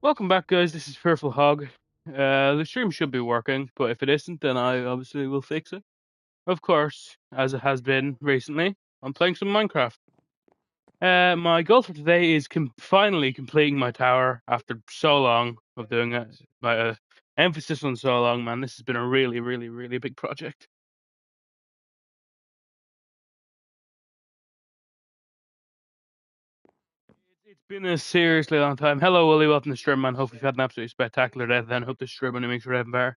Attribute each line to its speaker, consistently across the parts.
Speaker 1: Welcome back, guys. This is Fearful Hog. The stream should be working, but if it isn't, then I obviously will fix it. Of course, as it has been recently, I'm playing some Minecraft. My goal for today is finally completing my tower after so long of doing it. My emphasis on so long, man. This has been a really, really, really big project. It's been a seriously long time. Hello, Willie. Welcome to the stream, man. Hope you've had an absolutely spectacular day. Then hope the stream only makes it even better.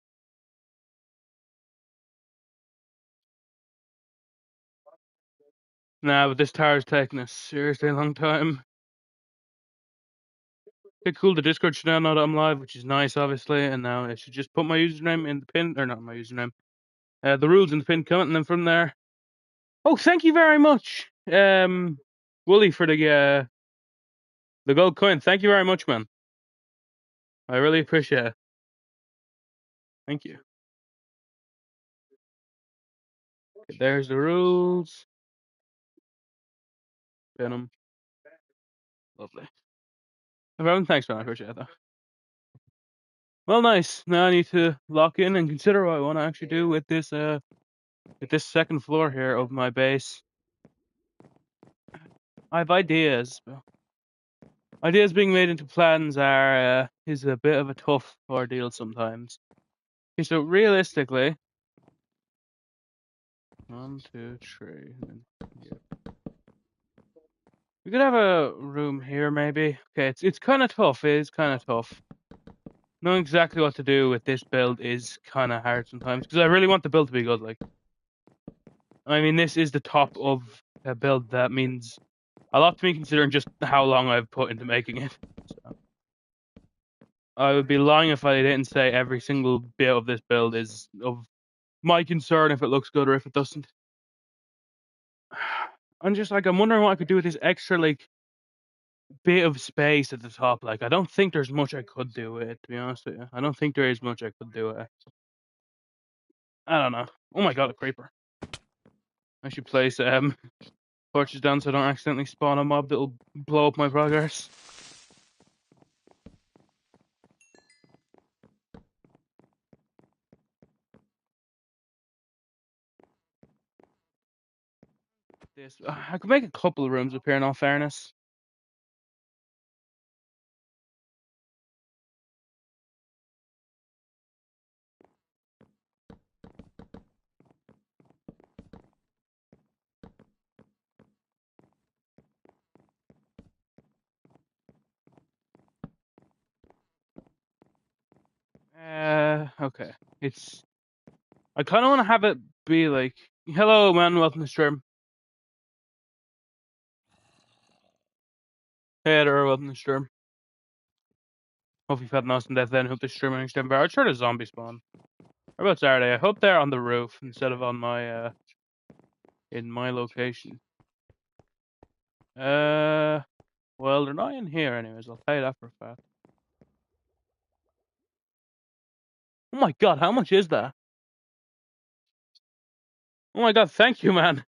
Speaker 1: Nah, but this tower's taking a seriously long time. Okay, cool. The Discord should now know that I'm live, which is nice, obviously. And now I should just put my username in the pin, or not my username, the rules in the pin comment, and then from there. Oh, thank you very much, Wooly, for the gold coin. Thank you very much, man. I really appreciate it. Thank you. Okay, there's the rules. Pin them. Lovely. Everyone, thanks, man. I appreciate that. Well, nice. Now I need to lock in and consider what I want to actually do with this second floor here of my base. I have ideas. Ideas being made into plans are is a bit of a tough ordeal sometimes. Okay, so realistically, 1, 2, 3. Yeah. We could have a room here, maybe. Okay, it's kind of tough. It is kind of tough. Knowing exactly what to do with this build is kind of hard sometimes because I really want the build to be good. Like, I mean, this is the top of a build that means a lot to me, considering just how long I've put into making it. So. I would be lying if I didn't say every single bit of this build is of my concern if it looks good or if it doesn't. I'm just like, I'm wondering what I could do with this extra, like, bit of space at the top. Like, I don't think there's much I could do with it, to be honest with you. I don't think there is much I could do with it. I don't know. Oh my god, a creeper. I should place torches down so I don't accidentally spawn a mob that'll blow up my progress. I could make a couple of rooms up here in all fairness. Okay. I kind of want to have it be like, hello, man, welcome to the stream. Hey, there, welcome to the stream. Hope you've had an awesome day then. Hope the stream is better. I tried a zombie spawn. Whereabouts are they? I hope they're on the roof instead of on my, in my location. Well, they're not in here anyways, I'll tell you that for a fact. Oh my god, how much is that? Oh my god, thank you, man.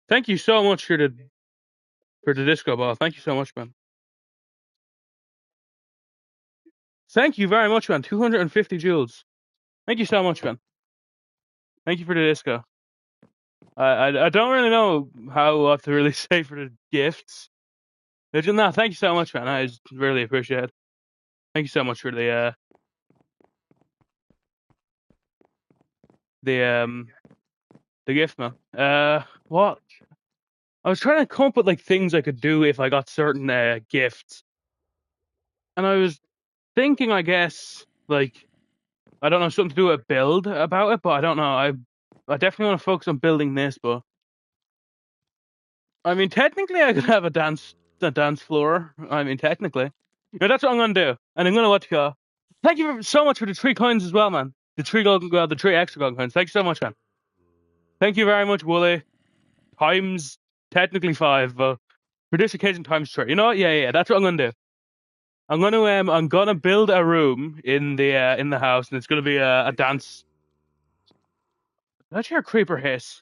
Speaker 1: Thank you so much for the disco ball. Thank you so much, man. Thank you very much, man. 250 joules. Thank you so much, man. Thank you for the disco. I don't really know what to really say for the gifts. No, thank you so much, man. I just really appreciate it. Thank you so much for the gift, man. What? I was trying to come up with like things I could do if I got certain gifts, and I was thinking, I guess, like, I don't know, something to do with build about it, but I don't know. I definitely want to focus on building this, but I mean, technically, I could have a dance floor. I mean, technically, that's what I'm gonna do, and I'm gonna go. Thank you so much for the 3 coins as well, man. The 3 the 3 extra gold coins. Thank you so much, man. Thank you very much, Wooly. Times technically 5, but for this occasion times 3. You know what? Yeah. That's what I'm gonna do. I'm gonna build a room in the house, and it's gonna be a dance. Did I hear a creeper hiss?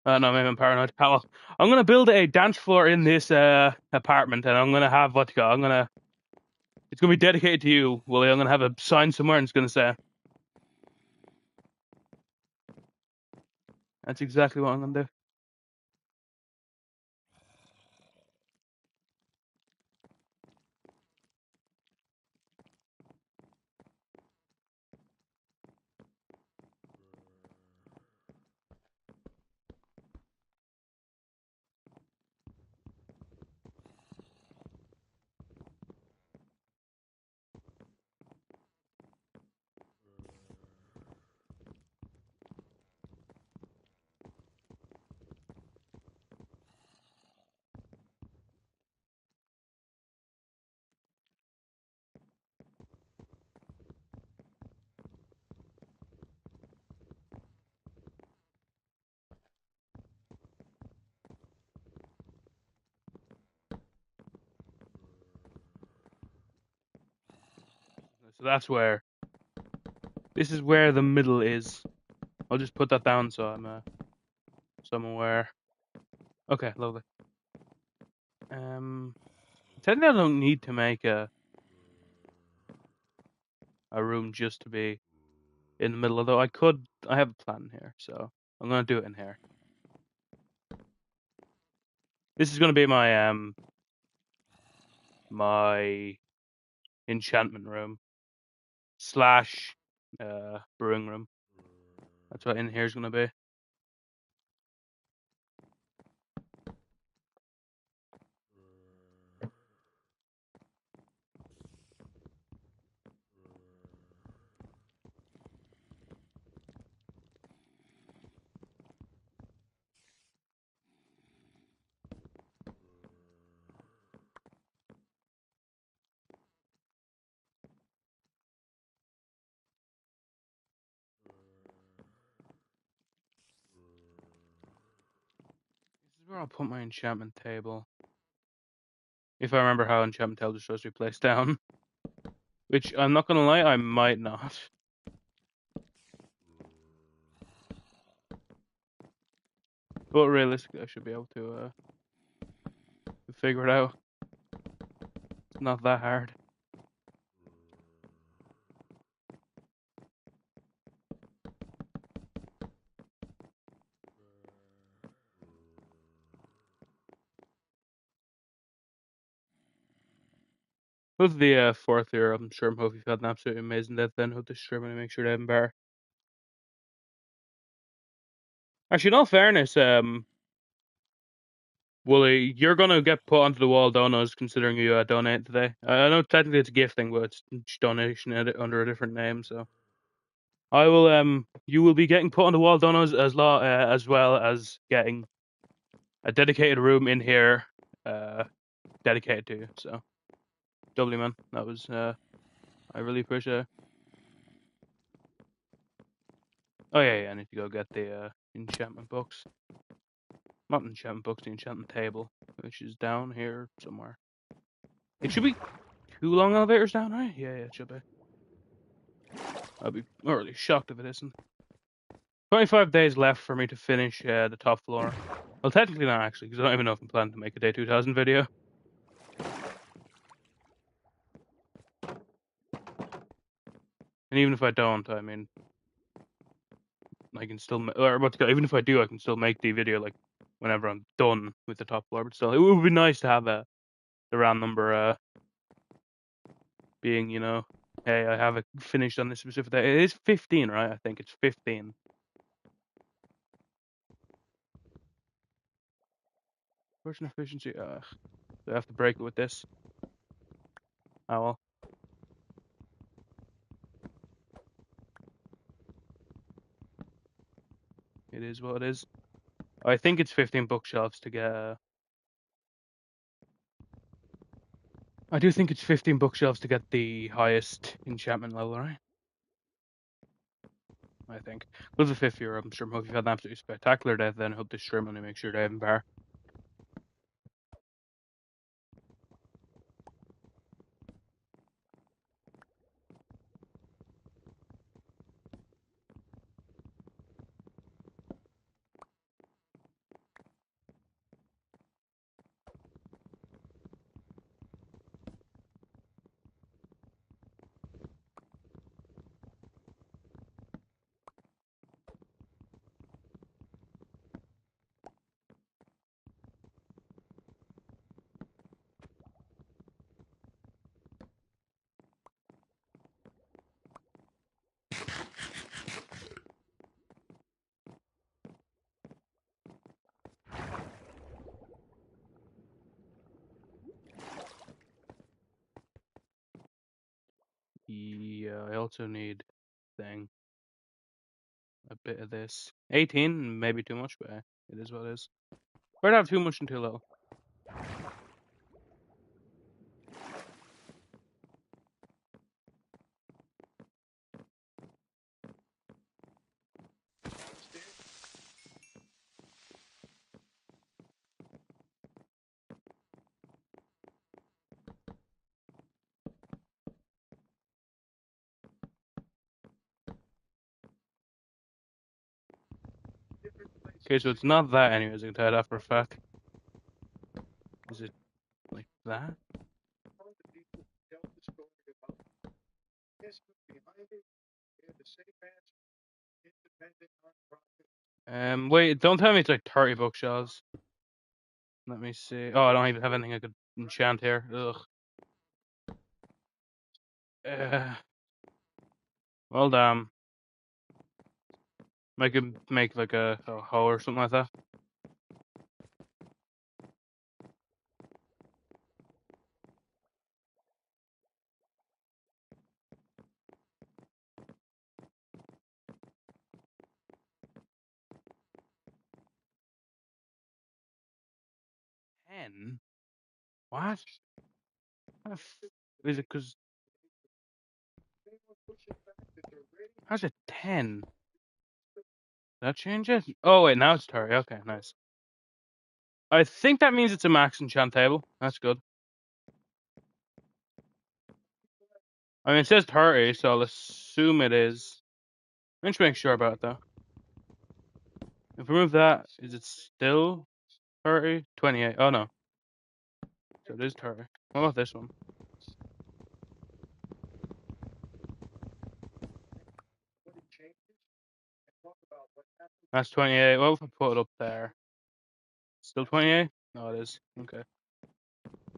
Speaker 1: No, maybe I'm paranoid. I'm gonna build a dance floor in this apartment, and I'm gonna have I'm gonna It's gonna be dedicated to you, Willie. I'm gonna have a sign somewhere and it's gonna say. That's exactly what I'm gonna do. So that's where. This is where the middle is. I'll just put that down so I'm aware. Okay, lovely. Technically, I don't need to make a room just to be in the middle. Although I could. I have a plan here, so I'm gonna do it in here. This is gonna be my enchantment room slash brewing room. That's what in here is gonna be. This is where I'll put my enchantment table. If I remember how enchantment tables are supposed to be placed down. Which I'm not gonna lie, I might not. But realistically, I should be able to figure it out. It's not that hard. With the fourth year, I'm sure hope you've had an absolutely amazing day then. Hope this stream and make sure to have better. Actually, in all fairness, Wooly, you're gonna get put onto the wall donos considering you donated today. I know technically it's a gifting, but it's donation under a different name, so I will you will be getting put on the wall donos as well as getting a dedicated room in here dedicated to you. So doubly man, that was I really appreciate it. Oh yeah, I need to go get the enchantment books. Not enchantment books, the enchantment table, which is down here somewhere. It should be 2 long elevators down, right? Yeah, it should be. I'll be really shocked if it isn't. 25 days left for me to finish the top floor. Well, technically not actually, because I don't even know if I'm planning to make a day 2000 video. And even if I don't, I mean, I can still, even if I do, I can still make the video like whenever I'm done with the top floor. But still, it would be nice to have the round number being, hey, I have it finished on this specific day. It is 15, right? I think it's 15. Person efficiency. Do I have to break it with this? Oh well. It is what it is. I think it's 15 bookshelves to get. I do think it's 15 bookshelves to get the highest enchantment level, right? I think. With the 5th year, I'm sure hope you've had an absolutely spectacular day then. Hope this stream only make sure they have bar. Yeah, I also need thing. A bit of this. 18, maybe too much, but it is what it is. Better have too much and too little. Okay, so it's not that anyways, I can tell that for a fact. Is it like that? Wait, don't tell me it's like 30 bookshelves. Let me see. Oh, I don't even have anything I could enchant here. Ugh. Well, damn. I could make like a hoe or something like that. Ten? What? Is it because... How's it 10? Did that change it? Oh, wait, now it's 30. Okay, nice. I think that means it's a max enchant table. That's good. I mean, it says 30, so I'll assume it is. Let's make sure about it, though. If we remove that, is it still 30? 28. Oh, no. So it is 30. What about this one? That's 28. What if I put it up there? Still 28? No, it is. Okay.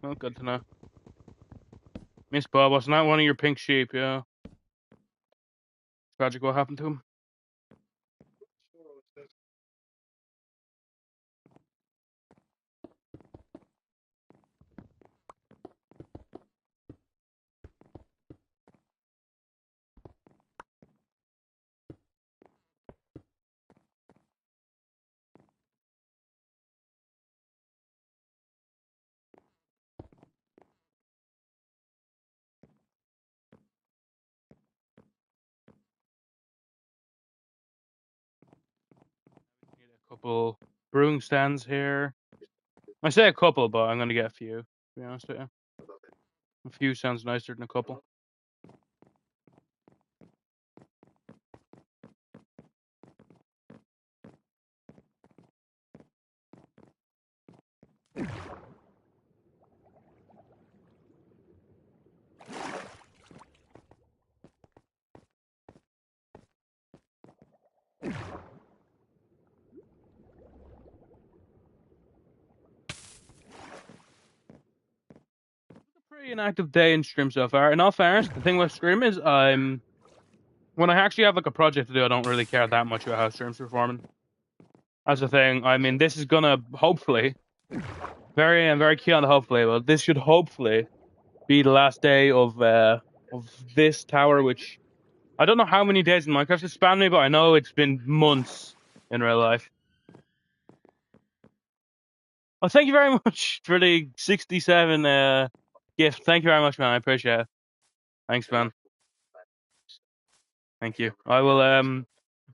Speaker 1: Well, good to know. Miss Bob, wasn't that one of your pink sheep? Yeah. Tragic what happened to him. Need a couple brewing stands here. I say a couple, but I'm gonna get a few, to be honest with you. A few sounds nicer than a couple. Pretty an active day in stream so far. In all fairness, the thing with stream is when I actually have like a project to do, I don't really care that much about how streams performing. That's the thing. I mean, this is gonna hopefully I'm very keen on the hopefully, but this should hopefully be the last day of this tower, which I don't know how many days in Minecraft it's spanned me, but I know it's been months in real life. Well, thank you very much for the 67 gift. Thank you very much, man. I appreciate it. Thanks, man. Thank you. I will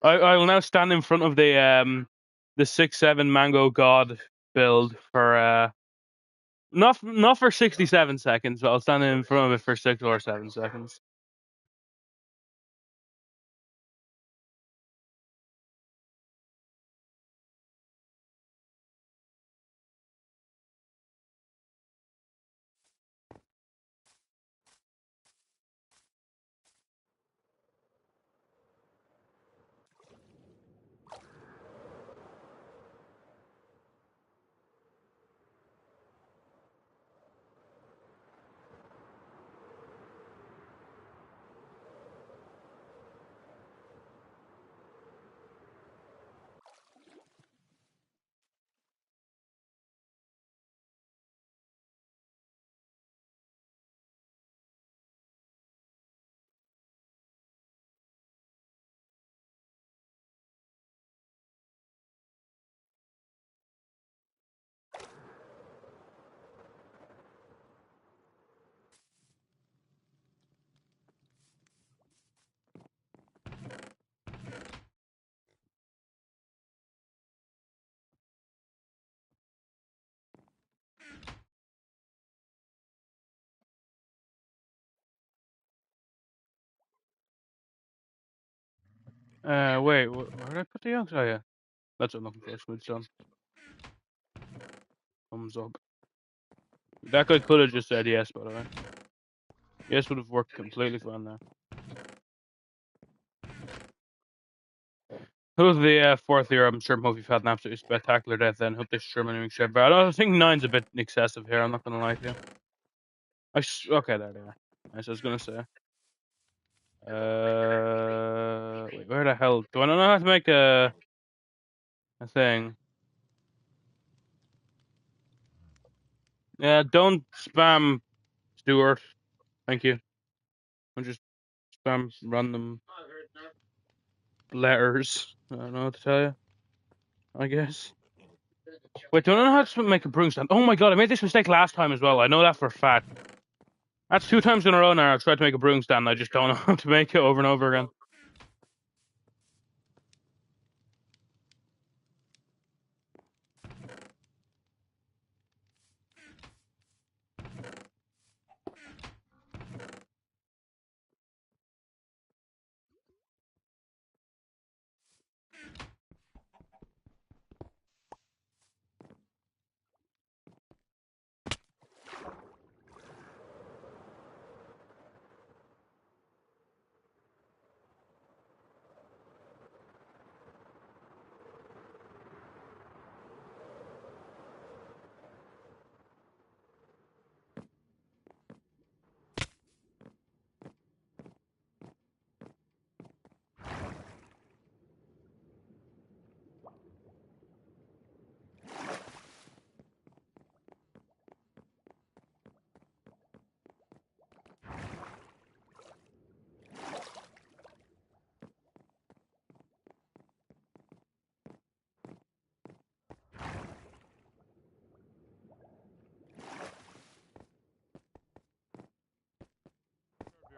Speaker 1: I will now stand in front of the 6-7 mango god build for not for 67 seconds, but I'll stand in front of it for 6 or 7 seconds. Wait, where did I put the axe? Oh yeah, that's what I'm looking for. Smooth stone. Thumbs up. That guy could have just said yes, by the way. Yes would have worked completely fine there. Who's the fourth year? I'm sure both of you've had an absolutely spectacular death then. Hope this Sherman shed, but I think nine's a bit excessive here. I'm not gonna lie to you. Okay, there they are. As I was gonna say. Wait, where the hell? Do I not know how to make a thing? Yeah, don't spam Stuart. Thank you. I'm just spam random letters. I don't know what to tell you. I guess. Wait, do I know how to make a broom stand? Oh my god, I made this mistake last time as well. I know that for a fact. That's 2 times in a row now. I've tried to make a broom stand. I just don't know how to make it over and over again.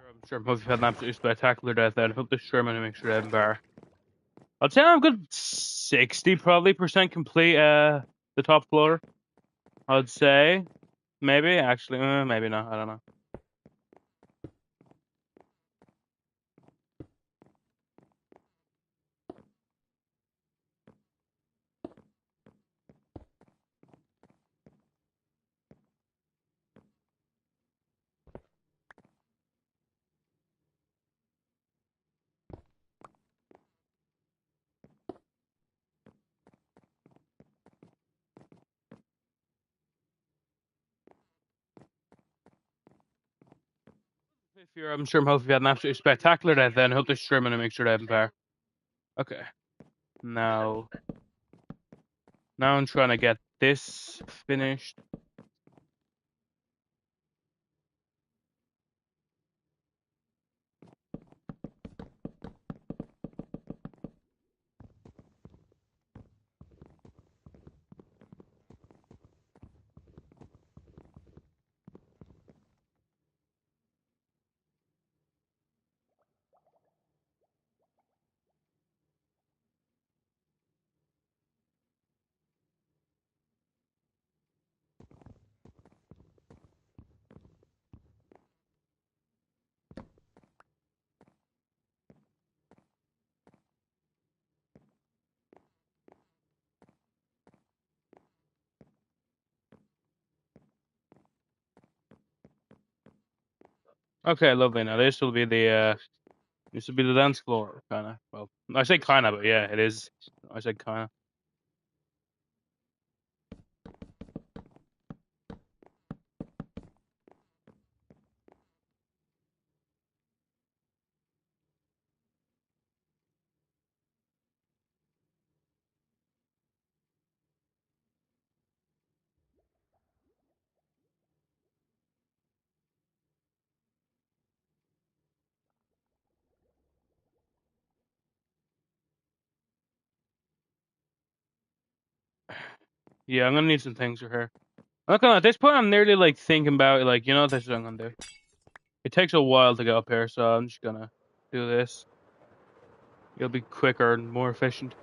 Speaker 1: I'm sure both of you had an absolutely spectacular death then. Hope this Sherman makes sure bar. I'd say I'm good 60 probably percent complete the top floor. I'd say. Maybe, actually. Maybe not. I don't know. If you're, I'm sure both of you had an absolutely spectacular death then. Hope this Sherman makes sure bar. Okay. Now. Now I'm trying to get this finished. Okay, lovely. Now this will be the dance floor, kinda. Well, I say kinda, but yeah, it is. I said kinda. Yeah, I'm gonna need some things for her. I'm not gonna, at this point, I'm nearly like thinking about like, you know, this is what I'm gonna do. It takes a while to get up here, so I'm just gonna do this. It'll be quicker and more efficient.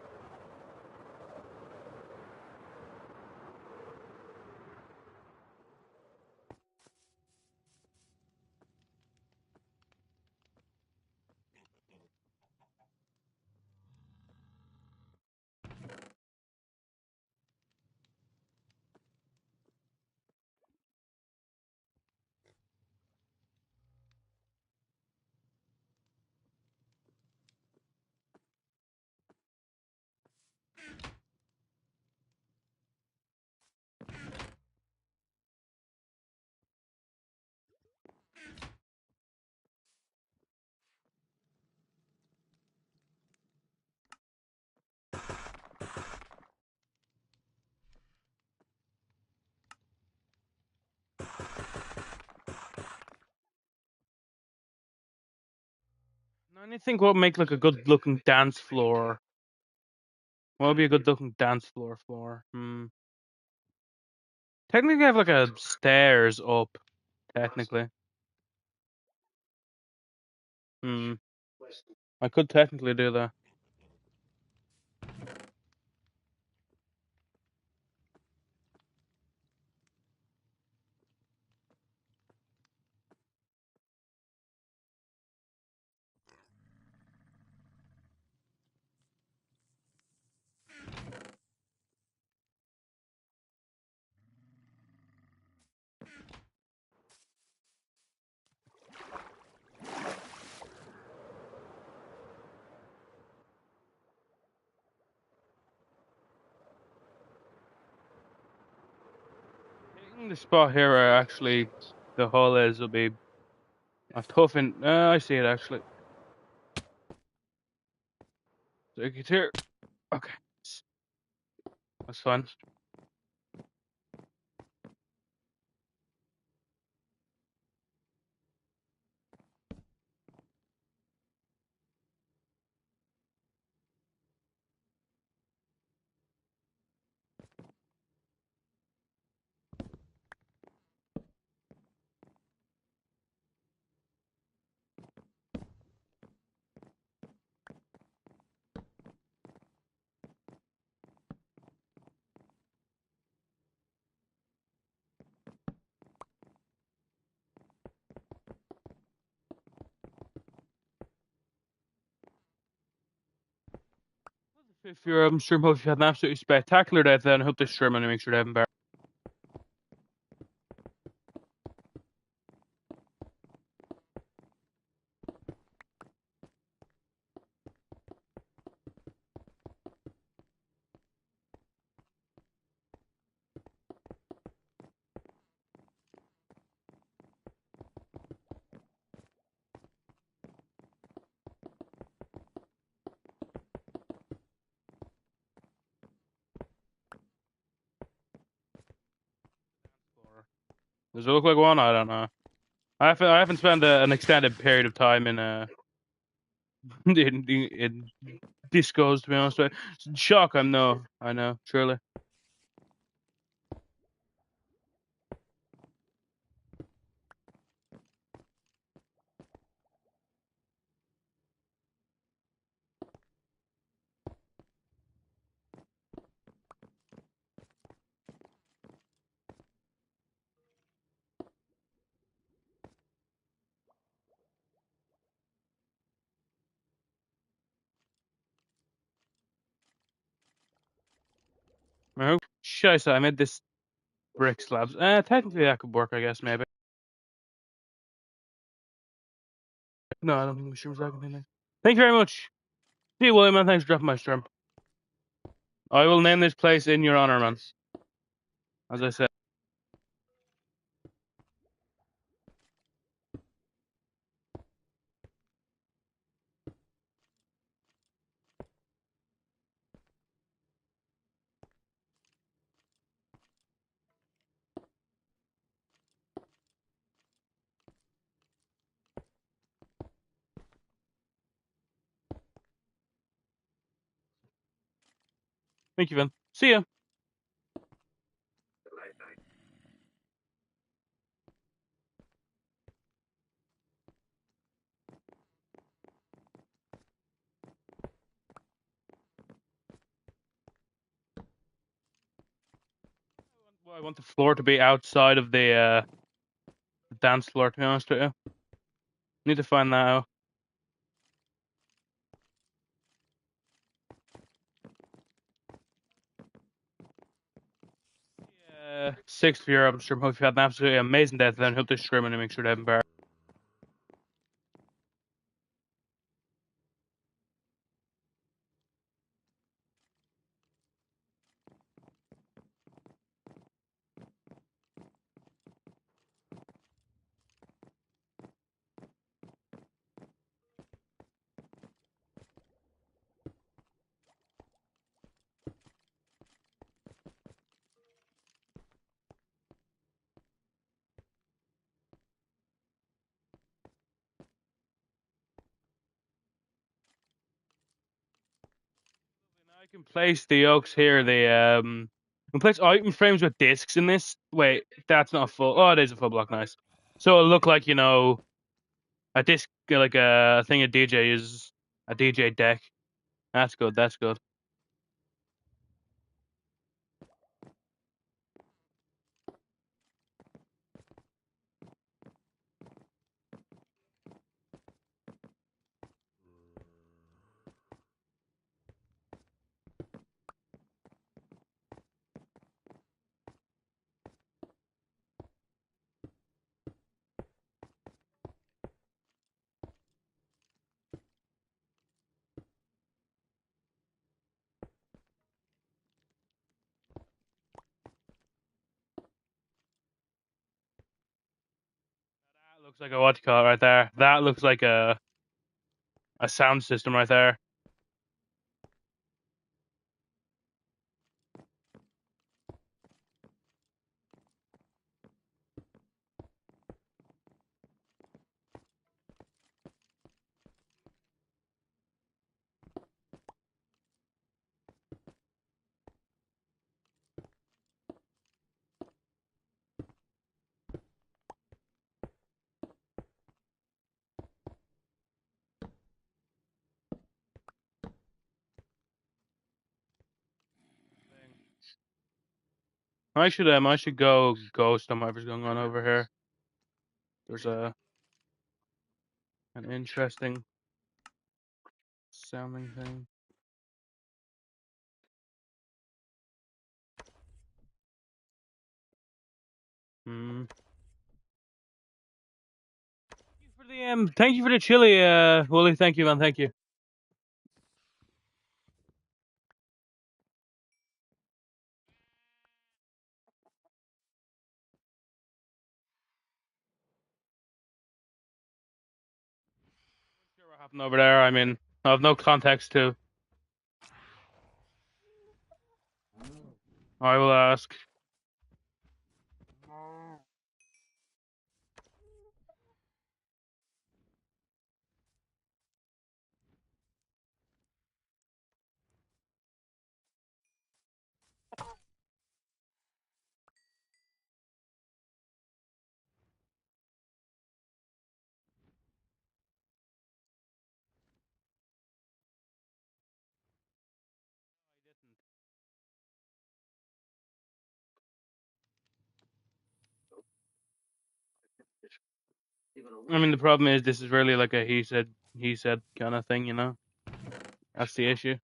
Speaker 1: I need to think what would make like a good looking dance floor. What would be a good looking dance floor? Technically, I have like a stairs up. Technically. I could technically do that. Taking the spot here where actually the hull is will be a tough in. I see it actually. Take it here. Okay, that's fine. If you're stream hope you had an absolutely spectacular day, then I hope this stream and make sure to have him back. Does it look like one? I don't know. I haven't spent an extended period of time in in discos, to be honest with you. Shock, I know, surely. Oh, scheiße, I made this brick slabs. Technically that could work, I guess, maybe. No, I don't think mushrooms are anything. Thank you very much. See you, William, man. Thanks for dropping my stream. I will name this place in your honor, man. As I said. Thank you, Vin. See ya. Well, I want the floor to be outside of the dance floor, to be honest with you. Need to find that out. Sixth year, I'm sure hope you had an absolutely amazing day. Then hope this stream and make sure to have him back. can place the yolks here. I can place item frames with discs in this. Wait, that's not full. Oh, it is a full block. Nice. So it'll look like a disc, like a thing a DJ is, a DJ deck. That's good. That's good. That looks like a what you call it right there. That looks like a sound system right there. I should go ghost on whatever's going on over here. There's an interesting sounding thing. Hmm. Thank you for the chili, Wooly. Thank you, man. Thank you. Sure what happened over there. I mean, I have no context to. I will ask. I mean, the problem is this is really like a he said kind of thing, you know. That's the issue.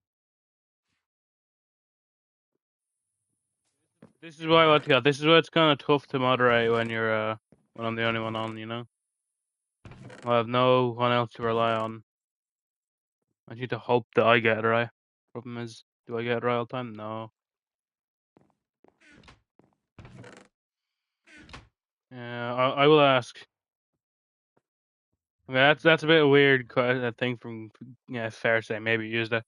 Speaker 1: This is why what yeah, this is why it's kind of tough to moderate when when I'm the only one on, you know. I have no one else to rely on. I need to hope that I get it right. Problem is, do I get it right all the time? No. Yeah, I will ask. Okay, that's a bit weird thing from yeah, fair say maybe use that.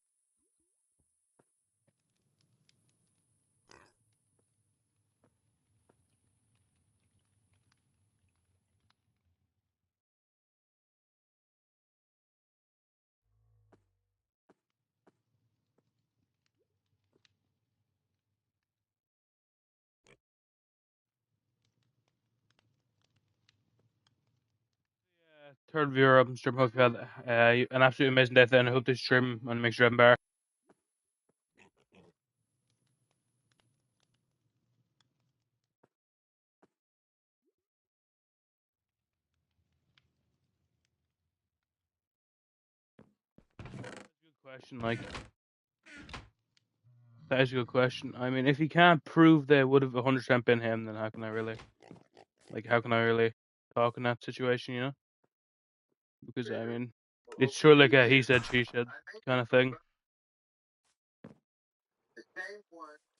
Speaker 1: Third viewer up and stream. Hope you had an absolutely amazing day then. I hope this stream and make sure I'm better. Good question. Like that is a good question. I mean, if he can't prove that it would have 100% been him, then how can I really talk in that situation? You know, because I mean, it's sure like a he said she said kind of thing.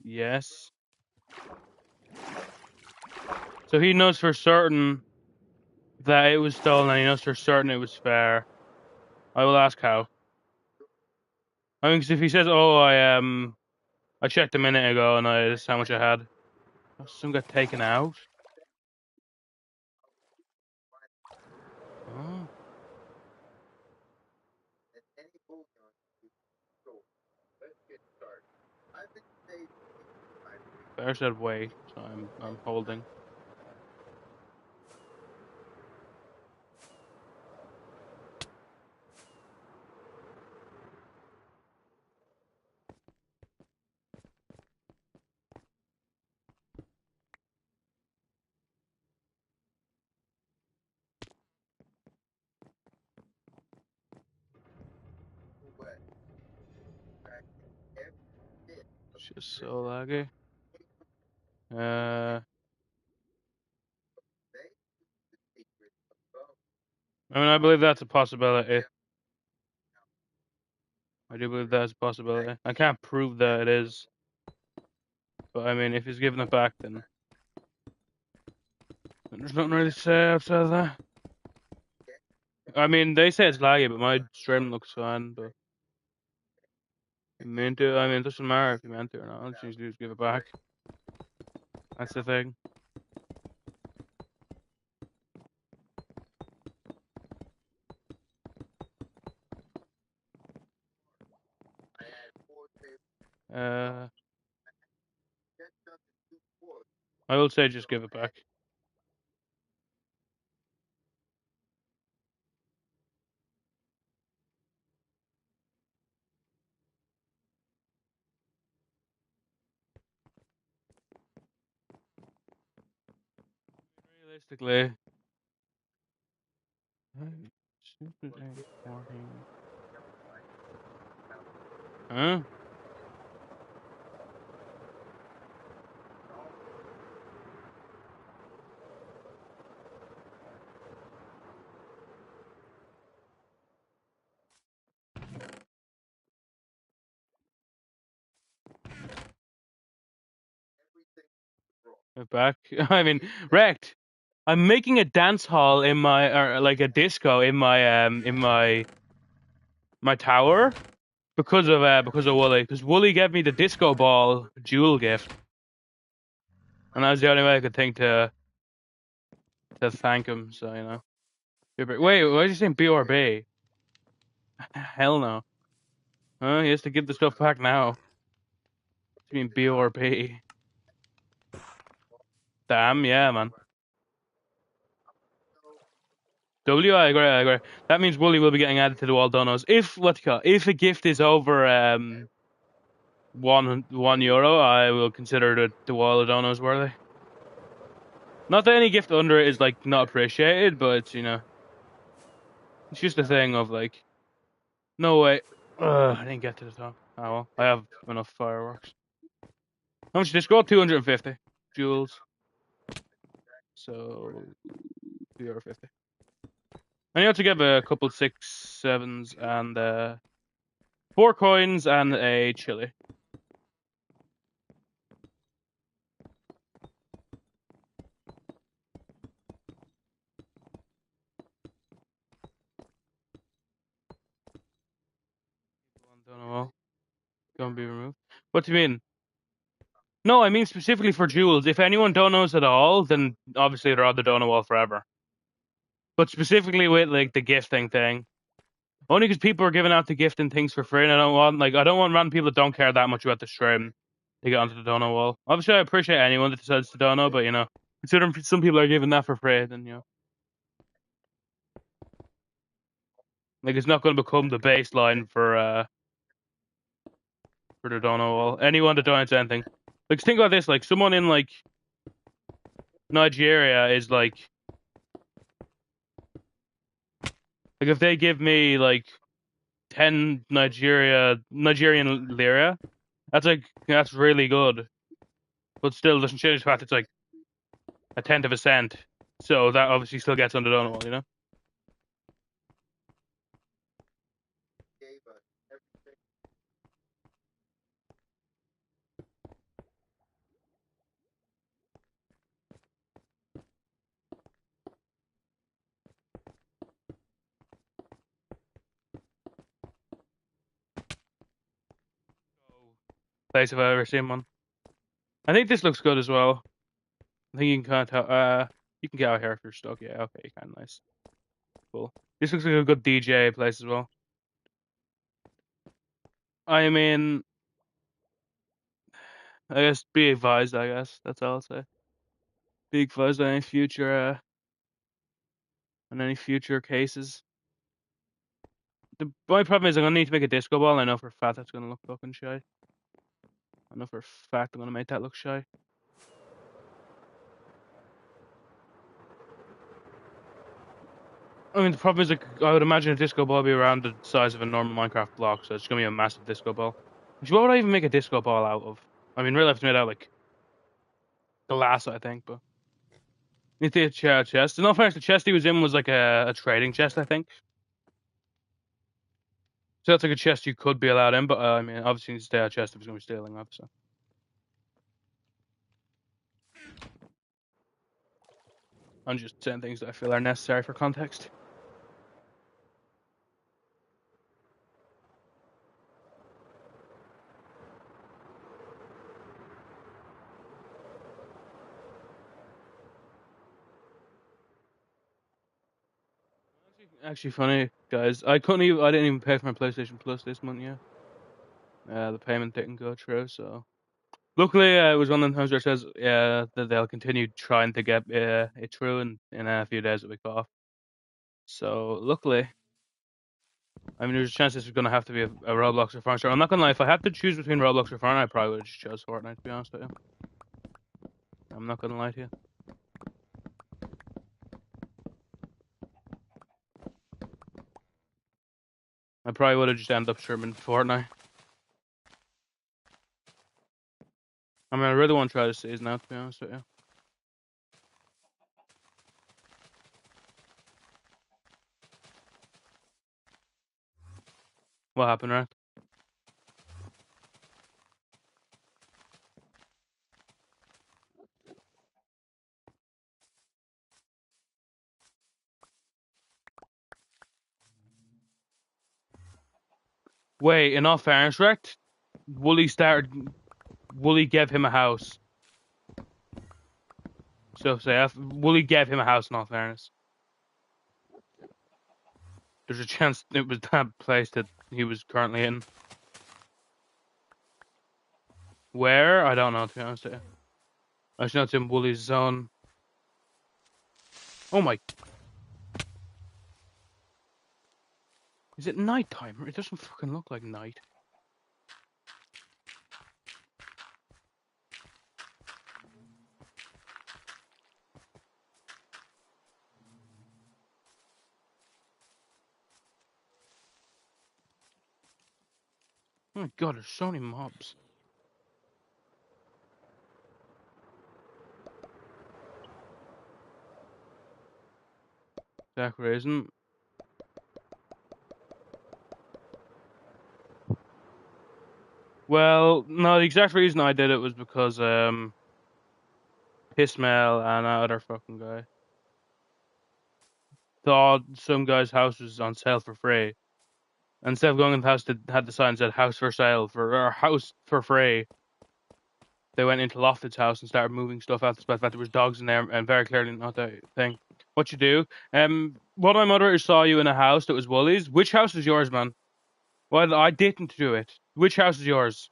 Speaker 1: Yes. So he knows for certain that it was stolen, and he knows for certain it was fair. I will ask how. I mean, 'cause if he says, "Oh, I checked a minute ago, and this is how much I had," some got taken out. Oh. Bear said wait, so I'm holding. It's just so laggy. I mean, I believe that's a possibility. I do believe that's a possibility. I can't prove that it is, but I mean, if he's giving it back, then there's nothing really to say outside of that. I mean, they say it's laggy, but my stream looks fine. But if you meant to, I mean, it doesn't matter if you meant to or not. All you need to do is give it back. That's the thing. I will say just give it back. Realistically, huh? Back. I mean, wrecked. I'm making a dance hall in my, or like a disco in my tower because of Wooly. Because Wooly gave me the disco ball jewel gift, and that was the only way I could think to thank him. So you know. Wait, why is he saying BRB? Hell no. Huh? He has to give the stuff back now. What do you mean BRB? Damn, yeah, man. I agree, I agree. That means Wooly will be getting added to the wall donos. If a gift is over €1, I will consider the wall of donos worthy. Not that any gift under it is like not appreciated, but you know, it's just a thing of like, no way. I didn't get to the top. Oh well, I have enough fireworks. How much did this go? 250 jewels. So €50. And you have to give a couple 6 7s and 4 coins and a chili. Dono gonna be removed. What do you mean? No, I mean specifically for jewels. If anyone donos at all, then obviously they're on the dono wall forever. But specifically with like the gifting thing, only because people are giving out the gifting things for free, and I don't want random people that don't care that much about the stream to get onto the dono wall. Obviously, I appreciate anyone that decides to dono, but you know, considering some people are giving that for free, then you know, like it's not going to become the baseline for the dono wall. Anyone that donates anything, like think about this, like someone in like Nigeria is like if they give me like 10 Nigerian lira, that's really good. But still doesn't change the fact it's like a tenth of a cent. So that obviously still gets under the wall, you know? Place if I've ever seen one. I think this looks good as well. I think you can kind of tell, you can get out here if you're stuck. Yeah, okay, you can. Nice. Cool. This looks like a good DJ place as well. I mean, I guess be advised. I guess that's all I'll say. Be advised on any future cases. My problem is I'm gonna need to make a disco ball. I know for a fact that's gonna look fucking shy. I know for a fact I'm gonna make that look shy. I mean, the problem is, like, I would imagine a disco ball would be around the size of a normal Minecraft block, so it's gonna be a massive disco ball. Actually, what would I even make a disco ball out of? I mean, really, I have to make it out of, like, glass, I think, but need to share a chest. In all fairness, the chest he was in was like a trading chest, I think. So that's like a chest you could be allowed in, but I mean, obviously, you need to stay out of chest if it's gonna be stealing, obviously. I'm just saying things that I feel are necessary for context. Actually, funny guys, I didn't even pay for my PlayStation Plus this month yet. The payment didn't go through, so luckily it was one of the times where it says that they'll continue trying to get it through, and in a few days it'll be cut off. So luckily, I mean, there's a chance this is gonna have to be a Roblox or Fortnite. I'm not gonna lie, if I had to choose between Roblox or Fortnite, I probably would have just chose Fortnite, to be honest with you. I'm not gonna lie to you. I probably would have just ended up streaming Fortnite. I mean, I really want to try this season out, to be honest with you. What happened, right? Wait, in all fairness, Rect, Wooly gave him a house. So say, Wooly gave him a house, in all fairness. There's a chance it was that place that he was currently in. Where? I don't know, to be honest with you. I just know it's in Wooly's zone. Oh my... Is it nighttime? It doesn't fucking look like night. Oh my god, there's so many mobs. That reason. Well, no, the exact reason I did it was because, Pissmail and that other fucking guy thought some guy's house was on sale for free. Instead of going in the house that had the sign that said house for sale or house for free, they went into Lofted's house and started moving stuff out. Despite the fact there was dogs in there, and very clearly not the thing. What you do? One of my moderators saw you in a house that was Woolies. Which house is yours, man? Well, I didn't do it. Which house is yours?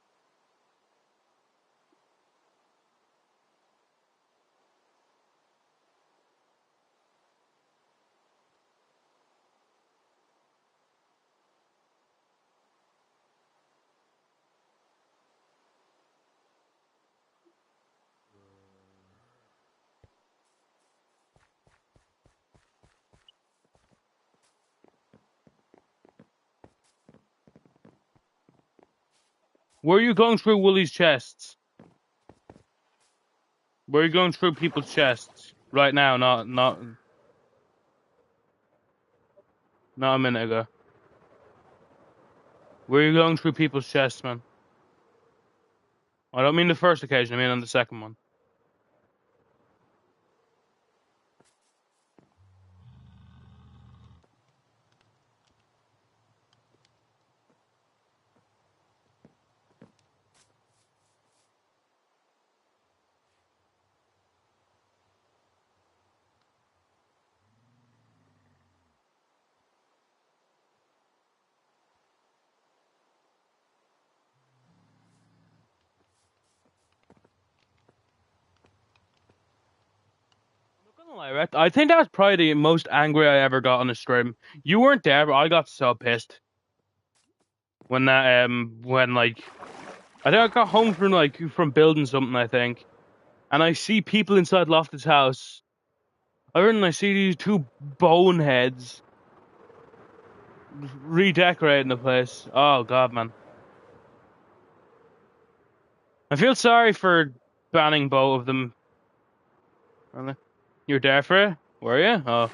Speaker 1: Were you going through Woolies' chests? Were you going through people's chests right now? Not a minute ago. Were you going through people's chests, man? I don't mean the first occasion. I mean on the second one. I think that was probably the most angry I ever got on a stream. You weren't there, but I got so pissed when that when like I think I got home from building something, I think, and I see people inside Loftus' house. I see these two boneheads redecorating the place. Oh God, man! I feel sorry for banning both of them. You're there for it, were you? Oh,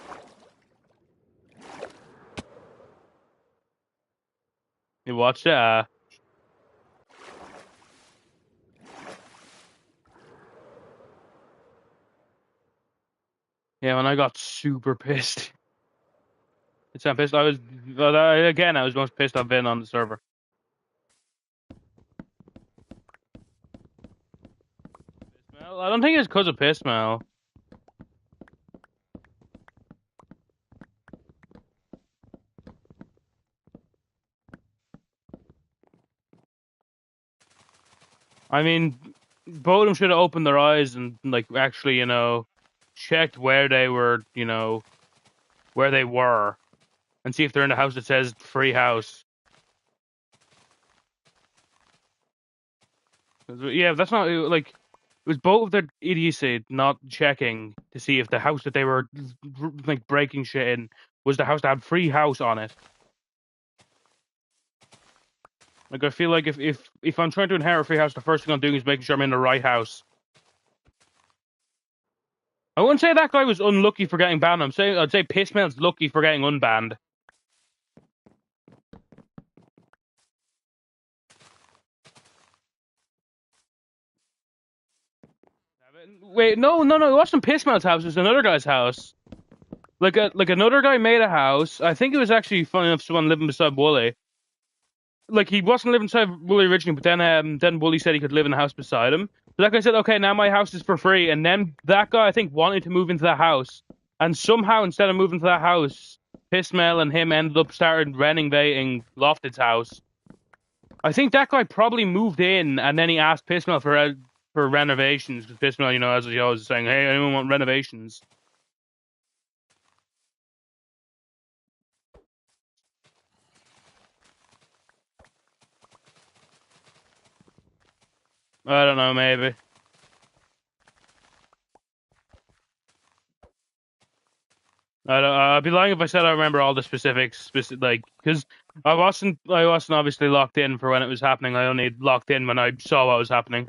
Speaker 1: you watched it? Yeah, when I got super pissed. It's not pissed. I was most pissed I've been on the server. Well, I don't think it's because of piss smell. I mean, both of them should have opened their eyes and like actually, checked where they were, where they were, and see if they're in a house that says free house. Yeah, that's not like it was both of their idiocy not checking to see if the house that they were like breaking shit in was the house that had free house on it. Like I feel like if I'm trying to inherit a free house, the first thing I'm doing is making sure I'm in the right house. I wouldn't say that guy was unlucky for getting banned. I'd say Pissmail's lucky for getting unbanned. Wait, no, it wasn't Pissmail's house. It was another guy's house. Like another guy made a house. I think it was actually funny enough someone living beside Wooly. Like he wasn't living beside Wooly originally, but then Wooly said he could live in the house beside him. So that guy said, "Okay, now my house is for free." And then that guy I think wanted to move into the house, and somehow instead of moving to that house, Pissmail and him ended up started renovating Lofted's house. I think that guy probably moved in, and then he asked Pissmail for renovations because Pissmail, as he always is saying, "Hey, anyone want renovations?" I don't know, maybe. I'd be lying if I said I remember all the specifics, like because I wasn't obviously locked in for when it was happening. I only locked in when I saw what was happening.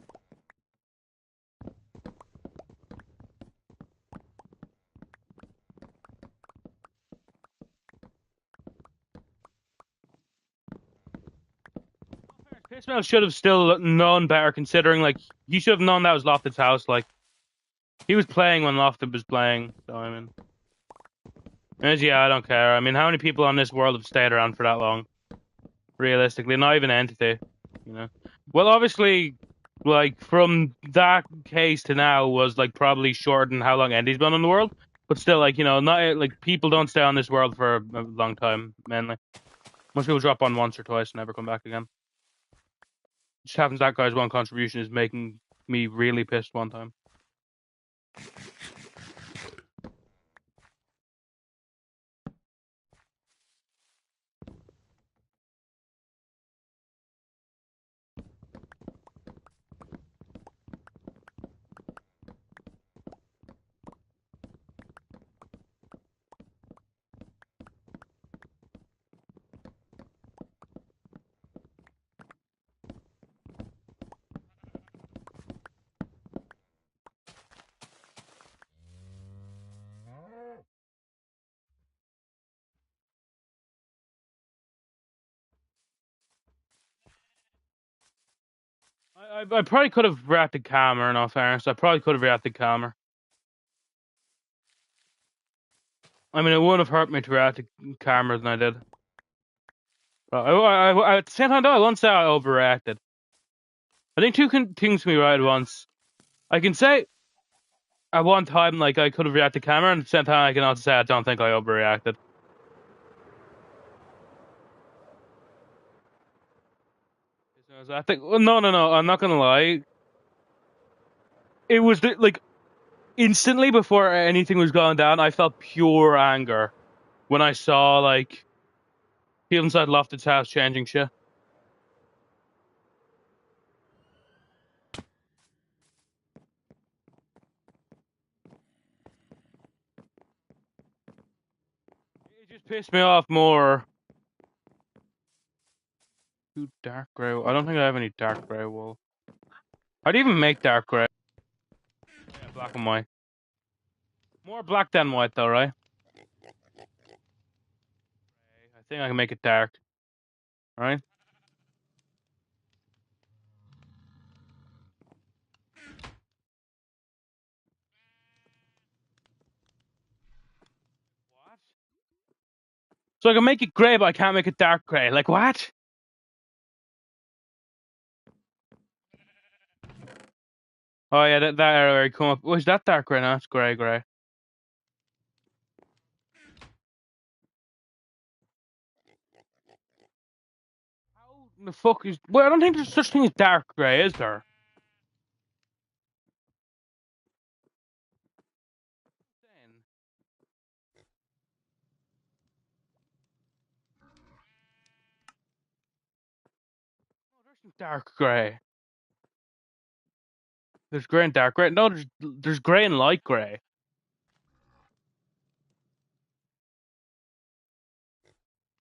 Speaker 1: Pissmail should have still known better, considering like he should have known that was Lofted's house. Like he was playing when Lofted was playing. So I mean, yeah, I don't care. I mean, how many people on this world have stayed around for that long? Realistically, not even Entity. Well, obviously, like from that case to now was like probably shorter than how long Entity's been on the world. But still, like not like people don't stay on this world for a long time. Mainly, most people drop on once or twice and never come back again. It just happens that guy's one contribution is making me really pissed one time. I probably could have reacted calmer. In all fairness, I probably could have reacted calmer. I mean, it wouldn't have hurt me to react calmer than I did. But at the same time, though, I won't say I overreacted. I think two things can be right at once. I can say at one time, like, I could have reacted calmer, and at the same time, I can also say I don't think I overreacted. I think, well, no, I'm not gonna lie. It was like instantly before anything was going down, I felt pure anger when I saw like people inside Lofted's house changing shit. It just pissed me off more. Ooh, dark gray. I don't think I have any dark gray wool. How do you even make dark gray? Yeah, black and white. More black than white, though, right? I think I can make it dark. Right? What? So I can make it gray, but I can't make it dark gray. Like what? Oh yeah, that area where you come up. Was that dark gray? No, it's gray, gray. How the fuck is? Well, I don't think there's such thing as dark gray, is there? Oh, there's dark gray. There's gray and dark gray. No, there's gray and light gray.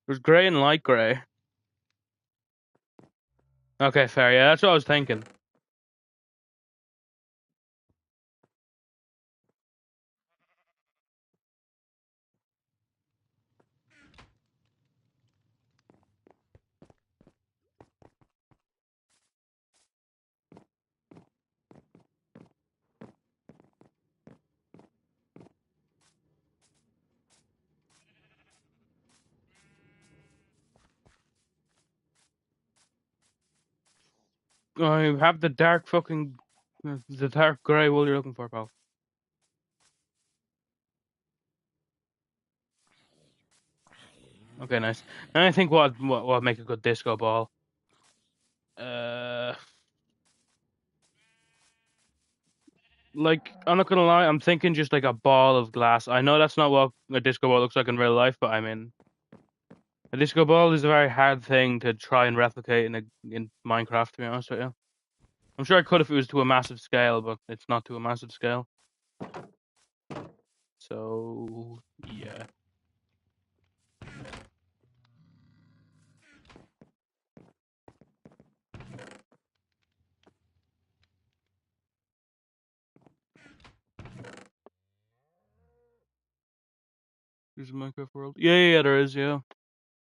Speaker 1: There's gray and light gray. Okay, fair. Yeah, that's what I was thinking. I have the dark fucking the dark gray wool you're looking for, pal. Okay, nice. And I think what make a good disco ball. Uh, like I'm not gonna lie, I'm thinking just like a ball of glass. I know that's not what a disco ball looks like in real life, but I mean, a disco ball is a very hard thing to try and replicate in Minecraft. To be honest with you, I'm sure I could if it was to a massive scale, but it's not to a massive scale. So yeah. There's a Minecraft world. Yeah, there is. Yeah,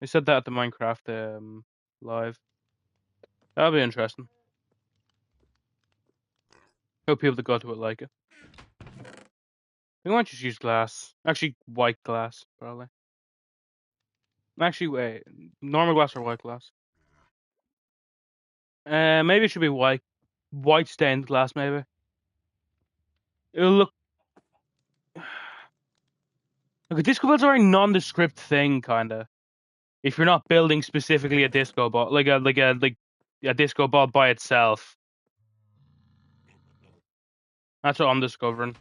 Speaker 1: they said that at the Minecraft live. That'll be interesting. Hope people that go to it like it. We might just use glass. Actually, white glass, probably. Actually, wait. Normal glass or white glass? Maybe it should be white. White stained glass, maybe. It'll look. Like a disco ball's a very nondescript thing, kinda. If you're not building specifically a disco ball, like a disco ball by itself. That's what I'm discovering.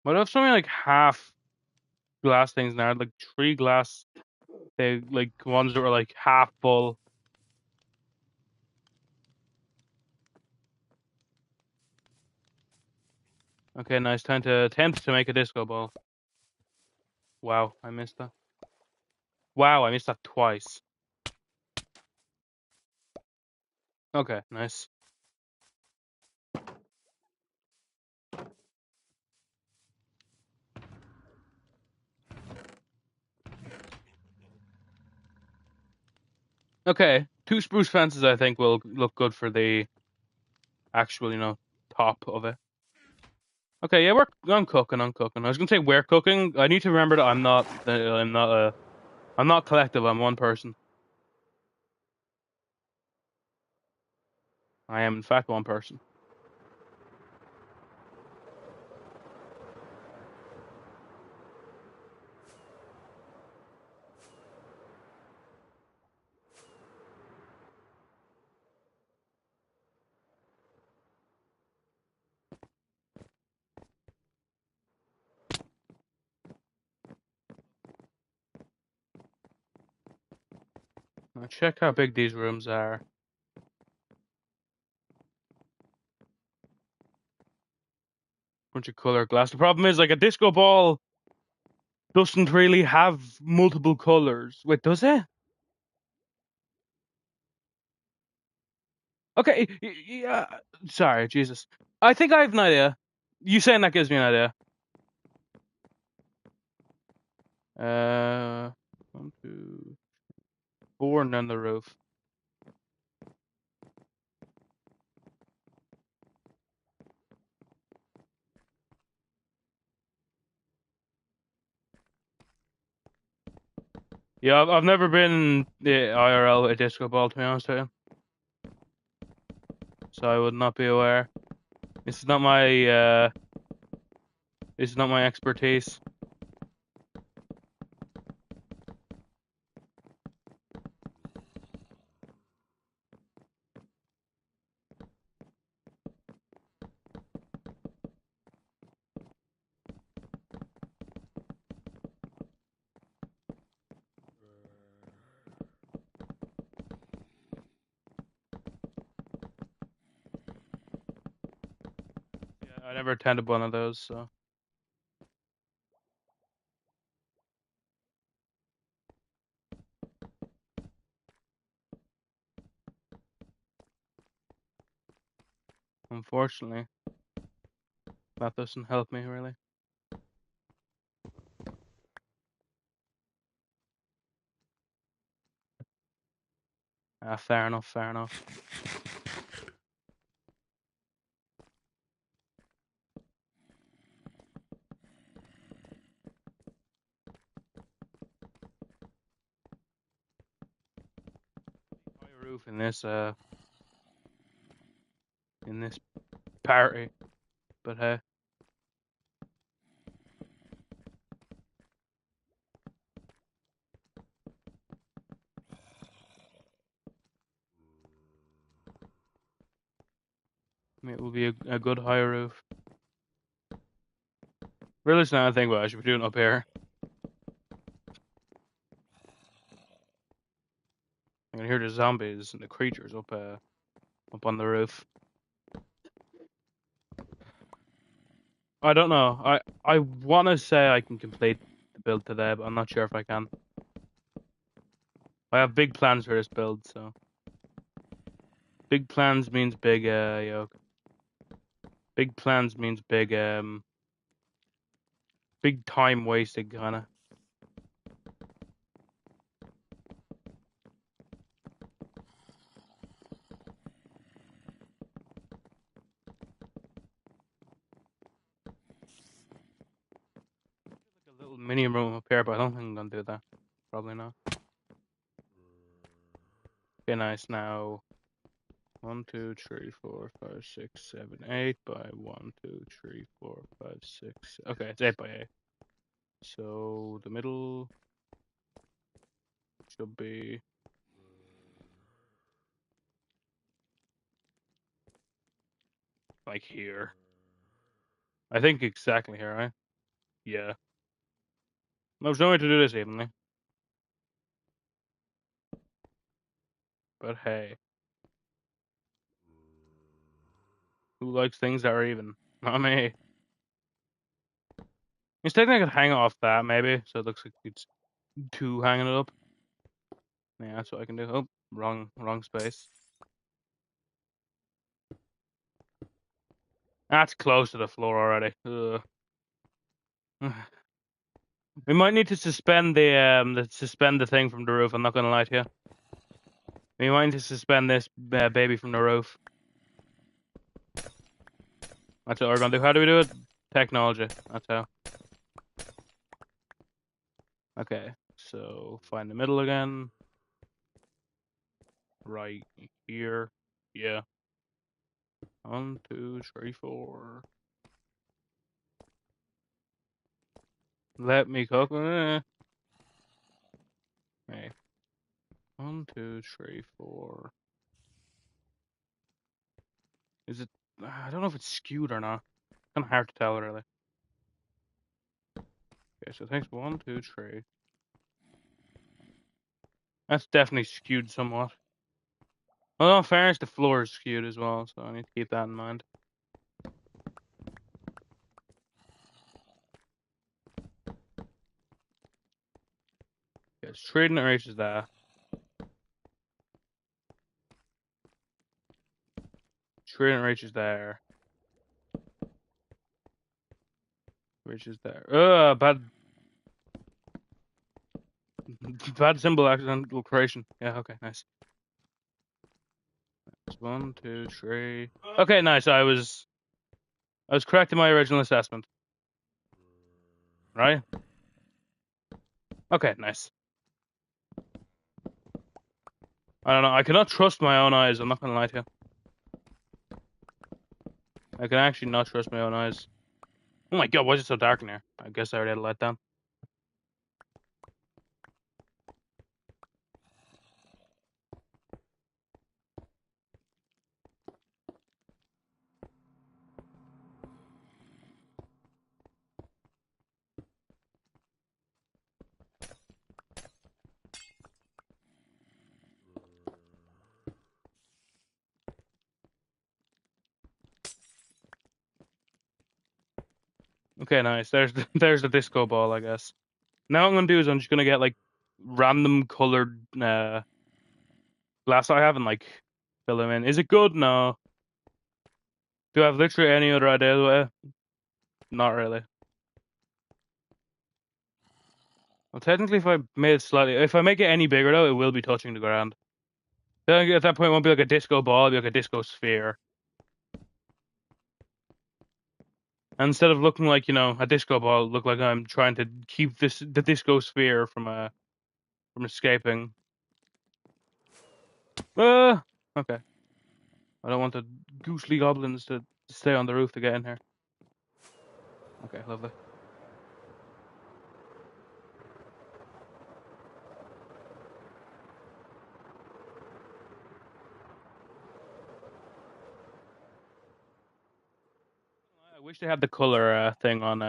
Speaker 1: What if something like half glass things now, like 3 glass, they like ones that were like half full. Okay, nice. Time to attempt to make a disco ball. Wow, I missed that. Wow, I missed that twice. Okay, nice. Okay, 2 spruce fences I think will look good for the actual, top of it. Okay, yeah, I'm cooking. I'm cooking. I was gonna say we're cooking. I need to remember that I'm not collective. I'm one person. I am in fact one person. Now check how big these rooms are. Bunch of color glass. The problem is, like, a disco ball doesn't really have multiple colors. Wait, does it? Okay, yeah. Sorry, Jesus. I think I have an idea. You saying that gives me an idea. One, two, four, and then the roof. Yeah, I've never been IRL a disco ball, to be honest with you. So I would not be aware. This is not my this is not my expertise. Yeah, I never attended one of those, so unfortunately, that doesn't help me really. Fair enough, fair enough. High roof in this party, but hey. It will be a good high roof. Really, it's not a thing what I should be doing up here. I can hear the zombies and the creatures up on the roof. I don't know. I want to say I can complete the build today, but I'm not sure if I can. I have big plans for this build, so big plans means big yoke. Big plans means big time wasted kinda. Like a little mini room up here, but I don't think I'm gonna do that. Probably not. Okay, nice. Now 1, 2, 3, 4, 5, 6, 7, 8 by 1, 2, 3, 4, 5, 6. Okay, it's 8 by 8. So the middle should be like here. I think exactly here, right? Yeah. There's no way to do this evenly. But hey, who likes things that are even? Not me. Instead, I could hang off that maybe, so it looks like it's two hanging it up. Yeah, that's what I can do. Oh, wrong space. That's close to the floor already. Ugh. We might need to suspend the thing from the roof. I'm not gonna lie to you. We might need to suspend this baby from the roof. That's what we're gonna do. How do we do it? Technology. That's how. Okay, so find the middle again. Right here. Yeah. 1, 2, 3, 4. Let me cook. Hey. 1, 2, 3, 4. Is it? I don't know if it's skewed or not. Kind of hard to tell really. Okay, so it takes 1, 2, 3. That's definitely skewed somewhat. Well, in fairness, the floor is skewed as well, so I need to keep that in mind. Okay, it's trading it reaches there. Trading it reaches there. Reaches there. Bad bad symbol accidental creation. Yeah, okay, nice. That's 1, 2, 3. Okay, nice. I was correct in my original assessment. Right? Okay, nice. I don't know. I cannot trust my own eyes. I'm not gonna lie to you. I can actually not trust my own eyes. Oh my god, why is it so dark in here? I guess I already had a letdown. Okay, nice. There's the disco ball, I guess. Now what I'm gonna do is I'm just gonna get like random colored glass I have and like fill them in. Is it good? No. Do I have literally any other idea with it? Not really. Well, technically, if I made it slightly, if I make it any bigger though, it will be touching the ground. Then at that point, it won't be like a disco ball; it'll be like a disco sphere. And instead of looking like a disco ball, it'll look like I'm trying to keep the disco sphere from escaping. Uh, okay. I don't want the goosely goblins to stay on the roof to get in here. Okay, lovely. I wish they had the color thing on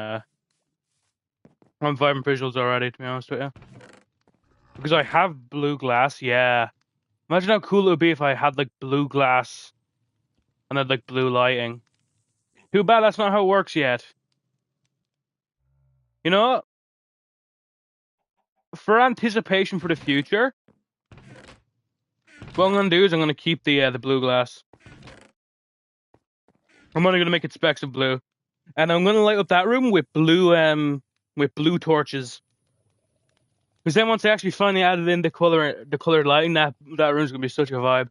Speaker 1: Vibrant Visuals already, to be honest with you. Because I have blue glass, yeah. Imagine how cool it would be if I had like blue glass and had like blue lighting. Too bad that's not how it works yet. You know what? For anticipation for the future, what I'm gonna do is I'm gonna keep the blue glass. I'm only gonna make it specks of blue, and I'm gonna light up that room with blue torches. Because then once I actually finally added in the colored lighting, that room's gonna be such a vibe.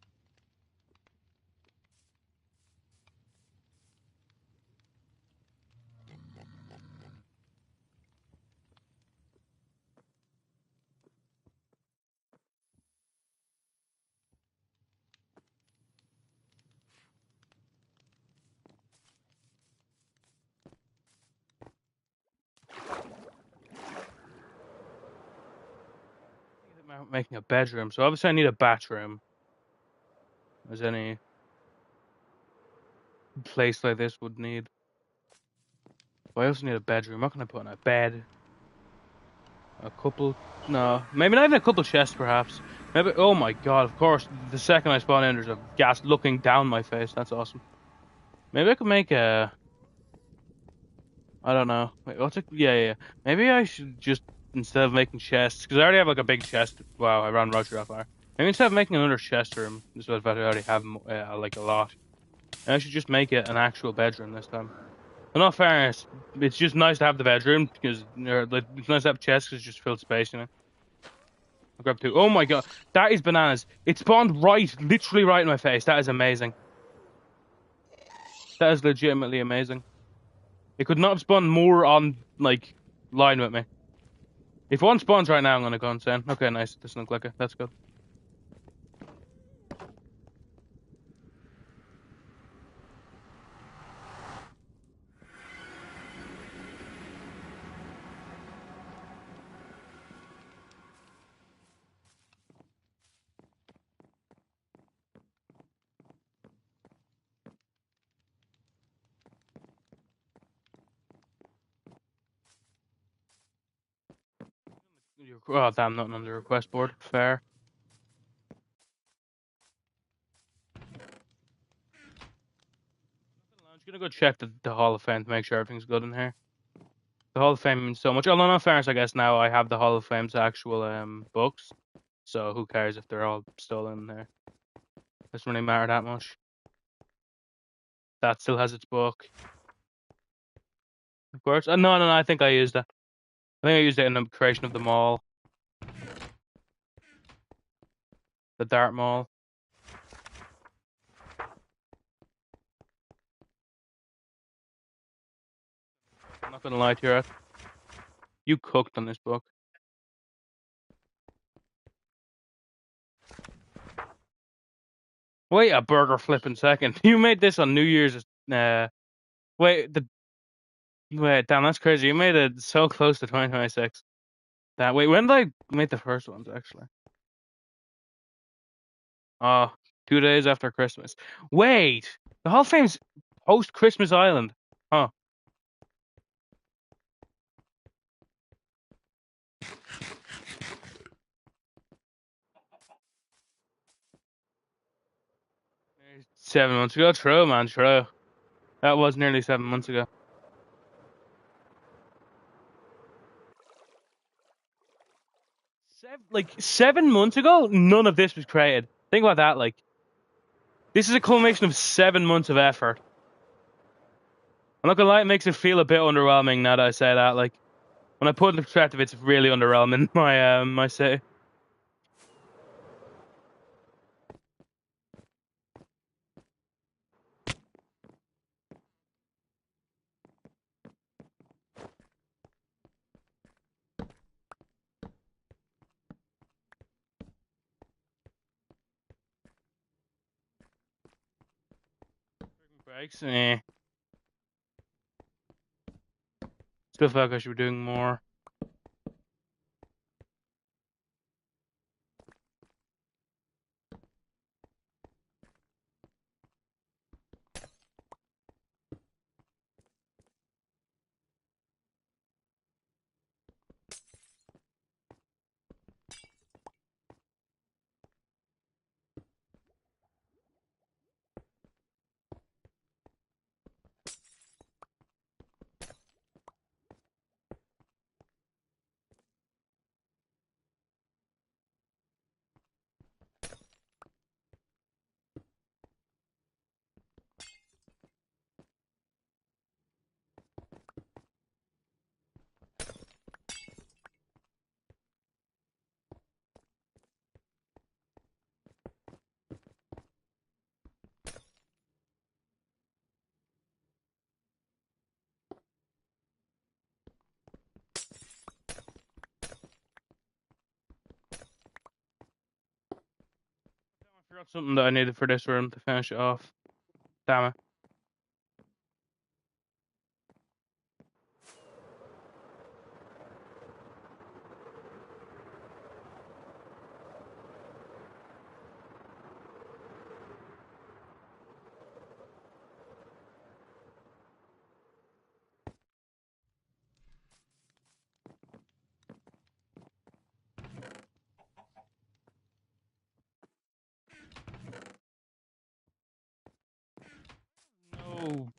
Speaker 1: Making a bedroom, so obviously I need a bathroom. As any place like this would need. But I also need a bedroom. What can I put in a bed? A couple. No, maybe not even a couple chests, perhaps. Maybe. Oh my god! Of course, the second I spawn in, there's a gas looking down my face. That's awesome. Maybe I could make a. I don't know. Wait, what's it? Yeah. Maybe I should just instead of making chests, because I already have like a big chest. Wow, I ran Roger off fire. Maybe instead of making another chest room, this is what I already have like a lot. I should just make it an actual bedroom this time. In all fairness, it's just nice to have the bedroom because it's nice to have chests because it just fills space, you know. I'll grab two. Oh my god, that is bananas. It spawned literally right in my face. That is amazing. That is legitimately amazing. It could not have spawned more on, like, line with me. If one spawns right now, I'm gonna go insane. Okay, nice. Doesn't look like it. That's good. Oh, damn, nothing on the request board. Fair. gonna go check the Hall of Fame to make sure everything's good in here. The Hall of Fame means so much. Although, in fairness, I guess now I have the Hall of Fame's actual books, so who cares if they're all still in there? Doesn't really matter that much. That still has its book, of course. No, I think I used it. I think I used it in the creation of the mall, the Dart Mall. I'm not gonna lie to you, Ed. You cooked on this book. Wait a burger flipping second. You made this on New Year's. Wait, wait, damn, that's crazy. You made it so close to 2026. Wait, when did I make the first ones actually? Oh, 2 days after Christmas. Wait, the Hall of Fame's post Christmas Island. Huh. Maybe 7 months ago. True, man. True. That was nearly 7 months ago. Like 7 months ago, none of this was created. Think about that. Like, this is a culmination of 7 months of effort. I'm not gonna lie, it makes it feel a bit underwhelming now that I say that. Like, when I put it in perspective, it's really underwhelming. My city. Breaks. Still feel like I should be doing more. I forgot something that I needed for this room to finish it off. Damn it. No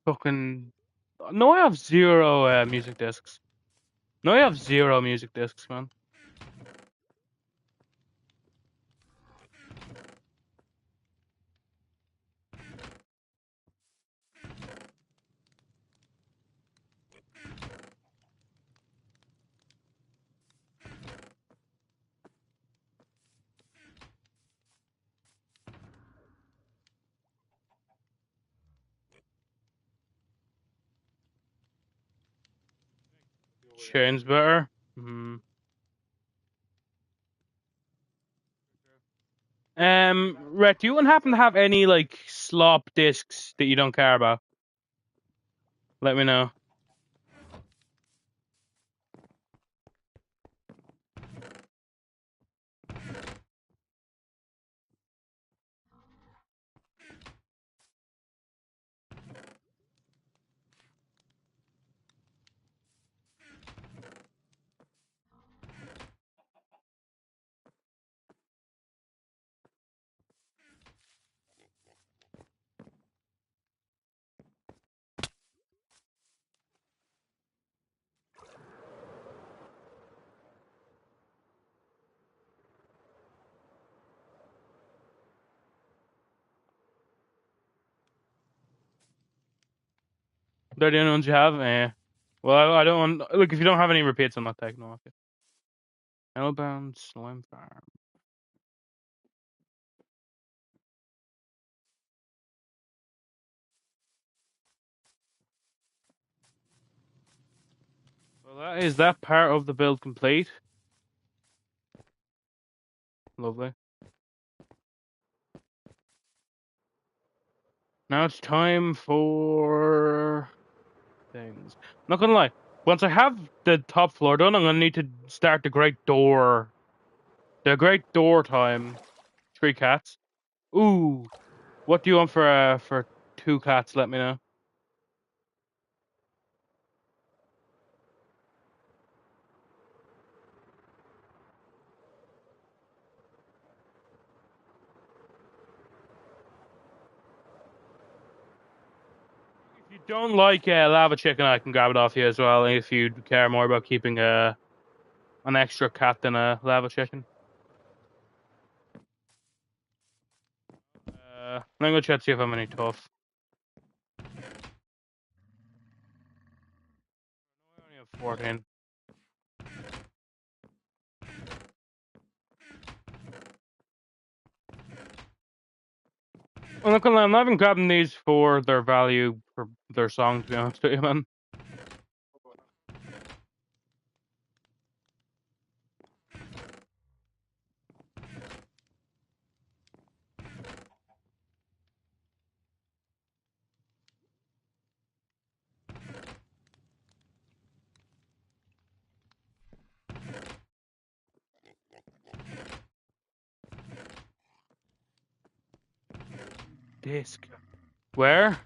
Speaker 1: fucking. No, I have zero music discs. No, I have zero music discs, man. Chains better. Hmm. Rhett, do you happen to have any like slop discs that you don't care about? Let me know. They're the only ones you have? Eh. Well, I don't want... Look, if you don't have any repeats, I'm not taking them off you. Hellbound Slime Farm. Well, is that part of the build complete? Lovely. Now it's time for things. Not gonna lie. Once I have the top floor done, I'm gonna need to start the great door. The great door time. 3 cats. Ooh. What do you want for 2 cats? Let me know. If you don't like lava chicken, I can grab it off you as well. If you care more about keeping an extra cat than a lava chicken. I'm gonna check to see if I'm any tough. I only have 14. I'm not gonna lie, I'm not even grabbing these for their value for their song, to be honest with you, man. Disc. Where?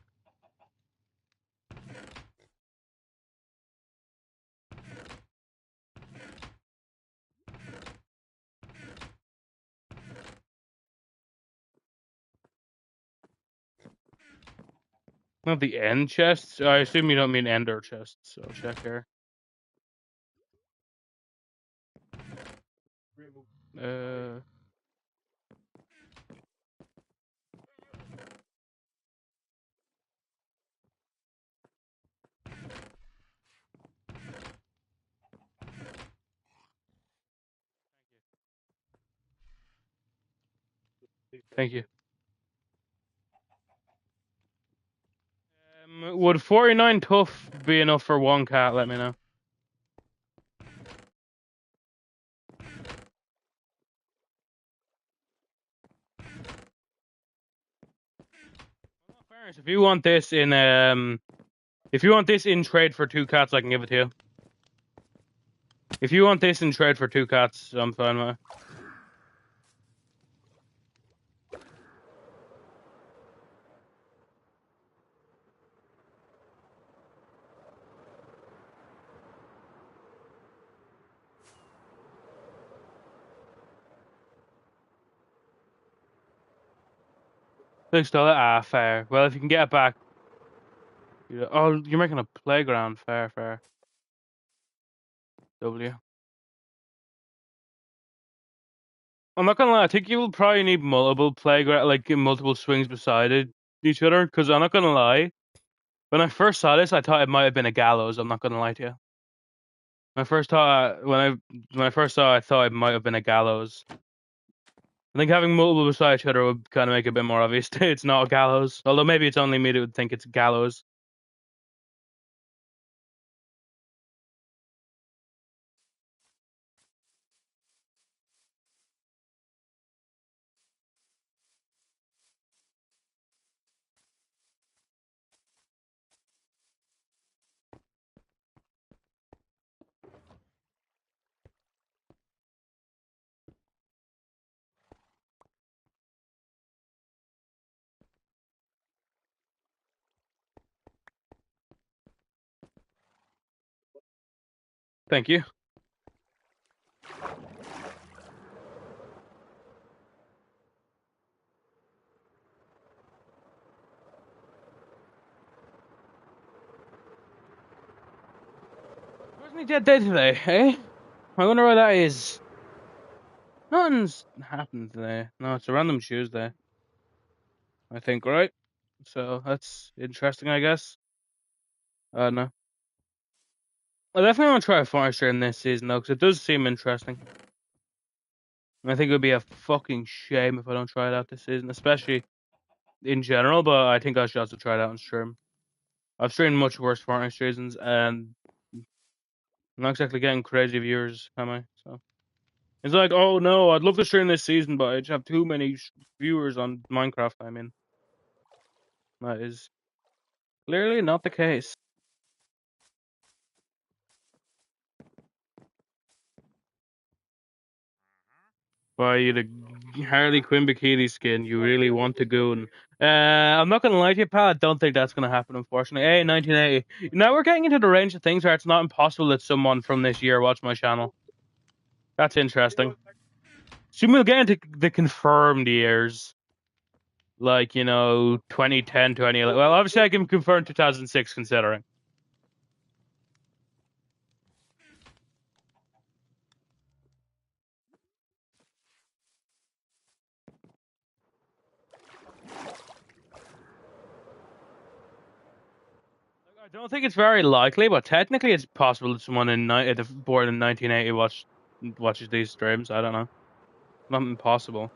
Speaker 1: Not the end chests? I assume you don't mean ender chests, so check here. Uh, Thank you. Would 49 tough be enough for 1 cat? Let me know. Well, fairness, if you want this in trade for 2 cats, I can give it to you. If you want this in trade for 2 cats, I'm fine with it. $6. Ah, fair. Well, if you can get it back. Oh, you're making a playground. Fair, fair. W. I'm not gonna lie. I think you'll probably need multiple playground, like multiple swings beside each other. Because I'm not gonna lie. When I first saw this, I thought it might have been a gallows. I'm not gonna lie to you. When I first saw it, I thought it might have been a gallows. I think having multiple beside each other would kind of make it a bit more obvious. It's not a gallows. Although maybe it's only me that would think it's gallows. Thank you. Wasn't he dead today, eh? I wonder why that is. Nothing's happened today. No, it's a random Tuesday. I think, right? So that's interesting, I guess. No. I definitely want to try a forester in this season though, because it does seem interesting. And I think it would be a fucking shame if I don't try it out this season, especially in general. But I think I should also try it out on stream. I've streamed much worse Fortnite seasons, and I'm not exactly getting crazy viewers, am I? So it's like, oh no, I'd love to stream this season, but I just have too many viewers on Minecraft. I mean, that is clearly not the case. Buy you the Harley Quinn bikini skin. You really want to goon. I'm not gonna lie to you, pal. I don't think that's gonna happen, unfortunately. Hey, 1980. Now we're getting into the range of things where it's not impossible that someone from this year watched my channel. That's interesting. Soon we'll get into the confirmed years, like 2010, 2011. Well, obviously I can confirm 2006, considering. I don't think it's very likely, but technically it's possible that someone born in 1980 watches these streams. I don't know. Not impossible.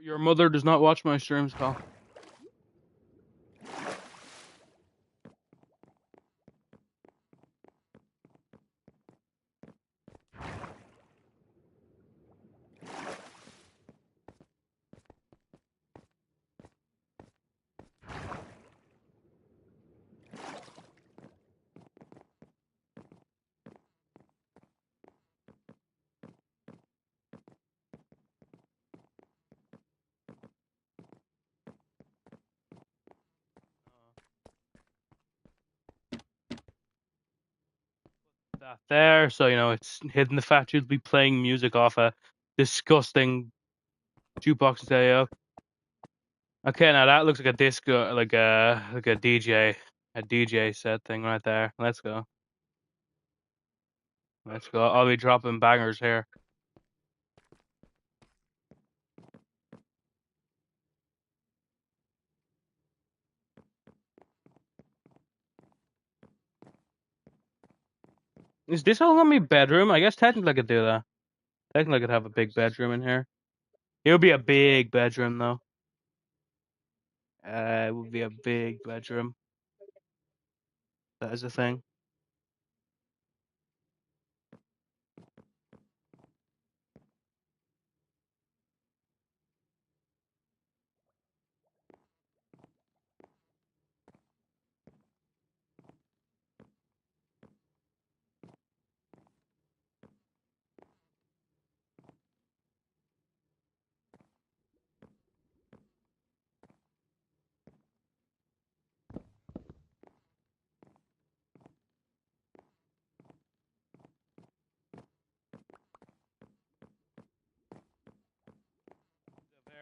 Speaker 1: Your mother does not watch my streams, pal. That there, so it's hidden the fact you'll be playing music off a disgusting jukebox stereo. Okay, now that looks like a disco, like a DJ set thing right there. Let's go. Let's go. I'll be dropping bangers here. Is this all gonna be bedroom? I guess technically I could do that. Technically I could have a big bedroom in here. It would be a big bedroom though. It would be a big bedroom. That is a thing.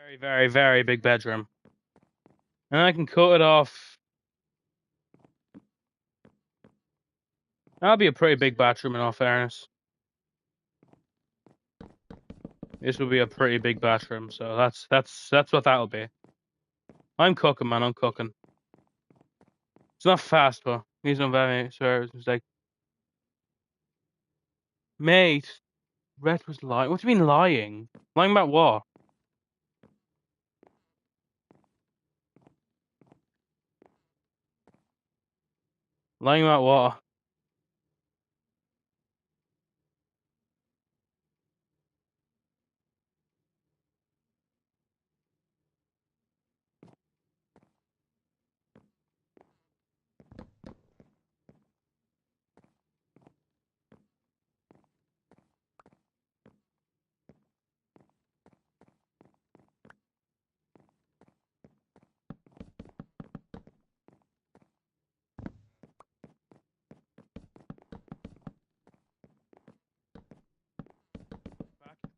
Speaker 1: Very, very, very big bedroom. And I can cut it off. That'll be a pretty big bathroom in all fairness. This will be a pretty big bathroom, so that's what that'll be. I'm cooking, man. I'm cooking. It's not fast, but he's not very sure. It's like, mate, Red was lying. What do you mean lying? Lying about what? Lying about what?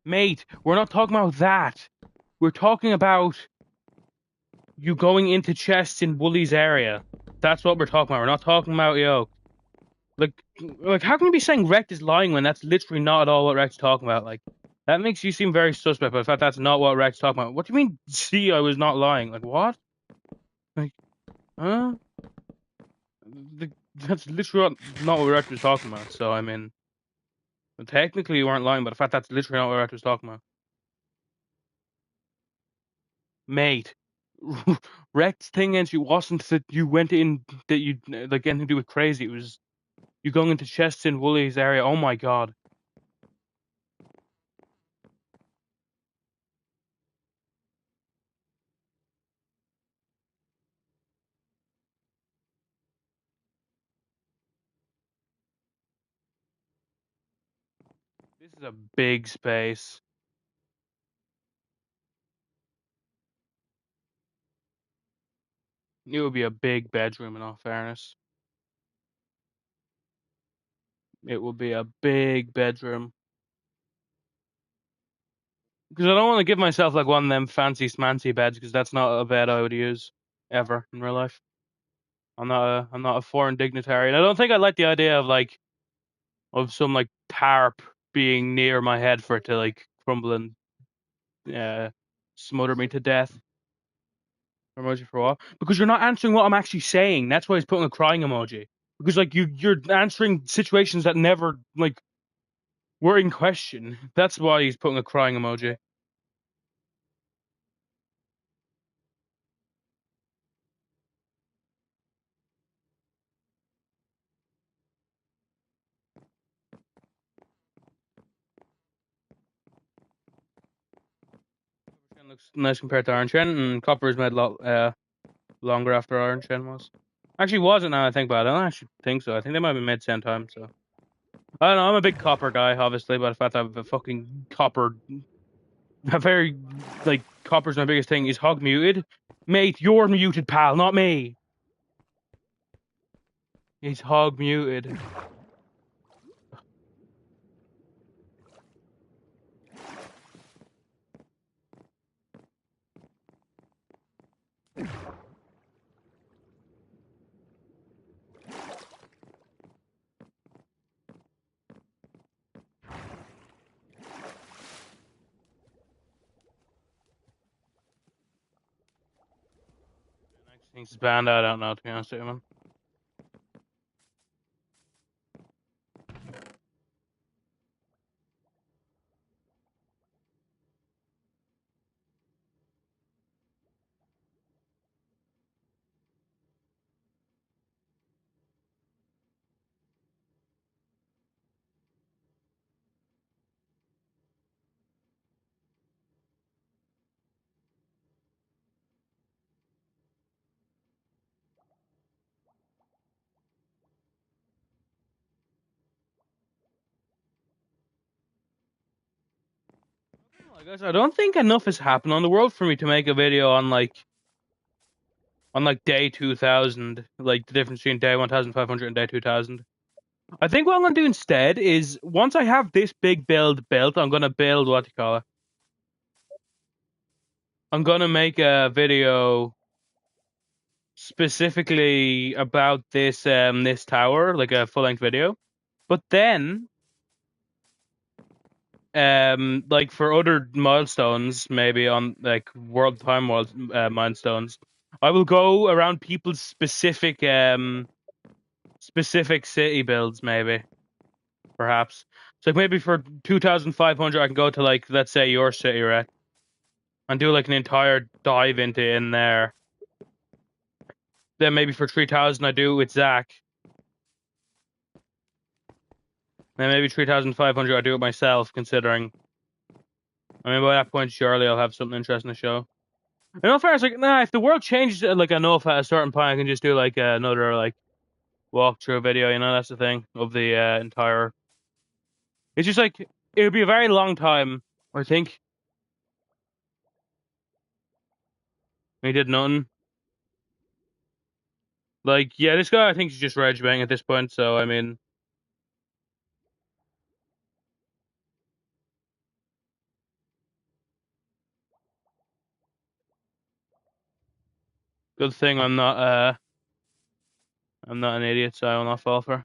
Speaker 1: Mate, we're not talking about that. We're talking about you going into chests in Wooly's area. That's what we're talking about. We're not talking about, like, how can you be saying Rex is lying when that's literally not at all what Rex is talking about? Like, that makes you seem very suspect, but in fact, that's not what Rex is talking about. What do you mean, see, I was not lying? Like, what? Like, huh? That's literally not what Rex was talking about. So, I mean, technically you weren't lying, but in fact, that's literally not what Rex was talking about. Mate, Rex thing against you wasn't that you went in, that you, like, anything to do with crazy. It was you going into chests in Wooly's area. Oh my god. This is a big space. It would be a big bedroom in all fairness. It would be a big bedroom. Because I don't want to give myself like one of them fancy smancy beds, because that's not a bed I would use ever in real life. I'm not a foreign dignitary, and I don't think I like the idea of like of some like tarp being near my head for it to like crumble and smother me to death. Emoji for what? Because you're not answering what I'm actually saying. That's why he's putting a crying emoji. Because like you're answering situations that never like were in question. That's why he's putting a crying emoji. It looks nice compared to Iron Shen, and copper is made a lot longer after Iron Shen was. Actually, wasn't now I think about it. I don't actually think so. I think they might be made same time. So I don't know. I'm a big copper guy, obviously, but the fact I have a fucking copper, a very like copper's my biggest thing. Is Hog muted? Mate, you're muted, pal, not me. He's Hog muted. Next thing's banned. I don't know, to be honest with you, man. Well, guys, I don't think enough has happened on the world for me to make a video on day 2000, like the difference between day 1500 and day 2000. I think what I'm gonna do instead is once I have this big build built, I'm gonna build what do you call it? I'm gonna make a video specifically about this tower, like a full length video. But then like for other milestones, maybe on like world time milestones, I will go around people's specific city builds, maybe, perhaps. So like maybe for 2,500 I can go to like, let's say, your city, right, and do like an entire dive into in there. Then maybe for 3,000 I do it with Zach. Then maybe 3,500 I do it myself, considering, I mean, by that point surely I'll have something interesting to show. In all fairness, like, nah, if the world changes like enough at a certain point, I can just do like another like walkthrough video. That's the thing of the entire. It's just like it would be a very long time. I think he did nothing. Like, yeah, this guy I think is just rage bang at this point. So I mean, Good thing I'm not an idiot, so I will not fall for.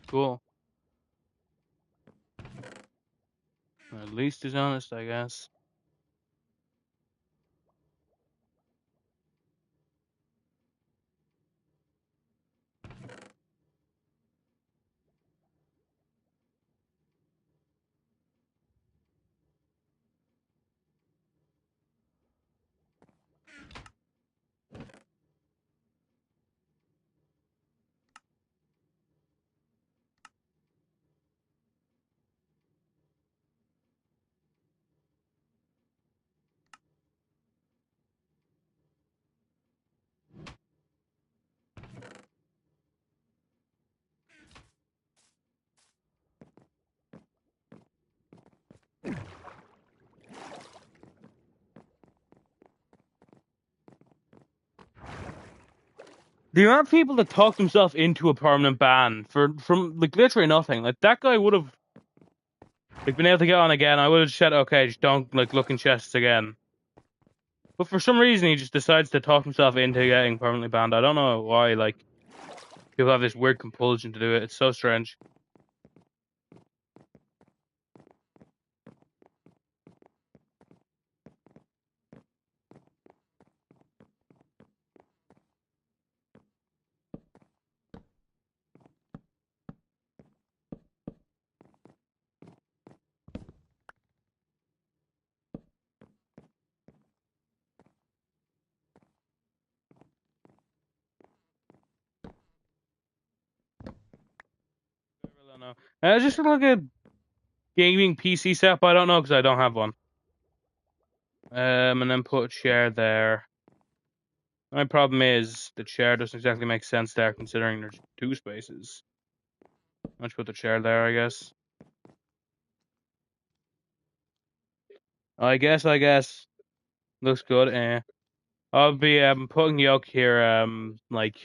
Speaker 1: Cool. At least he's honest, I guess. The amount of people that talk themselves into a permanent ban from like literally nothing. Like that guy would have like been able to get on again. I would have said, okay, just don't like look in chests again. But for some reason, he just decides to talk himself into getting permanently banned. I don't know why. Like people have this weird compulsion to do it. It's so strange. I don't know. Just like a gaming PC setup. I don't know because I don't have one. And then put a chair there. My problem is the chair doesn't exactly make sense there, considering there's two spaces. Let's put the chair there, I guess. I guess. Looks good. I'll be putting yoke here, like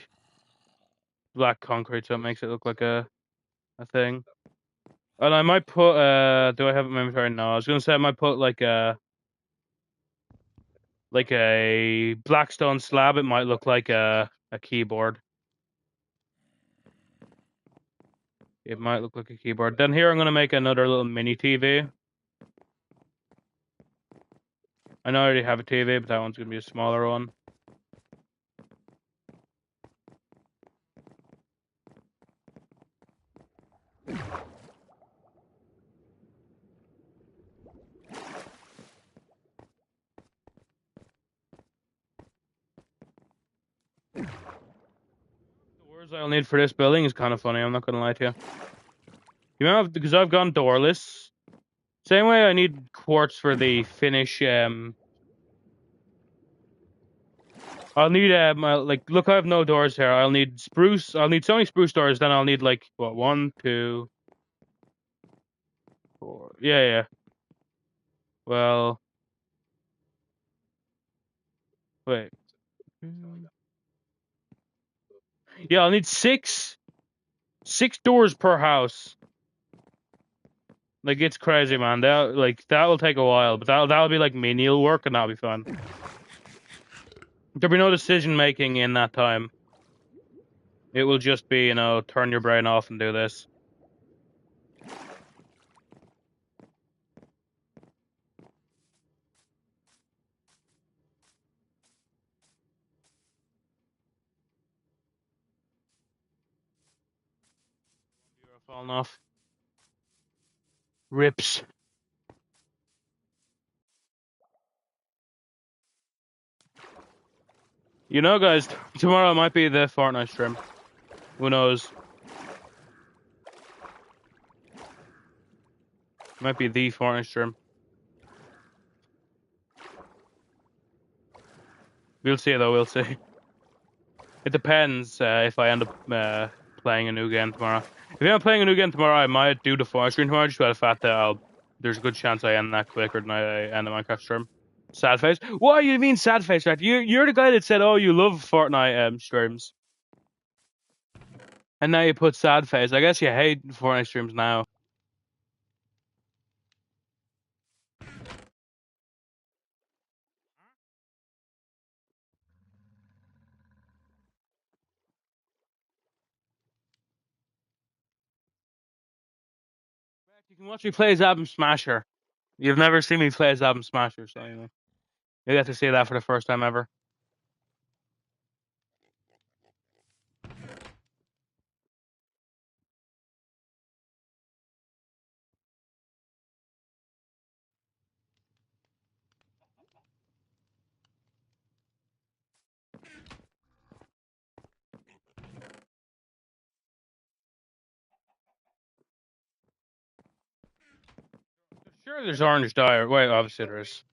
Speaker 1: black concrete, so it makes it look like a thing. And I might put do I have it in my inventory? No, I was gonna say I might put like a blackstone slab. It might look like a keyboard. It might look like a keyboard. Then here I'm gonna make another little mini TV. I know I already have a TV, but that one's gonna be a smaller one. The words I'll need for this building is kind of funny. I'm not gonna lie to you. You know, because I've gone doorless. Same way I need quartz for the finish. I'll need like look, I have no doors here. I'll need spruce. I'll need so many spruce doors. Then I'll need like what 1, 2, 4. Yeah. Well, wait. Yeah, I'll need six doors per house. Like it's crazy, man. That will take a while, but that'll be like menial work, and that'll be fun. There'll be no decision making in that time. It will just be, turn your brain off and do this. You're falling off. Rips. You know, guys, tomorrow might be the Fortnite stream. Who knows? Might be the Fortnite stream. We'll see, though. We'll see. It depends if I end up playing a new game tomorrow. If I'm playing a new game tomorrow, I might do the Fortnite stream tomorrow. Just about the fact that I'll there's a good chance I end that quicker than I end the Minecraft stream. Sad face. What do you mean sad face, right? You're the guy that said, "Oh, you love Fortnite streams," and now you put sad face. I guess you hate Fortnite streams now. You can watch me play as Album Smasher. You've never seen me play as Album Smasher, so you get to see that for the first time ever. Sure, there's orange dye. Wait, obviously there is.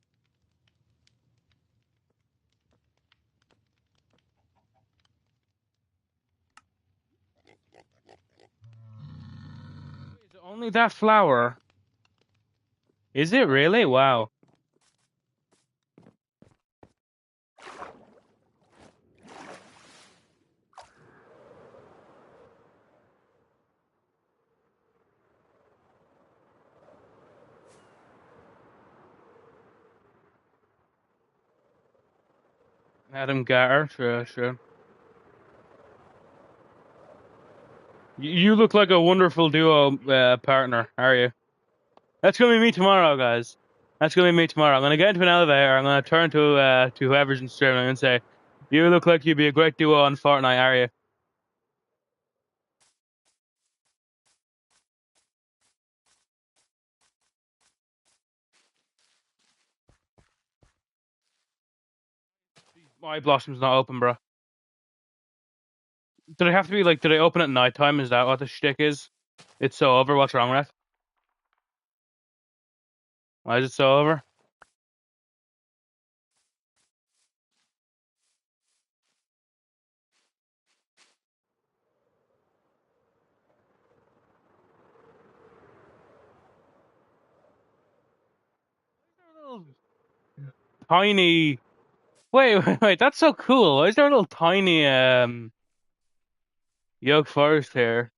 Speaker 1: Is it only that flower? Is it really? Wow. Adam Gatter, sure. You look like a wonderful duo partner, are you? That's gonna be me tomorrow, guys. That's gonna be me tomorrow. I'm gonna get into an elevator. I'm gonna turn to whoever's in stream. I'm gonna say, "You look like you'd be a great duo on Fortnite, are you?" My blossom's not open, bro. Do they have to be like? Do they open at nighttime? Is that what the shtick is? It's so over. What's wrong with it? Why is it so over? Little tiny. Wait. That's so cool. Why is there a little tiny yoke forest here?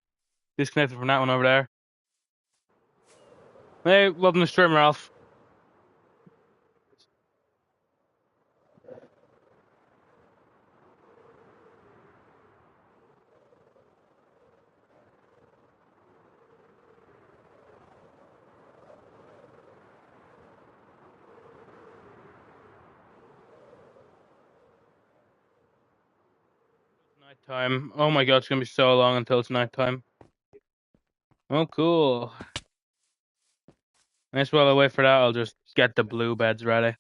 Speaker 1: Disconnected from that one over there. Hey, welcome to stream, Ralph. Nighttime. Oh my god, it's gonna be so long until it's nighttime. Oh, cool. I guess while I wait for that, I'll just get the blue beds ready.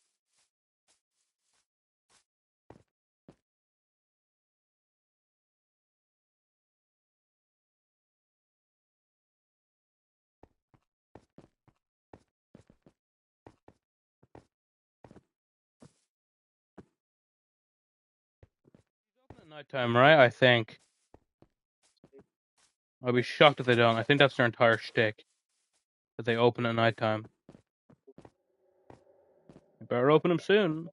Speaker 1: At nighttime, right? I think. I'll be shocked if they don't. I think that's their entire shtick. That they open at nighttime. You better open them soon.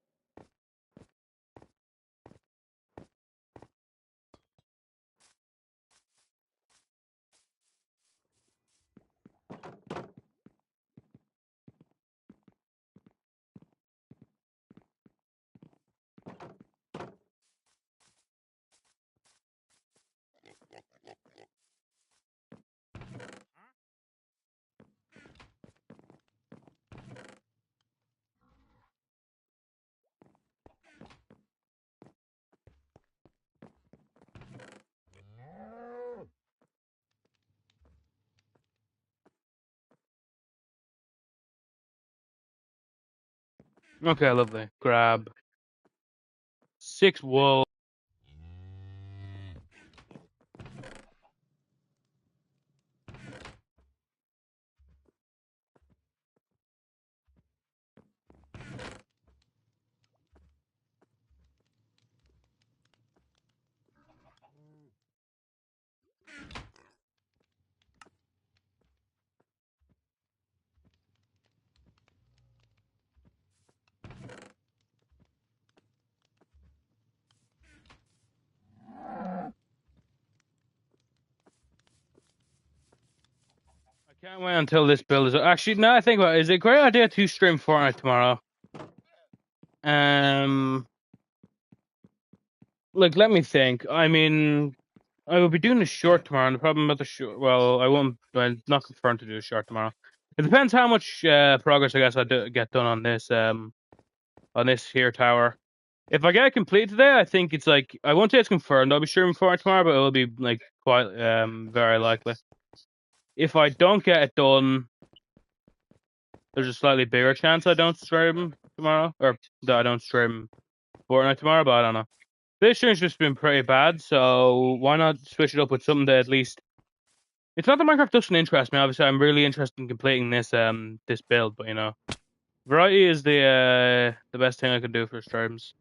Speaker 1: Okay, lovely. Grab 6 wool. Can't wait until this build is actually. Now I think about it, is it a great idea to stream Fortnite tomorrow? Um, like let me think. I mean, I will be doing a short tomorrow. And the problem about the short, well, I won't. I'm not confirmed to do a short tomorrow. It depends how much progress I guess get done on this here tower. If I get it complete today, I think it's like I won't say it's confirmed. I'll be streaming Fortnite tomorrow, but it'll be like quite very likely. If I don't get it done, there's a slightly bigger chance I don't stream tomorrow, or that I don't stream Fortnite tomorrow. But I don't know. This stream's just been pretty bad, so why not switch it up with something that at least. It's not that Minecraft doesn't interest me. Obviously, I'm really interested in completing this build, but you know, variety is the best thing I could do for streams.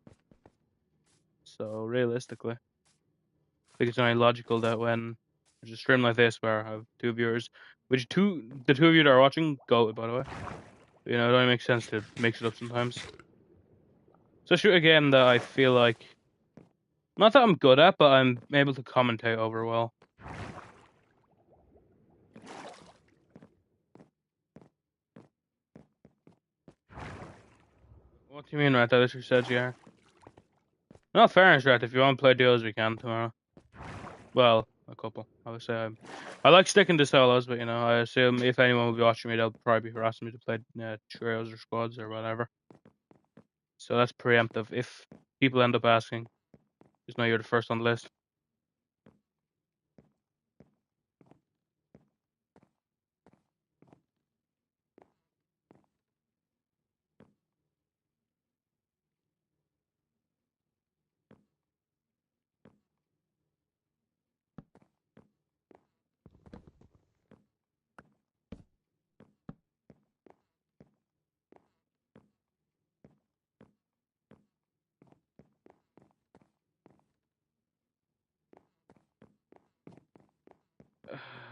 Speaker 1: So realistically, I think it's only logical that when there's a stream like this where I have two viewers, the two of you that are watching, go by the way. You know, it only makes sense to mix it up sometimes. Especially a game that I feel like, not that I'm good at, but I'm able to commentate over well. What do you mean, right? That literally says you are. No, fairness, right? If you want to play duos, we can tomorrow. Well, a couple. I would say I like sticking to solos, but you know, I assume if anyone will be watching me, they'll probably be harassing me to play trios or squads or whatever. So that's preemptive. If people end up asking, just know you're the first on the list.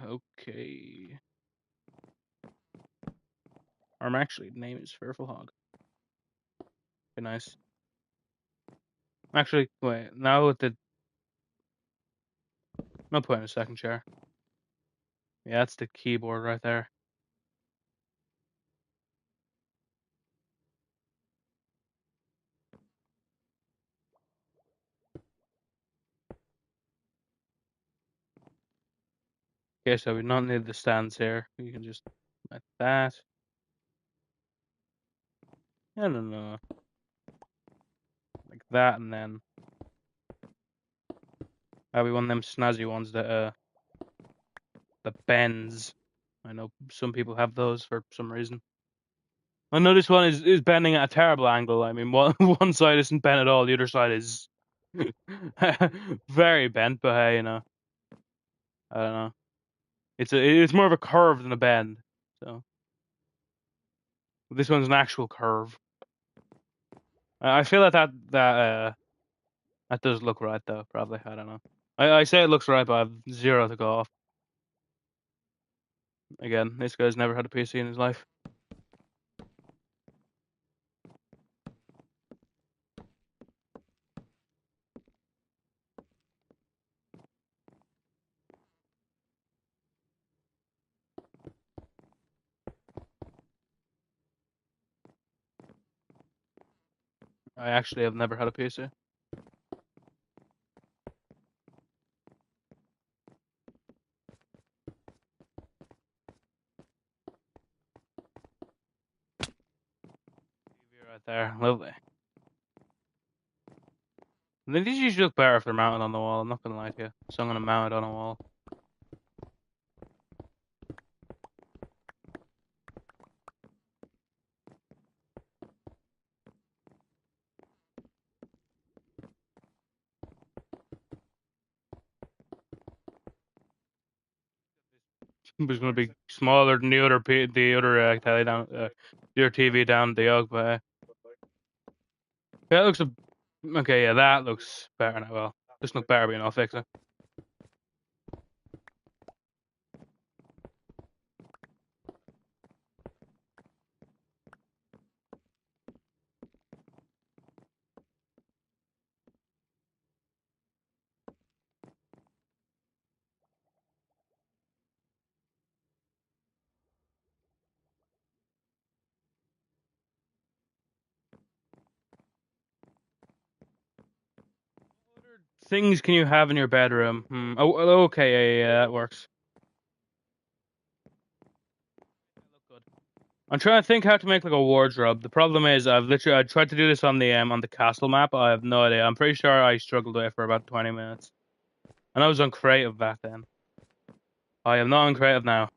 Speaker 1: Okay. Actually, the name is Fearful Hog. Very nice. Actually, wait. Now with the no point in a second chair. Yeah, that's the keyboard right there. Okay, so we don't need the stands here. We can just like that. I don't know. Like that, and then we one of them snazzy ones that bends. I know some people have those for some reason. I know this one is bending at a terrible angle. I mean, one side isn't bent at all. The other side is very bent. But hey, you know, I don't know. It's more of a curve than a bend. So this one's an actual curve. I feel like that does look right though. Probably, I don't know. I say it looks right, but I have zero to go off. Again, this guy's never had a PC in his life. I actually have never had a PC. TV right there, lovely. And these usually look better if they're mounted on the wall. I'm not gonna lie to you, so I'm gonna mount it on a wall. It's gonna be smaller than the other telly down, the other TV down the yoke, but that looks okay. Yeah, that looks better now. Well, this look better, but I'll fix it. things can you have in your bedroom? Oh, okay, yeah, that works. Look good. I'm trying to think how to make like a wardrobe. The problem is I tried to do this on the castle map. I have no idea. I'm pretty sure I struggled with it for about 20 minutes. And I was on creative back then. I am not on creative now.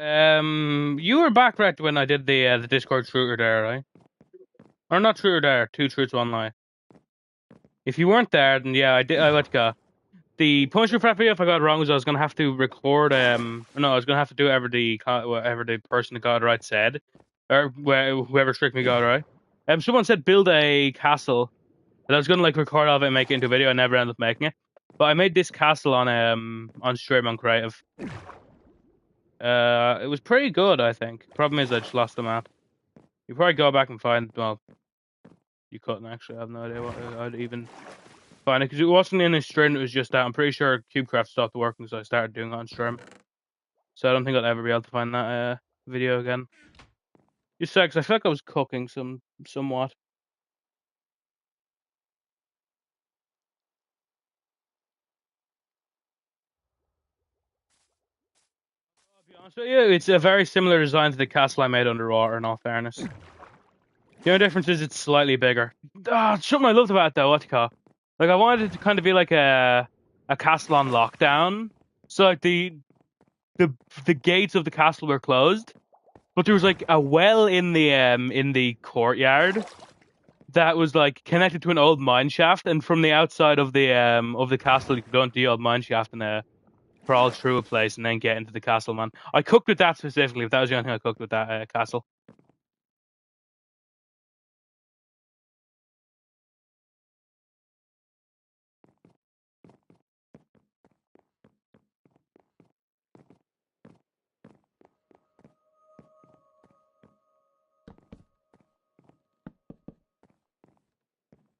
Speaker 1: You were back right when I did the Discord Truth or Dare, right? Or not Truth or Dare, two truths, one lie. If you weren't there, then yeah, I did. I let go. The punishment for that video, if I got it wrong, was I was gonna have to record. No, I was gonna have to do whatever the person that got it right said, or whoever tricked me got it right. Someone said build a castle, and I was gonna like record all of it and make it into a video. I never ended up making it, but I made this castle on stream on creative. It was pretty good, I think. Problem is, I just lost the map. You probably go back and find. Well, you couldn't actually. I have no idea what I'd even find it because it wasn't in a stream. It was just that. I'm pretty sure CubeCraft stopped working, so I started doing it on stream. So I don't think I'll ever be able to find that video again. Just because I feel like I was cooking somewhat. I'll be honest with you, it's a very similar design to the castle I made underwater. In all fairness, the only difference is it's slightly bigger. Something I loved about it though, what you call? Like I wanted it to kind of be like a castle on lockdown. So like the gates of the castle were closed, but there was like a well in the courtyard that was like connected to an old mine shaft, and from the outside of the castle you could go into the old mine shaft and crawl through a place and then get into the castle, man. I cooked with that specifically. If that was the only thing I cooked with that castle.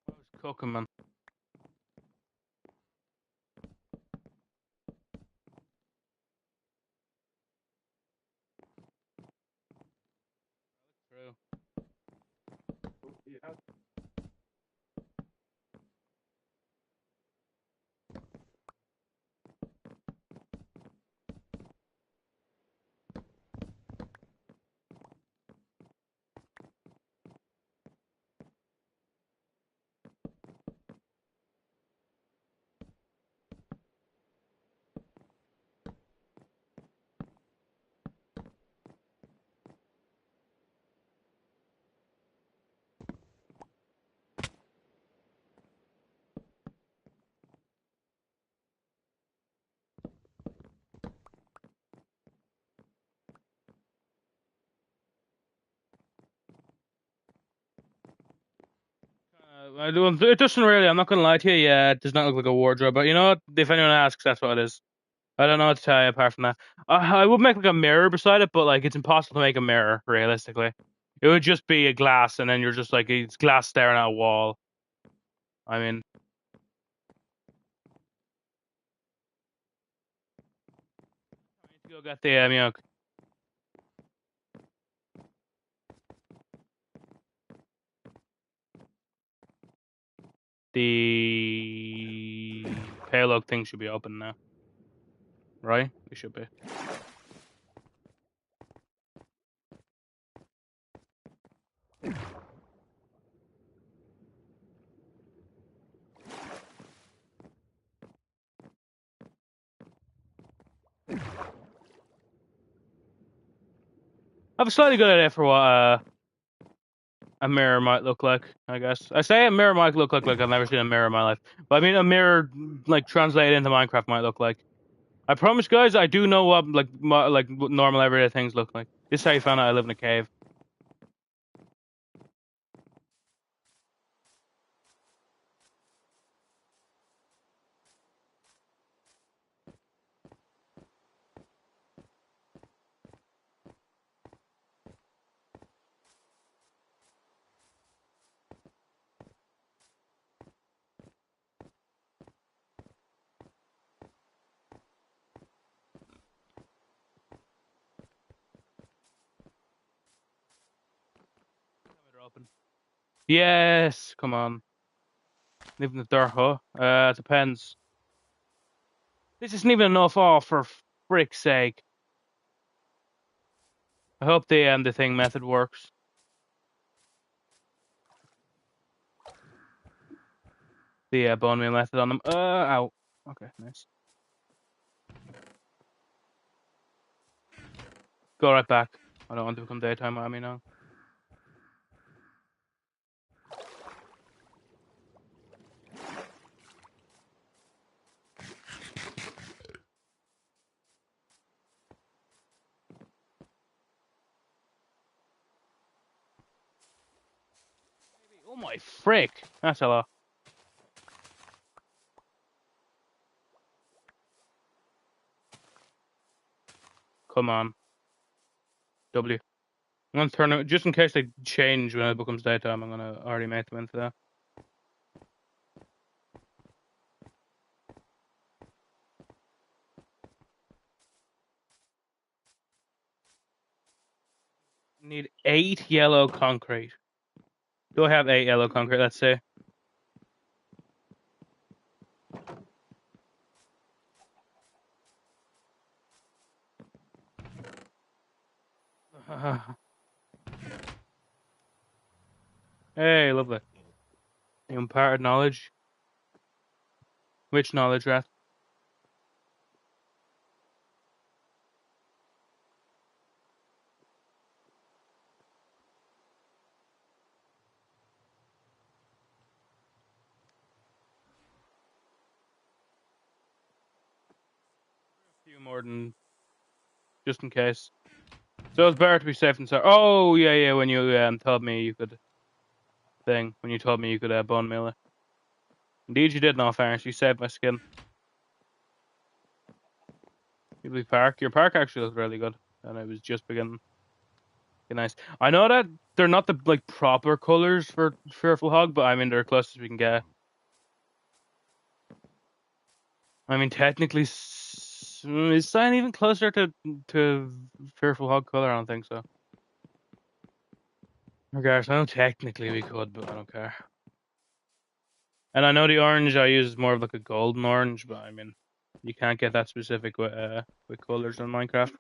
Speaker 1: I was cooking, man. True. It doesn't really. I'm not gonna lie to you. Yeah, it does not look like a wardrobe. But you know what? If anyone asks, that's what it is. I don't know what to tell you apart from that. I would make like a mirror beside it, but like it's impossible to make a mirror realistically. It would just be a glass, and then you're just like it's glass staring at a wall. I mean, I need to go get the the payload thing should be open now, right? It should be. I have a slightly good idea for what a mirror might look like. I guess I say a mirror might look like I've never seen a mirror in my life, but I mean a mirror like translated into Minecraft might look like. I promise, guys, I do know what like what normal everyday things look like. This is how you found out I live in a cave. open. Yes, come on. Leaving the door, huh? It depends. This isn't even enough. Oh, for frick's sake! I hope the thing method works. The bone meal method on them. Ow. Okay, nice. Go right back. I don't want to become daytime on me now. Oh my frick! That's a lot. Come on. W. I'm gonna turn it just in case they change when it becomes daytime. I'm gonna already make them into that. Need 8 yellow concrete. Do I have 8 yellow concrete? Let's say. Hey, lovely. Imparted knowledge. Which knowledge, Rat? A few more than just in case. So it's better to be safe than sorry. Oh yeah, yeah. When you told me you could when you told me you could bone meal it. Indeed, you did. In all fairness, you saved my skin. Your park actually looked really good, and it was just beginning. Nice. I know that they're not the like proper colors for Fearful Hog, but I mean they're close as we can get. I mean technically, is Cyan even closer to Fearful Hog color? I don't think so. Regardless, I know technically we could, but I don't care. And I know the orange I use is more of like a golden orange, but I mean you can't get that specific with colors in Minecraft.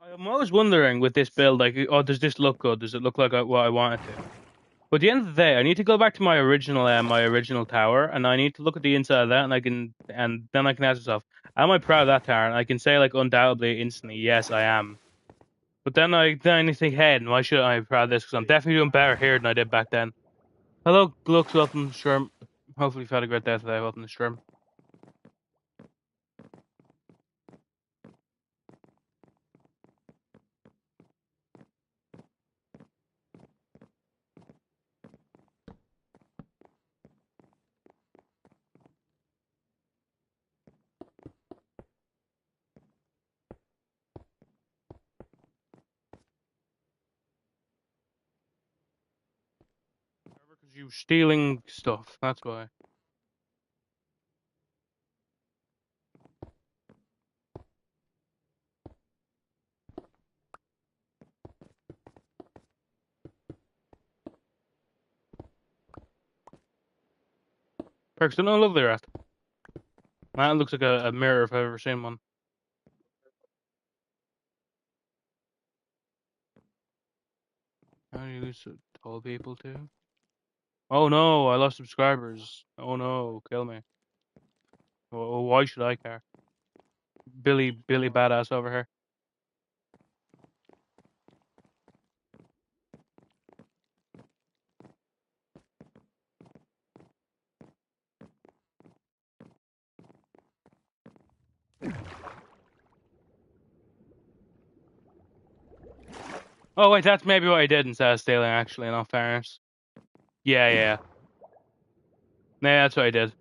Speaker 1: I'm always wondering with this build, like, oh, does this look good? Does it look like what I want it to? But at the end of the day, I need to go back to my original tower, and I need to look at the inside of that, and then I can ask myself, am I proud of that tower? And I can say like undoubtedly, instantly, yes, I am. But then I need to think, hey, why should I be proud of this? Because I'm definitely doing better here than I did back then. Hello, Glux, welcome to the stream. Hopefully you've had a great day today. Welcome to the stream. Because you stealing stuff. That's why. Perks, don't love the rat. That looks like a mirror if I've ever seen one. How do you lose tall people too? Oh no, I lost subscribers. Oh no, kill me. Oh, why should I care? Billy badass over here. Oh wait, that's maybe what I did instead of stealing. Actually, in all fairness. Yeah, yeah. Yeah, that's what I did.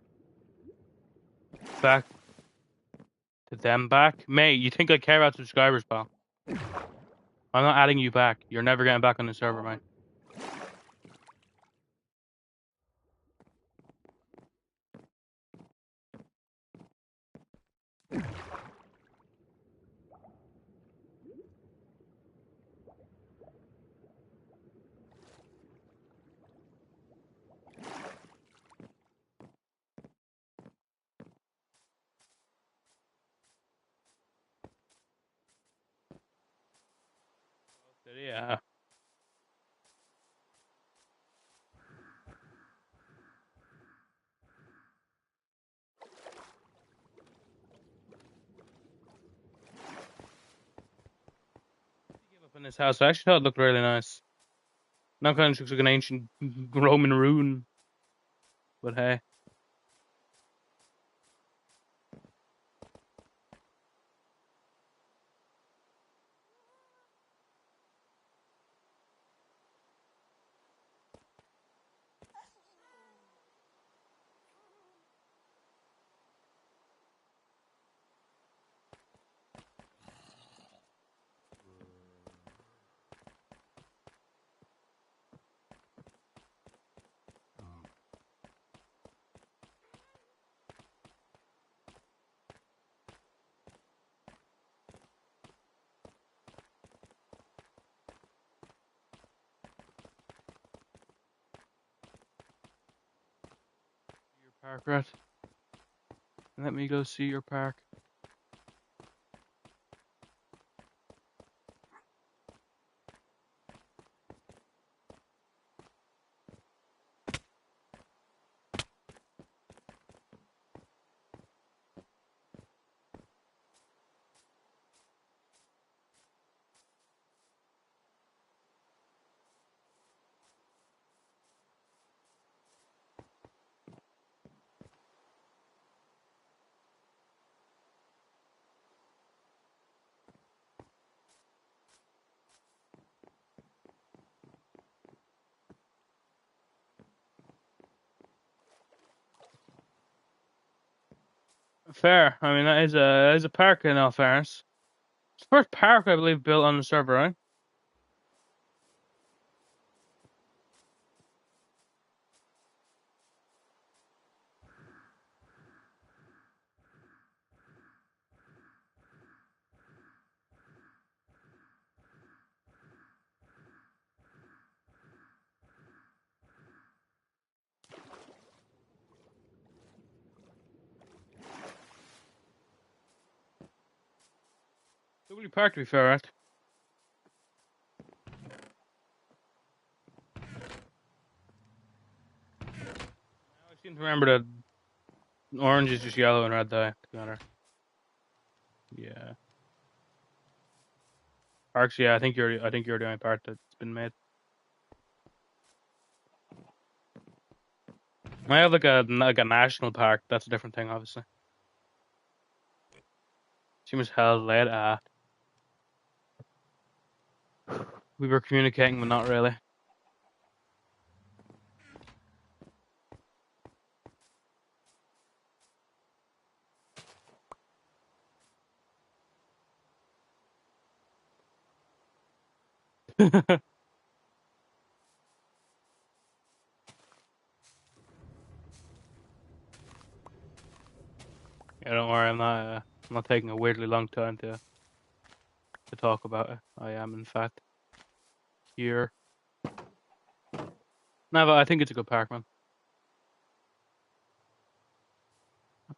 Speaker 1: Back to them back. Mate, you think I care about subscribers, pal? I'm not adding you back. You're never getting back on the server, mate. Yeah. Give up in this house. I actually thought it looked really nice. Now kind of looks like an ancient Roman ruin. But hey. Your park, rat. Let me go see your park. Fair. I mean, that is a park in all fairness. It's the first park I believe built on the server, right? Lovely park to be fair, right? I seem to remember that orange is just yellow and red dye together. Yeah. Parks, yeah, I think you're the only part that's been made. I have like a national park. That's a different thing, obviously. Seems hell late. We were communicating, but not really. Yeah, don't worry. I'm not taking a weirdly long time to talk about it. I am, in fact, here. No, but I think it's a good park, man.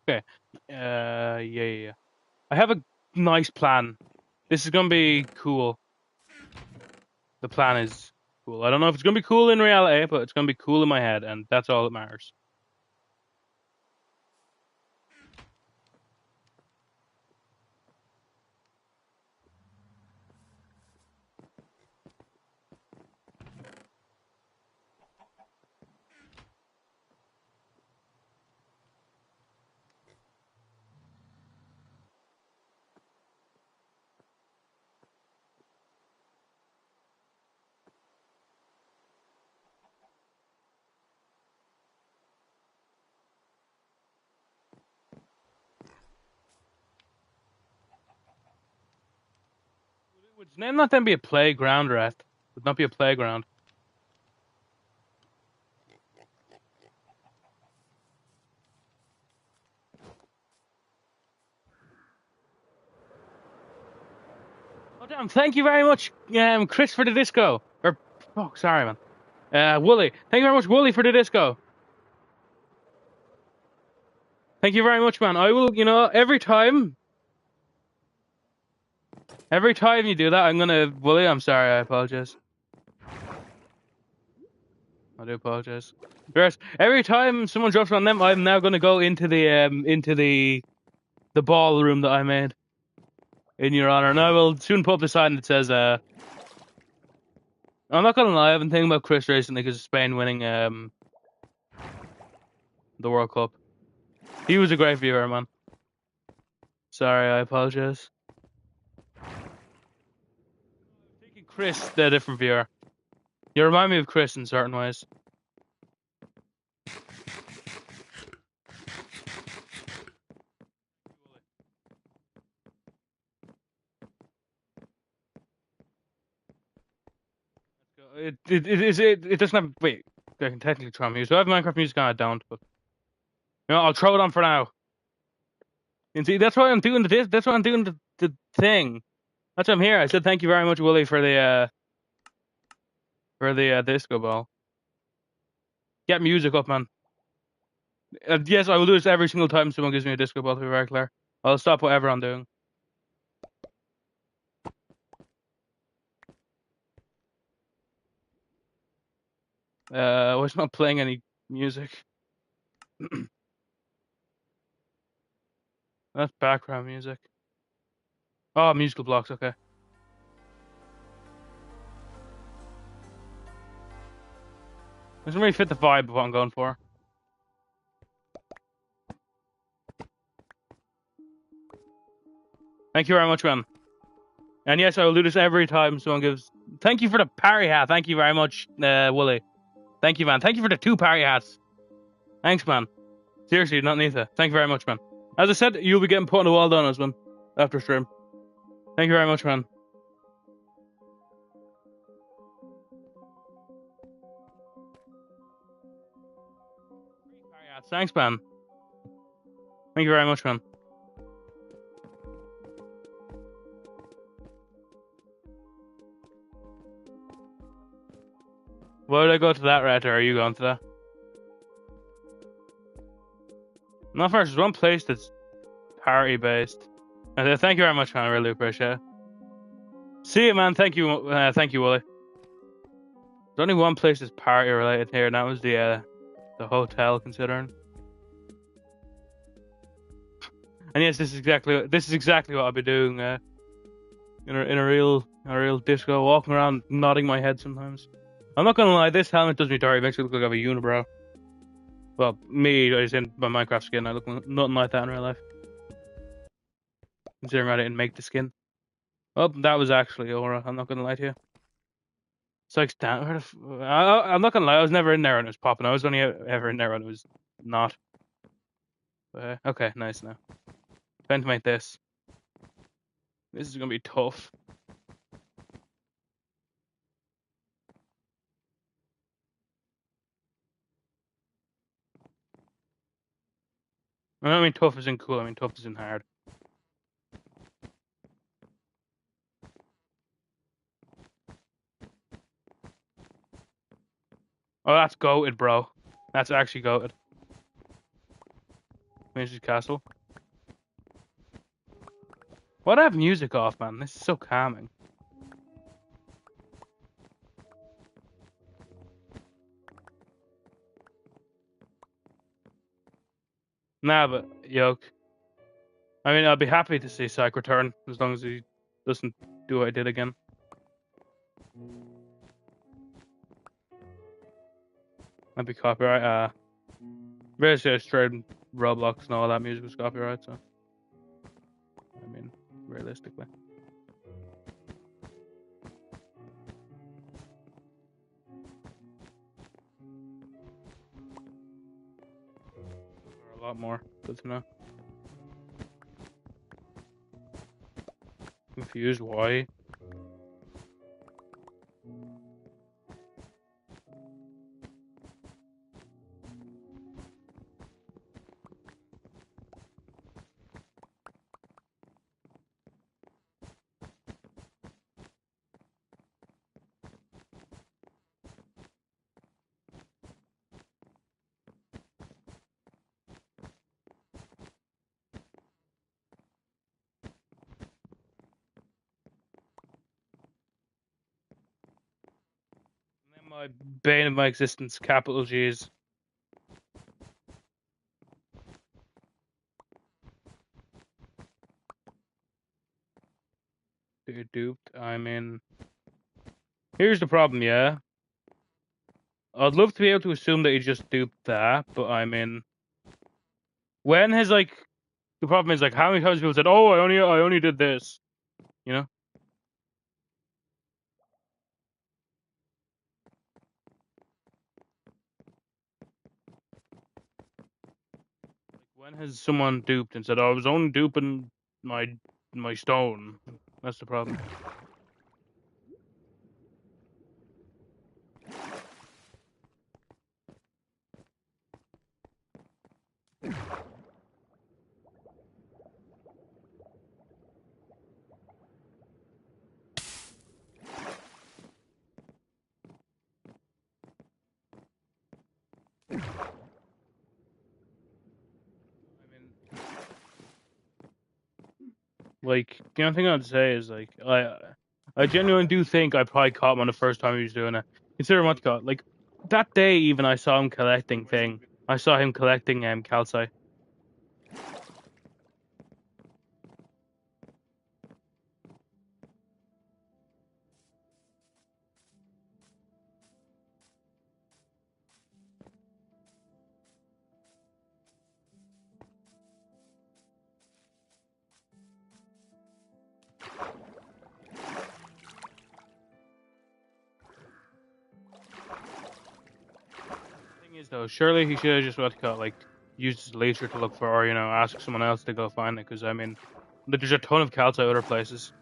Speaker 1: Okay. Yeah, yeah, yeah. I have a nice plan. This is gonna be cool. The plan is cool. I don't know if it's gonna be cool in reality, but it's gonna be cool in my head, and that's all that matters. Would its name not then be a playground, Rat? Would not be a playground. Oh damn! Thank you very much, Chris, for the disco. Or fuck, sorry, man. Wooly. Thank you very much, Wooly, for the disco. Thank you very much, man. I will, every time you do that, I'm gonna, Wooly, I'm sorry, I apologize. I do apologize. Yes, every time someone drops on them, I'm now gonna go into the ballroom that I made in your honor, and I will soon put up the sign that says, I'm not gonna lie, I've been thinking about Chris recently because of Spain winning the World Cup. He was a great viewer, man. Sorry, I apologize. Thinking Chris, the different viewer. You remind me of Chris in certain ways. It doesn't have. Wait, I can technically try music. I have Minecraft music on. I don't, but I'll throw it on for now. And see, that's why I'm doing That's why I'm doing the thing. That's why I'm here. I said thank you very much, Willie, for the disco ball. Get music up, man. Yes, I will do this every single time someone gives me a disco ball. To be very clear, I'll stop whatever I'm doing. I was not playing any music. That's background music. Oh, musical blocks. Okay. Doesn't really fit the vibe of what I'm going for. Thank you very much, man. And yes, I will do this every time someone gives. Thank you for the party hat. Thank you very much, Wooly. Thank you, man. Thank you for the 2 party hats. Thanks, man. Seriously, not Nita. Thank you very much, man. As I said, you'll be getting put on the wall donuts, man, after stream. Thank you very much, man. Thanks, man. Thank you very much, man. Why would I go to that, Rat, or are you going to that? Not first. There's one place that's party-based. Thank you very much, man. I really appreciate it. See you, man. Thank you, Wooly. There's only one place that's party-related here, and that was the hotel, considering. And yes, this is exactly what I'll be doing. In a real disco, walking around, nodding my head sometimes. I'm not gonna lie, this helmet does me dirty. It makes me look like I have a unibrow. Well, me, I was in my Minecraft skin. I look nothing like that in real life. Considering I didn't make the skin. Oh, that was actually Aura. I'm not gonna lie to you. It's like, I'm not gonna lie. I was never in there when it was popping. I was only ever in there when it was not. Okay, nice now. Time to make this. This is gonna be tough. I don't mean tough isn't cool. I mean tough isn't hard. Oh, that's goated, bro. That's actually goated. Finish his castle. Why'd I have music off, man? This is so calming. Nah, but yoke. I mean, I'll be happy to see Psych return as long as he doesn't do what I did again. That'd be copyright. Basically, straight Roblox and all that music was copyright, so. I mean, realistically. Or a lot more. Good to know. Confused why? My bane of my existence, capital G's. Dude, duped. I'm in. Here's the problem, yeah. I'd love to be able to assume that he just duped that, but I'm in. When has like the problem is like how many times people said, "Oh, I only did this," you know? When has someone duped and said, "Oh, I was only duping my stone"? That's the problem. I mean, like the only thing I'd say is like I genuinely do think I probably caught him on the first time he was doing it. Consider what caught like that day even I saw him collecting thing. I saw him collecting calcite. Thing is though, surely he should have just what you call like used his leisure to look for, or ask someone else to go find it. Because I mean, there's a ton of calcite other places.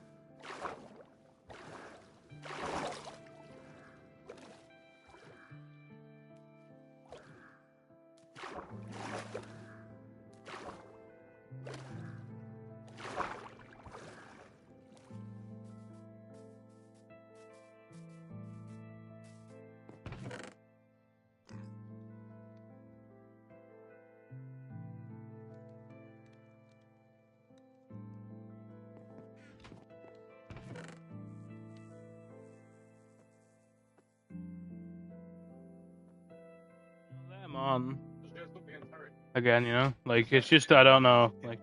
Speaker 1: Let him on again, like it's just I don't know, like.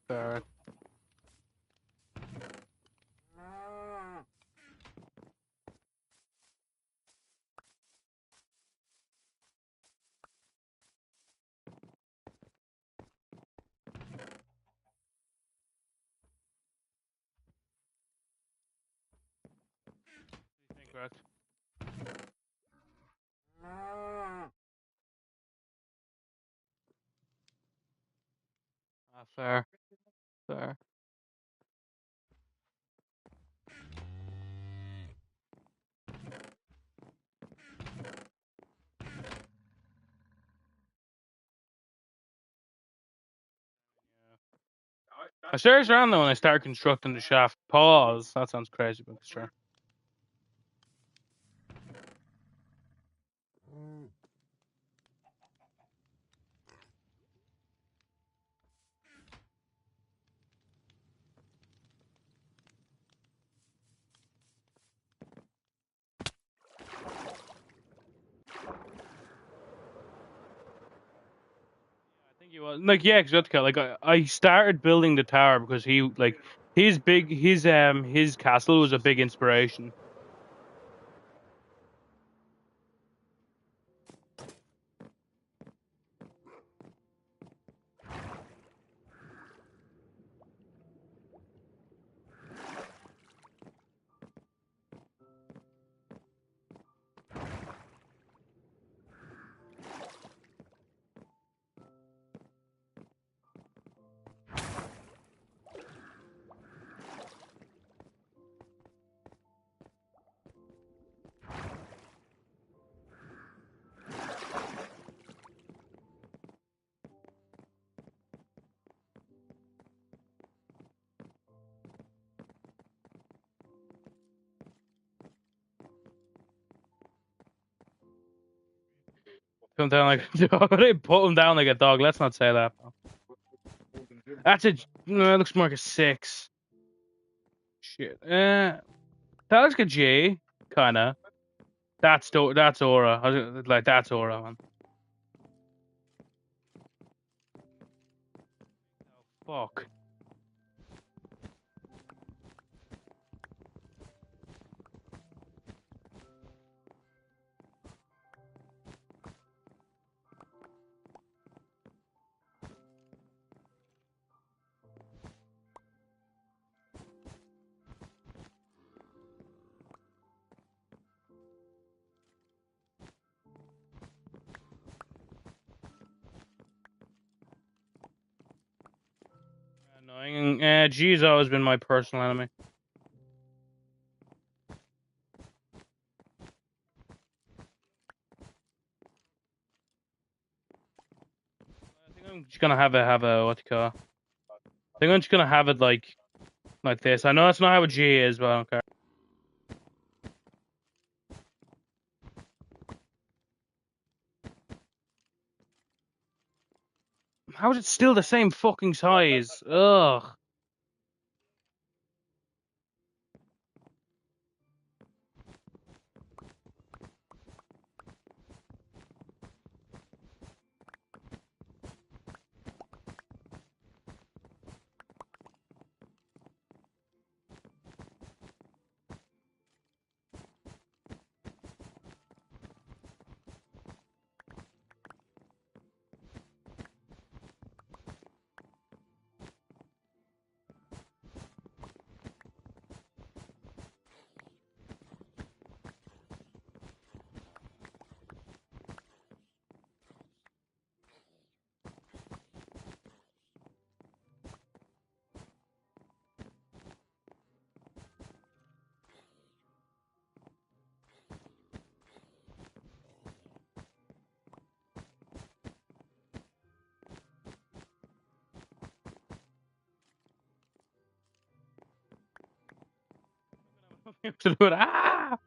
Speaker 1: Fair. Incorrect. Fair. Fair. I searched around though when I started constructing the shaft. Pause. That sounds crazy, but sure. Like, yeah, Exotica. Like, I started building the tower because his castle was a big inspiration. Come down like a dog. They put him down like a dog. Let's not say that. That's a. No, it looks more like a 6. Shit. That looks like a G, kinda. That's Aura. Like, that's Aura, man. Fuck. Annoying. G's always been my personal enemy. I think I'm just gonna have a what you call. I think I'm just gonna have it like this. I know that's not how a G is, but I don't care. How is it still the same fucking size? Ugh. Ah!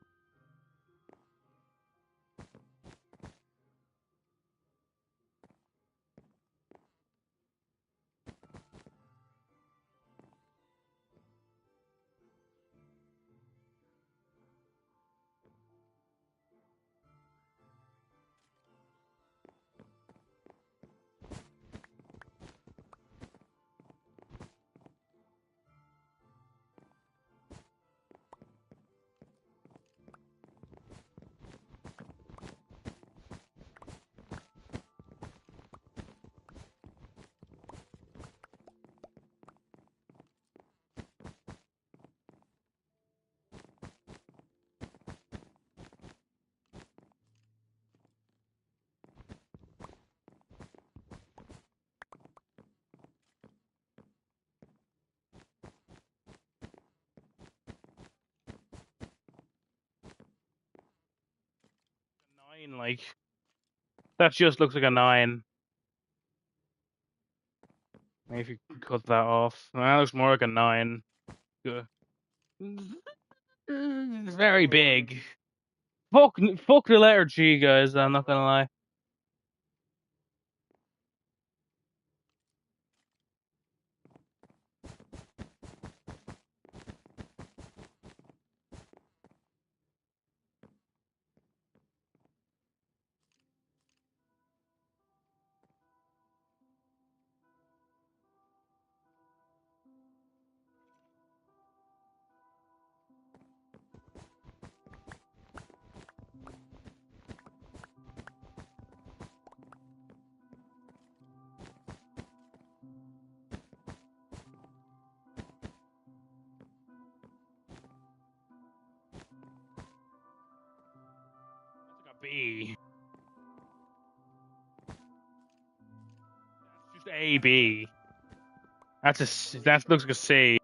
Speaker 1: 9, like, that just looks like a 9. Maybe if you cut that off, that looks more like a 9. Good. It's very big. Fuck the letter G, guys. I'm not gonna lie. B. That's just A, B. That looks like a C.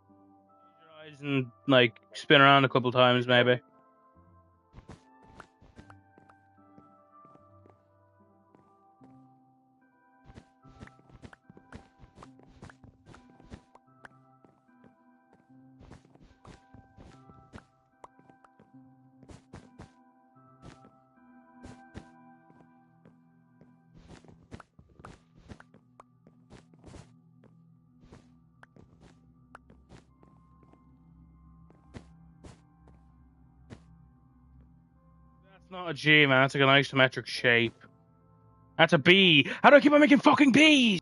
Speaker 1: Close your eyes and, like, spin around a couple times, maybe. That's not a G, man. That's like an isometric shape. That's a B. How do I keep on making fucking Bs?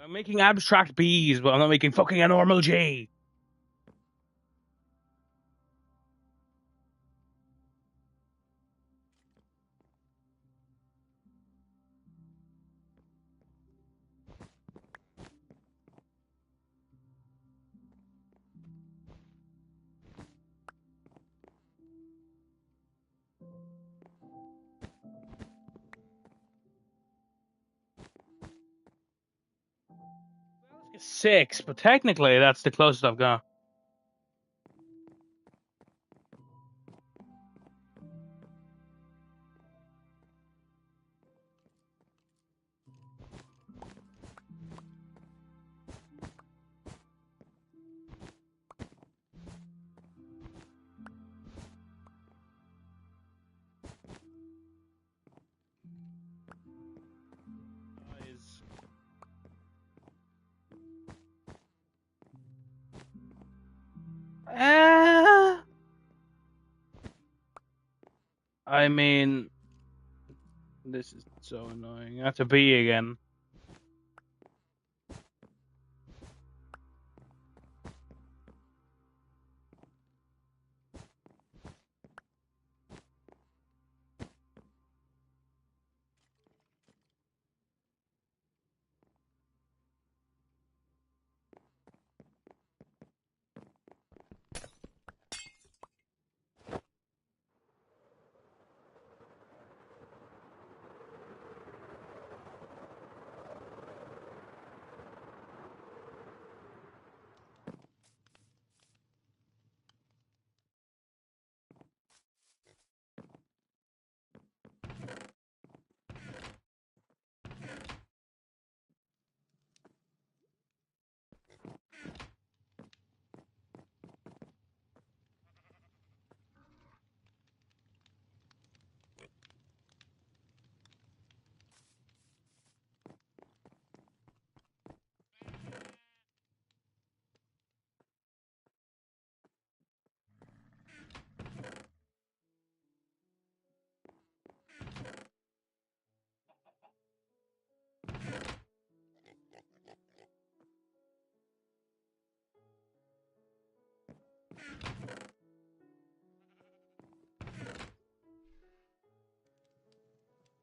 Speaker 1: I'm making abstract Bs, but I'm not making fucking a normal G. It's 6, but technically that's the closest I've got. Uh, I mean, this is so annoying. That's a B again.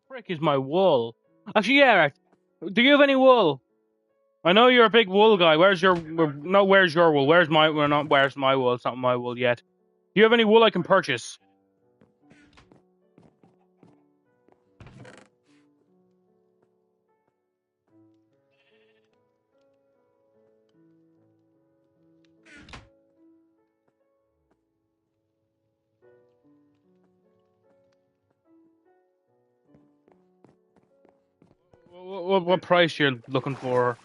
Speaker 1: Frick is my wool. Actually, yeah. Right. Do you have any wool? I know you're a big wool guy. Where's your? No, where's your wool? Where's my? We're not. Where's my wool? It's not my wool yet. Do you have any wool I can purchase? What price you're looking for?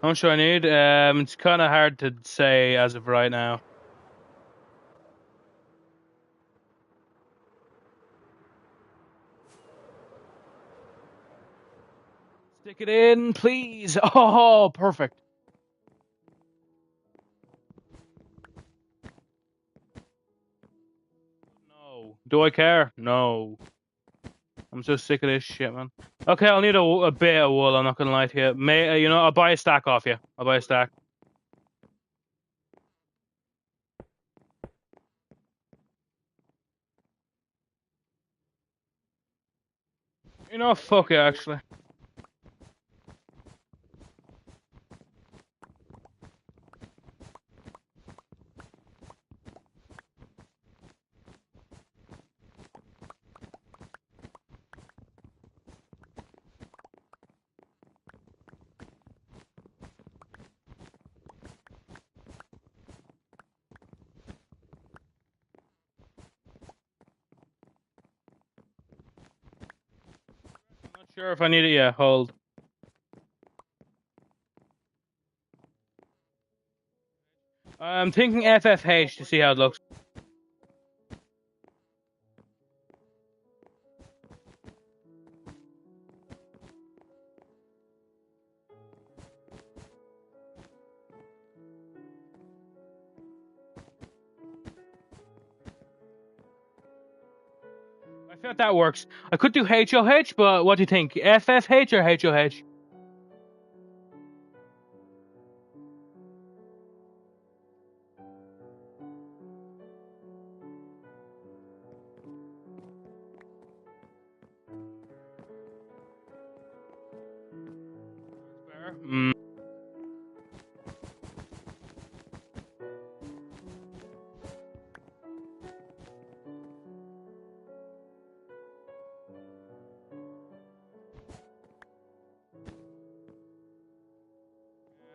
Speaker 1: How much do I need? It's kind of hard to say as of right now. Stick it in, please. Oh, perfect. Do I care? No. I'm so sick of this shit, man. Okay, I'll need a bit of wool. I'm not gonna lie to you. You know, I'll buy a stack off you. I'll buy a stack. You know, fuck it, actually. I'm not sure if I need it yet. Hold. I'm thinking FFH to see how it looks. I feel like that works. I could do HOH, but what do you think? FFH or HOH? Mm.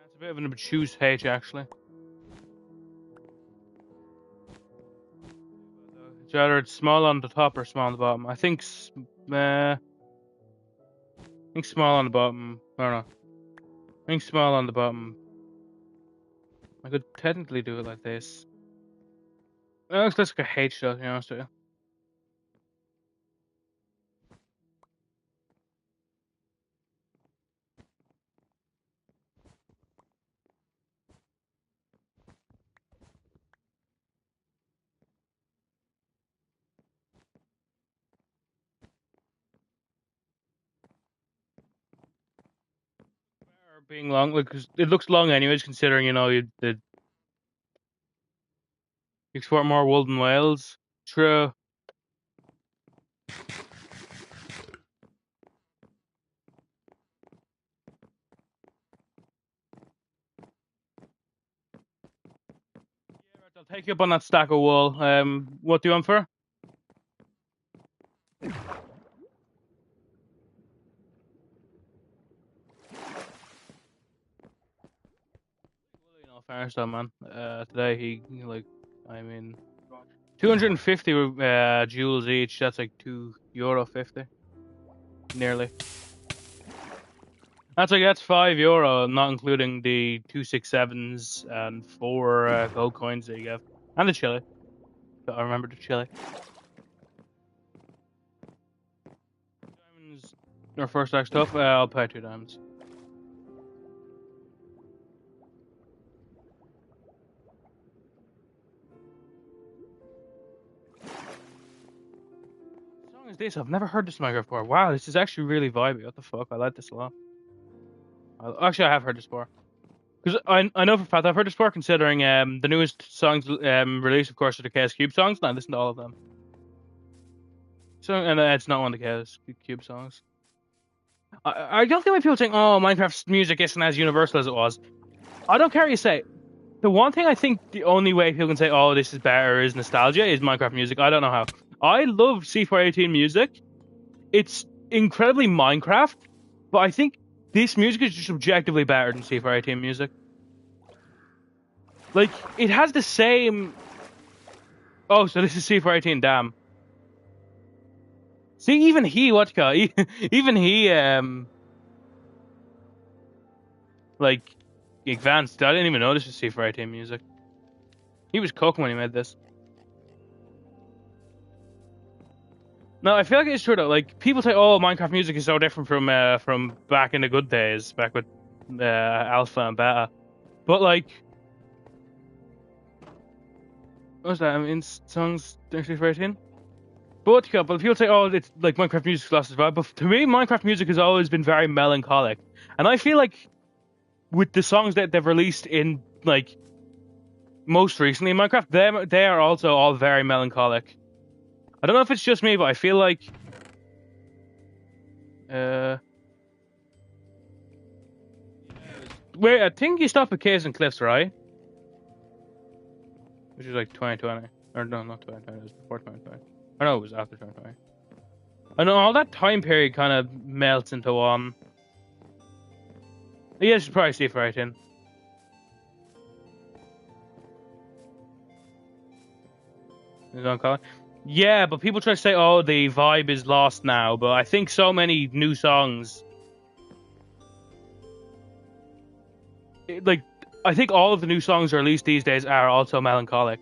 Speaker 1: It's a bit of an obtuse H, actually. It's either it's small on the top or small on the bottom. I think small on the bottom. I don't know. I think small on the bottom. I could technically do it like this. It looks like a H, though, to be honest with you. Or being long, like, 'cause it looks long anyways, considering, you know, you export more wool than Wales. True. Yeah, right, I'll take you up on that stack of wool. What do you want for? Well, you know, fairness though, man. Today like, I mean, 250 jewels each. That's like €2.50, nearly. That's €5, not including the 267s and 4 gold coins that you get, and the chili. I remember the chili. Diamonds are first stack stuff. I'll pay 2 diamonds. What song is this? I've never heard this in Minecraft before. Wow, this is actually really vibey. What the fuck? I like this a lot. Actually, I have heard this before. Because I know for a fact I've heard this before, considering the newest songs released, of course, are the Chaos Cube songs, and I listen to all of them. So, and it's not one of the Chaos Cube songs. I don't think when people saying, "Oh, Minecraft's music isn't as universal as it was." I don't care what you say. The one thing I think the only way people can say, "Oh, this is better," is nostalgia, is Minecraft music. I don't know how. I love C418 music. It's incredibly Minecraft, but I think this music is just objectively better than C418 music. Like, it has the same... Oh, so this is C418, damn. See, even he, even he, like, advanced. I didn't even know this was C418 music. He was cooking when he made this. No, I feel like it's true though. Like, people say, "Oh, Minecraft music is so different from back in the good days, back with alpha and beta." But like, what's that? I mean, songs 13. But yeah, but people say, oh, it's like Minecraft music lost its vibe. But to me, Minecraft music has always been very melancholic, and I feel like with the songs that they've released in like most recently in Minecraft, they are also all very melancholic. I don't know if it's just me, but I feel like uh wait, I think you stopped at Caves and Cliffs, right? Which is like 2020. Or no, not 2020, it was before 2020. Or no, it was after 2020. I know all that time period kind of melts into one. Yeah, you should probably see it right in. Yeah, but people try to say, oh, the vibe is lost now. But I think so many new songs, like, I think all of the new songs released these days are also melancholic.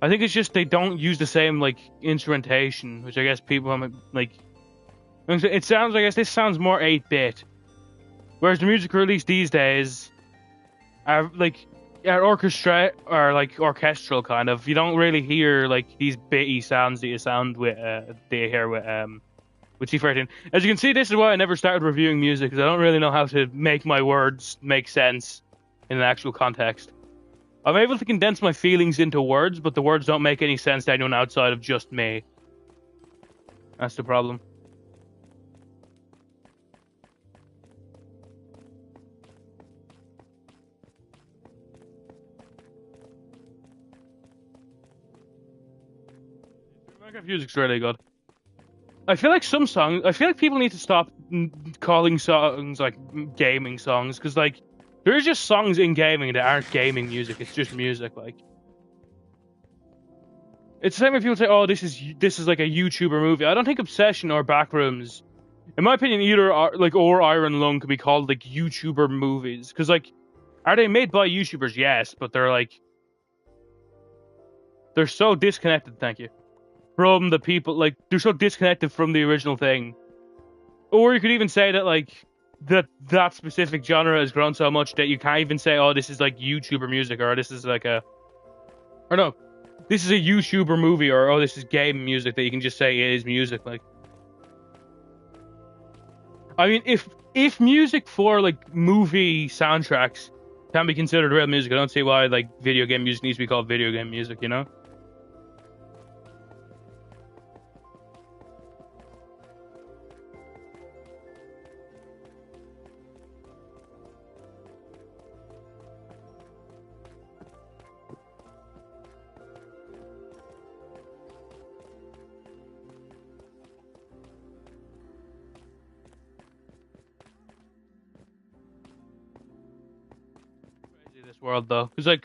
Speaker 1: I think it's just they don't use the same like instrumentation, which I guess people like. It sounds, I guess, this sounds more 8-bit, whereas the music released these days are like are orchestra or like orchestral kind of. You don't really hear like these bitty sounds that you sound with they hear with C13. As you can see, this is why I never started reviewing music, because I don't really know how to make my words make sense in an actual context. I'm able to condense my feelings into words, but the words don't make any sense to anyone outside of just me. That's the problem. Minecraft music's really good. I feel like I feel like people need to stop calling songs like gaming songs, because like there's just songs in gaming that aren't gaming music. It's just music. Like it's the same when people say, "Oh, this is like a YouTuber movie." I don't think Obsession or Backrooms, in my opinion, either or Iron Lung could be called like YouTuber movies, because like are they made by YouTubers? Yes, but they're so disconnected. Thank you, from the people. Like they're so disconnected from the original thing. Or you could even say that like that specific genre has grown so much that you can't even say, oh, this is like YouTuber music, or this is like or no, this is a YouTuber movie, or oh, this is game music, that you can just say it is music. Like, I mean, if music for like movie soundtracks can be considered real music, I don't see why like video game music needs to be called video game music. You know? Crazy this world though, because like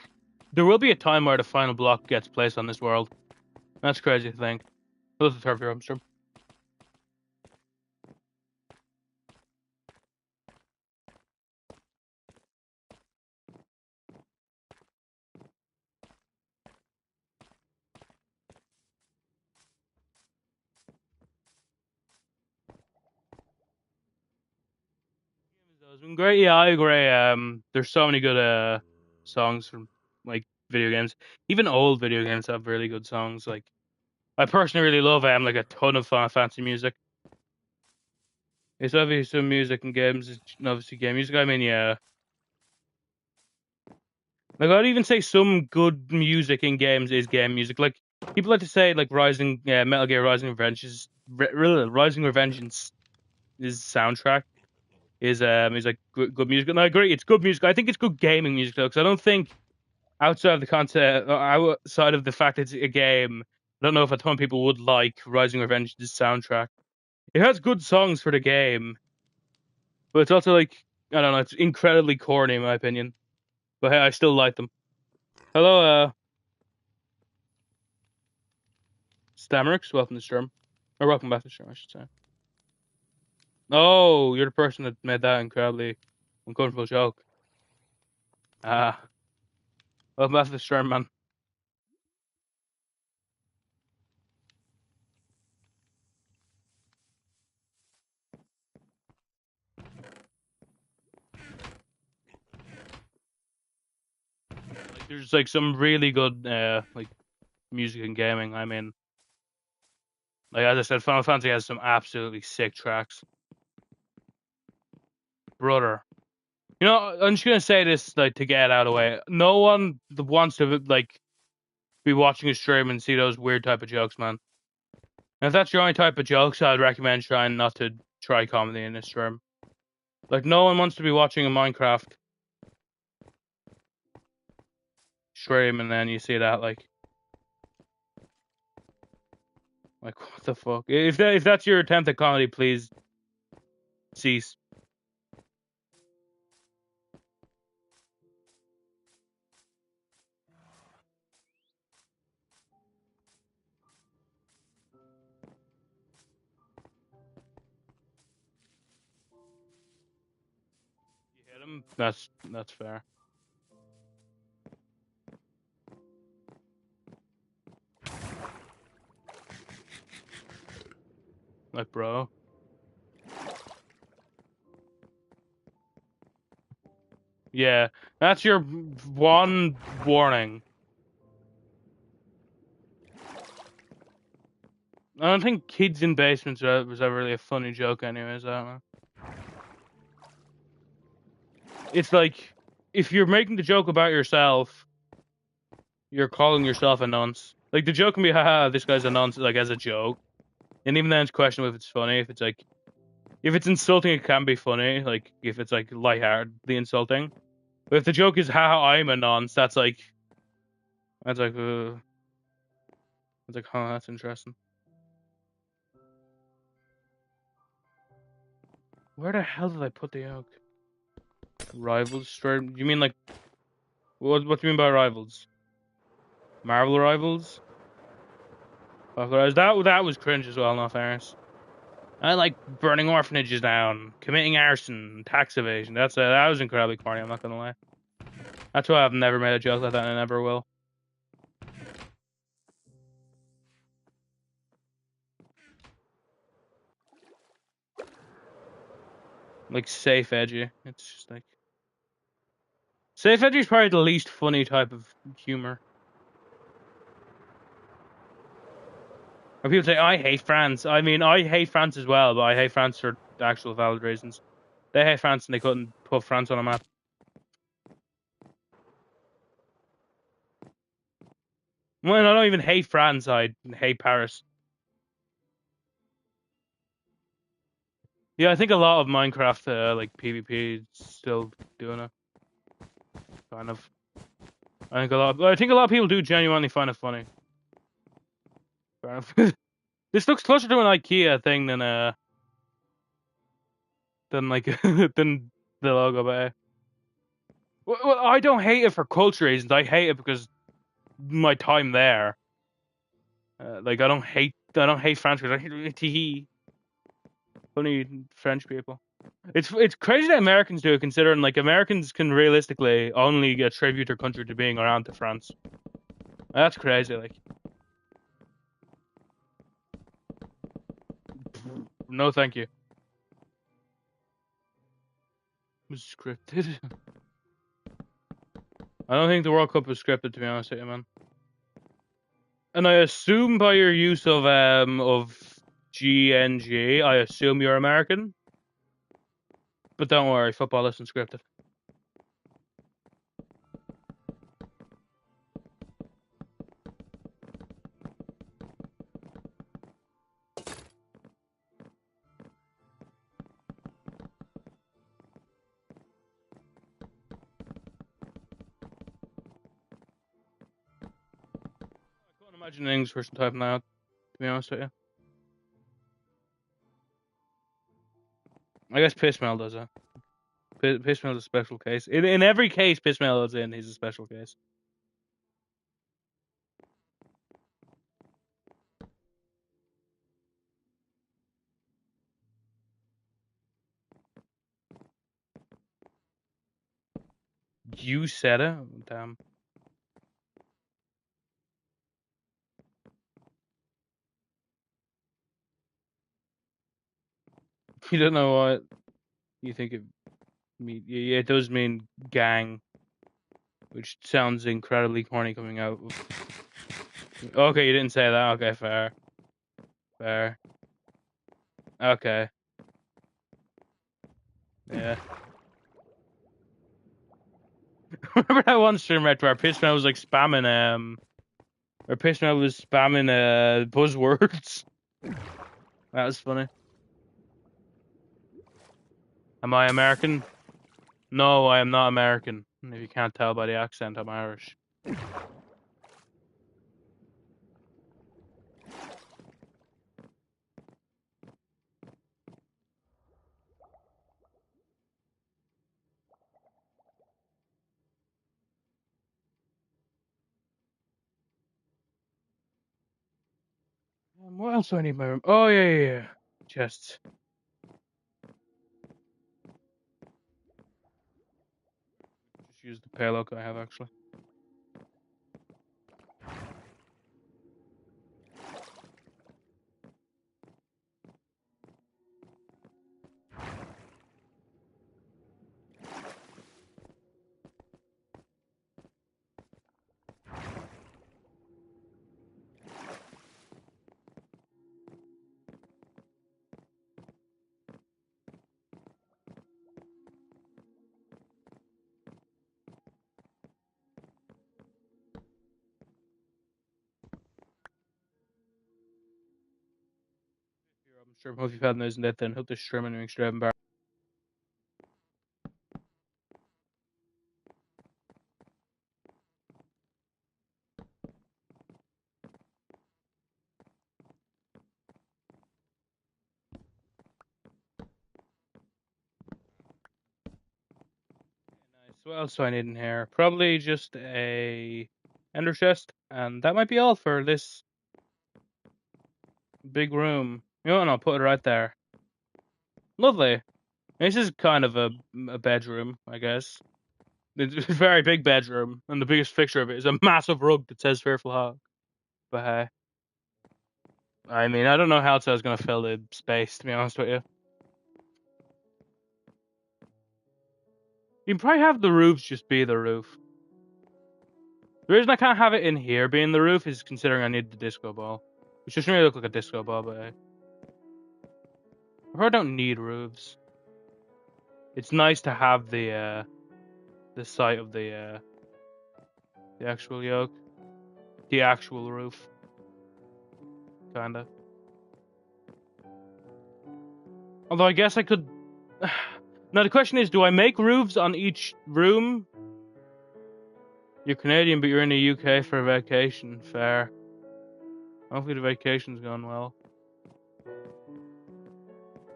Speaker 1: there will be a time where the final block gets placed on this world. That's crazy to think. Those are the turf here, I'm sure. It's been great. Yeah, I agree. There's so many good songs from like video games. Even old video games have really good songs. Like I personally really love like a ton of Final Fantasy music. It's obviously some music in games. It's obviously game music. I mean, yeah. Like I'd even say some good music in games is game music. Like people like to say like Metal Gear Rising Revenge Rising Revengeance is soundtrack is like good music. And I agree, it's good music. I think it's good gaming music though, because I don't think outside of the content, outside of the fact it's a game, I don't know if a ton of people would like Rising Revenge's soundtrack. It has good songs for the game, but it's also like I don't know, it's incredibly corny in my opinion. But hey, I still like them. Hello, Stammerix, welcome to the stream, or welcome back to the stream, I should say. Oh, you're the person that made that incredibly uncomfortable joke. Ah, welcome back to the stream, man. Like, there's like some really good like music and gaming. I mean, Like as I said, Final Fantasy has some absolutely sick tracks. Brother. You know, I'm just gonna say this like to get it out of the way. No one wants to like be watching a stream and see those weird type of jokes, man. And if that's your only type of jokes, I'd recommend trying not to try comedy in this stream. Like no one wants to be watching a Minecraft stream and then you see that like what the fuck? If that's your attempt at comedy, please cease. You hit him. That's fair. Like, bro. Yeah, that's your one warning. I don't think kids in basements was ever really a funny joke, anyways. I don't know. It's like if you're making the joke about yourself, you're calling yourself a nonce. Like the joke can be, haha, this guy's a nonce, like as a joke, and even then it's questionable if it's funny. If it's like, if it's insulting, it can be funny. Like if it's like lightheartedly insulting. But if the joke is, haha, I'm a nonce, that's like, that's like, huh, that's interesting. Where the hell did I put the oak? Rivals straight? You mean like what do you mean by rivals? Marvel rivals? That was cringe as well, not fairness. I like burning orphanages down, committing arson, tax evasion. That was incredibly corny, I'm not gonna lie. That's why I've never made a joke like that and I never will. Like safe edgy. It's just like safe edgy is probably the least funny type of humor. Or people say, I hate France. I mean, I hate France as well, but I hate France for actual valid reasons. They hate France and they couldn't put France on a map. Well, I don't even hate France, I hate Paris. Yeah, I think a lot of Minecraft, like PvP, is still doing it. Kind of. I think a lot of people do genuinely find it funny. Fair enough. This looks closer to an IKEA thing than like than the logo, but well, I don't hate it for culture reasons. I hate it because my time there. Like I don't hate French because I hate funny French people. It's crazy that Americans do it, considering like Americans can realistically only attribute their country to being around to France. That's crazy. Like, no, thank you. It was scripted. I don't think the World Cup was scripted, to be honest with you, man. And I assume by your use of GNG, I assume you're American. But don't worry, football isn't scripted. I can't imagine an English person typing that out, to be honest with you. I guess Pissmail does that. Pissmail's a special case. In every case Pissmail is in, he's a special case. You said it? Damn. You don't know what you think it mean. Yeah, it does mean gang, which sounds incredibly corny coming out. Okay, you didn't say that. Okay, fair. Fair. Okay. Yeah. Remember that one stream right where our pitchman was like spamming our pitchman was spamming buzzwords. That was funny. Am I American? No, I am not American. If you can't tell by the accent, I'm Irish. What else do I need in my room? Oh yeah. Chests. Just use the payload I have actually. I'm sure most of you had those in that then hook the stream and straight bar. Nice. What else do I need in here? Probably just a ender chest, and that might be all for this big room. You know what? I'll put it right there. Lovely. This is kind of a bedroom, I guess. It's a very big bedroom, and the biggest picture of it is a massive rug that says Fearful Hog. But hey, I mean, I don't know how else I was going to fill the space, to be honest with you. You can probably have the roofs just be the roof. The reason I can't have it in here being the roof is considering I need the disco ball. Which doesn't really look like a disco ball, but hey. I probably don't need roofs. It's nice to have the site of the actual yoke. The actual roof. Kinda. Although I guess I could... Now the question is, do I make roofs on each room? You're Canadian, but you're in the UK for a vacation. Fair. Hopefully the vacation's going well.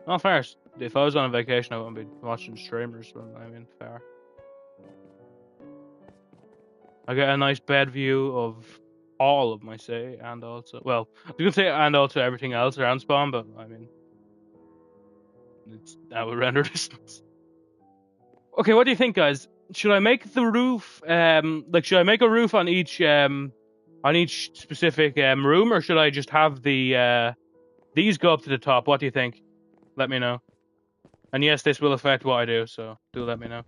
Speaker 1: Not fair. If I was on a vacation, I wouldn't be watching streamers. I mean, fair. I get a nice bed view of all of my city, and also, well, I was gonna say and also everything else around spawn, but I mean, that would render distance. Okay, what do you think, guys? Should I make the roof, should I make a roof on each specific room, or should I just have these go up to the top? What do you think? Let me know. And yes, this will affect what I do, so do let me know.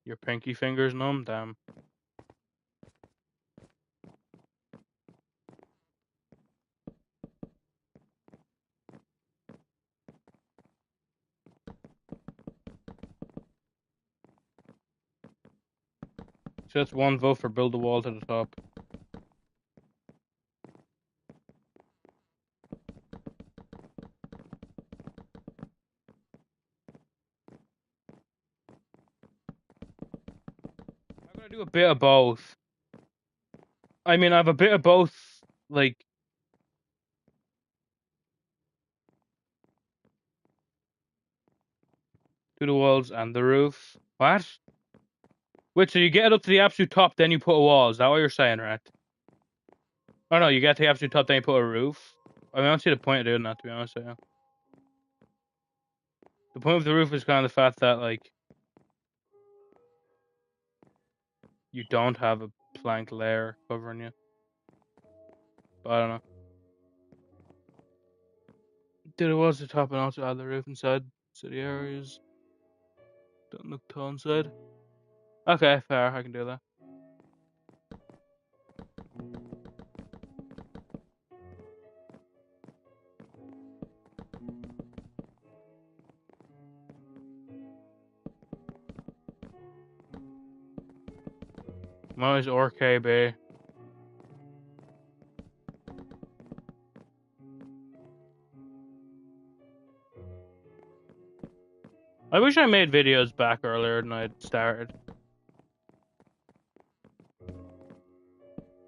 Speaker 1: Your pinky fingers numb? Damn. So that's one vote for build a wall to the top. I'm gonna do a bit of both. I mean, I have a bit of both, like... Do the walls and the roof. What? Wait, so you get it up to the absolute top, then you put a wall. Is that what you're saying, right? Oh no, you get to the absolute top, then you put a roof? I mean, I don't see the point of doing that, to be honest with you. The point of the roof is kind of the fact that, like, you don't have a plank layer covering you. But I don't know. Do the walls at the top and also add the roof inside city areas. Don't look tall inside. Okay, fair, I can do that. Noise or KB. I wish I made videos back earlier than I'd started.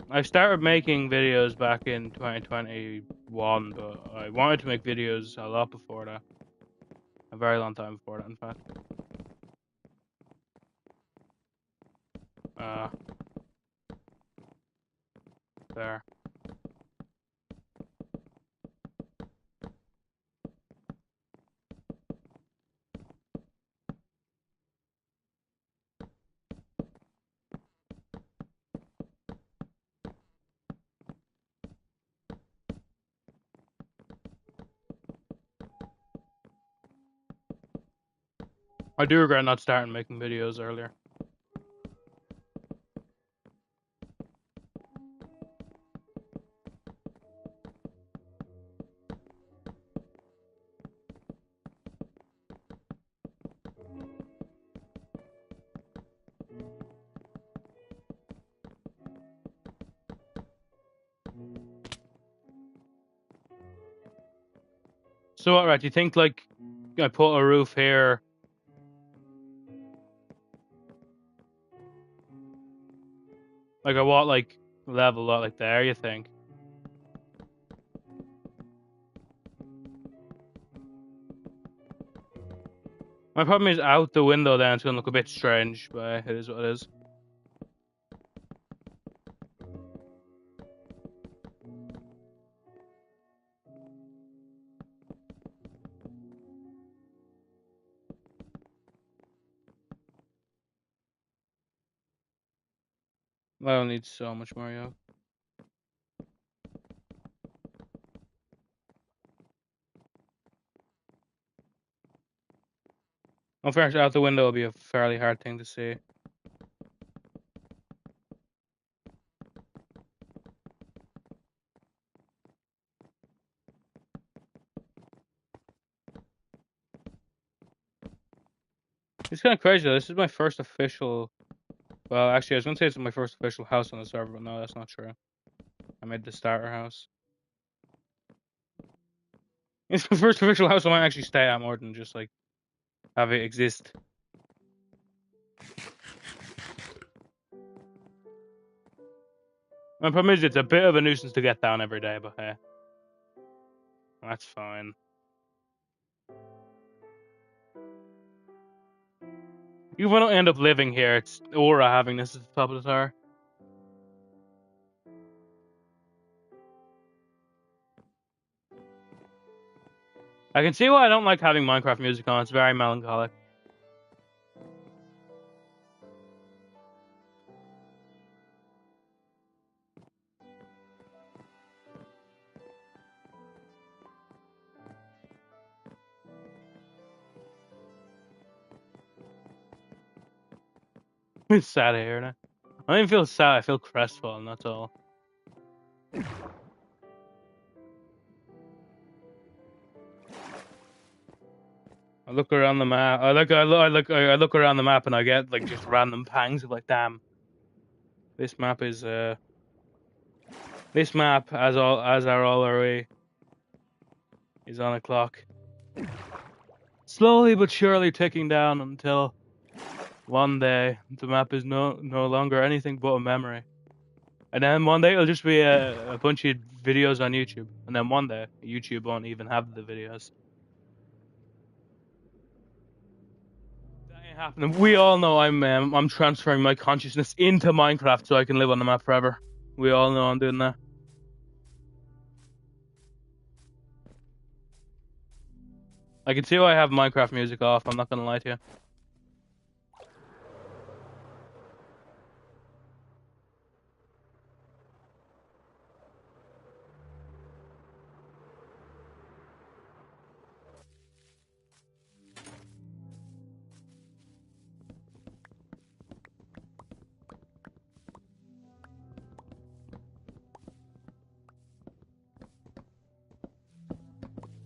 Speaker 1: I started making videos back in 2021, but I wanted to make videos a lot before that. A very long time before that, in fact. There. I do regret not starting making videos earlier. So what, right? Do you think like I put a roof here? Like I want like level lot like there, you think? My problem is out the window then it's gonna look a bit strange, but it is what it is. I don't need so much more, yo. In fact, out the window will be a fairly hard thing to see. It's kind of crazy though. This is my first official. Well, actually, I was gonna say it's my first official house on the server, but no, that's not true. I made the starter house. It's my first official house I might actually stay at more than just like have it exist. My problem is it's a bit of a nuisance to get down every day, but hey, that's fine. Even if I don't end up living here, it's aura having this at the top of the tower. I can see why I don't like having Minecraft music on. It's very melancholic. It's sad to hear that. I don't even feel sad. I feel crestfallen. That's all. I look around the map. I look around the map, and I get like just random pangs of like, damn. This map is This map, as are all our way, is on a clock. Slowly but surely ticking down until one day the map is no longer anything but a memory. And then one day it'll just be a bunch of videos on YouTube. And then one day YouTube won't even have the videos. That ain't happening. We all know I'm transferring my consciousness into Minecraft so I can live on the map forever. We all know I'm doing that. I can see why I have Minecraft music off, I'm not gonna lie to you.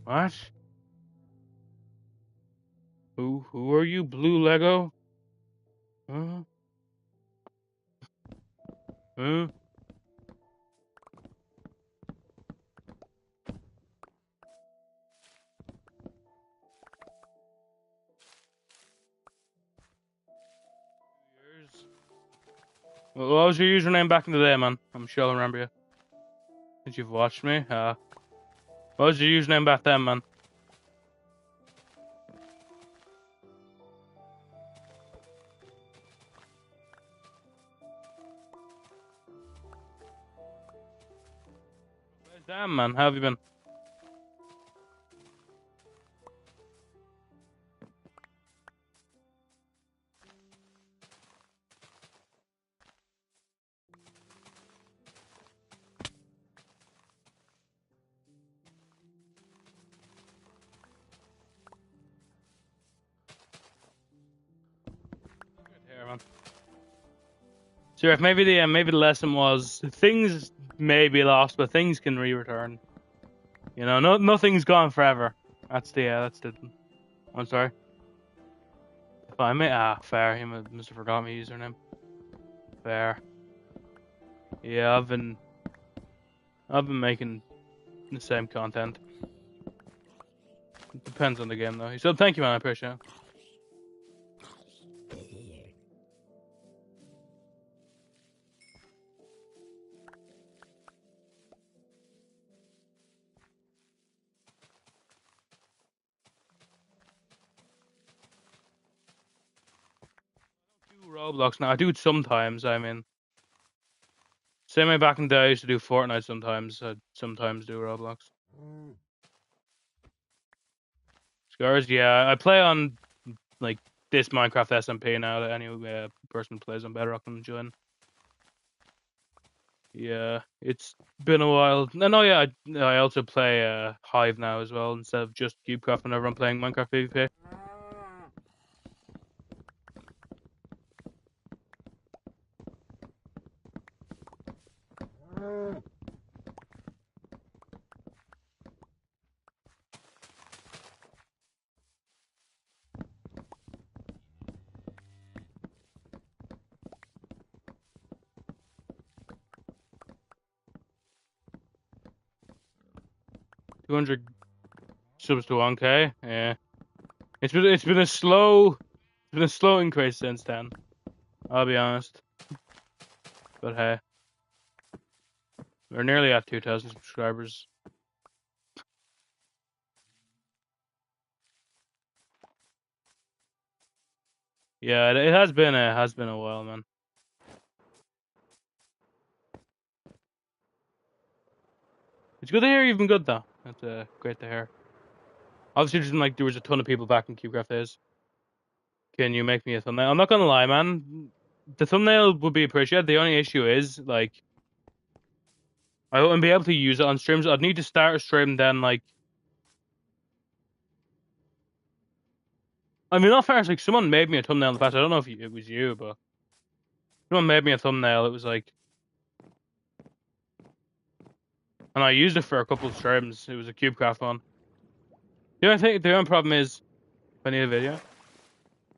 Speaker 1: What? Who are you, Blue Lego? Huh? Hmm? Years. What was your username back in the day, man? I'm sure I'll remember you. Since you've watched me. What was your username back then, man? Damn, man. How have you been? Good hair, man. So if maybe the lesson was things may be lost, but things can re-return. You know, nothing's gone forever. That's the. I'm sorry. Find me. Fair. He must have forgot my username. Fair. Yeah, I've been making the same content. It depends on the game, though. He said, "Thank you, man. I appreciate it." 2 Roblox now. I do it sometimes. I mean, same way back in the day, I used to do Fortnite sometimes. I sometimes do Roblox. Scars, yeah. I play on like this Minecraft SMP now. That any person plays on Bedrock can join. Yeah, it's been a while. No, yeah. I also play Hive now as well instead of just CubeCraft whenever I'm playing Minecraft PvP. 200 subs to 1K. Yeah, it's been a slow increase since then. I'll be honest, but hey, we're nearly at 2,000 subscribers. Yeah, it has been a while, man. It's good to hear you've been good though. That's great to hear. Obviously, just like there was a ton of people back in CubeCraft days. Can you make me a thumbnail? I'm not gonna lie, man. The thumbnail would be appreciated. The only issue is like I wouldn't be able to use it on streams. I'd need to start a stream then. Like, I mean, not fair. It's like someone made me a thumbnail in the past. I don't know if it was you, but someone made me a thumbnail. It was like, and I used it for a couple of streams. It was a CubeCraft one. The only problem is if I need a video.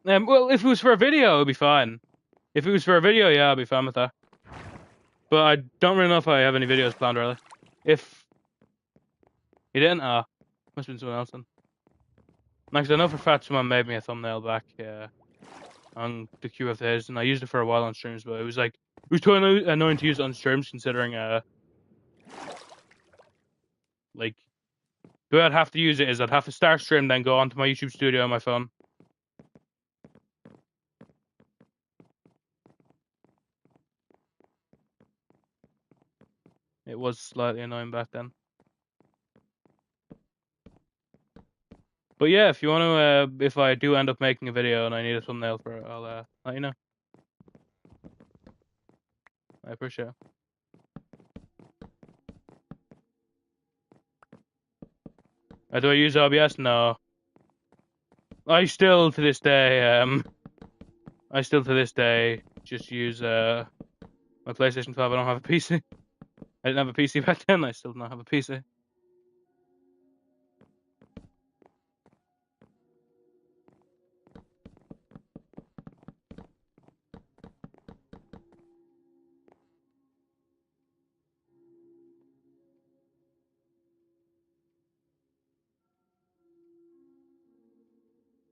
Speaker 1: Well, if it was for a video, it'd be fine. If it was for a video, yeah, I'd be fine with that. But I don't really know if I have any videos planned really. If you didn't, must have been someone else then. Like, I know for a fact someone made me a thumbnail back on the queue of his, and I used it for a while on streams, but it was too annoying to use on streams considering like the way I'd have to use it is I'd have to start stream, then go onto my YouTube studio on my phone. It was slightly annoying back then. But yeah, if you want to, if I do end up making a video and I need a thumbnail for it, I'll let you know. I appreciate it. Do I use OBS? No. I still to this day, just use my PlayStation 5. I don't have a PC. I didn't have a PC back then. I still don't have a PC.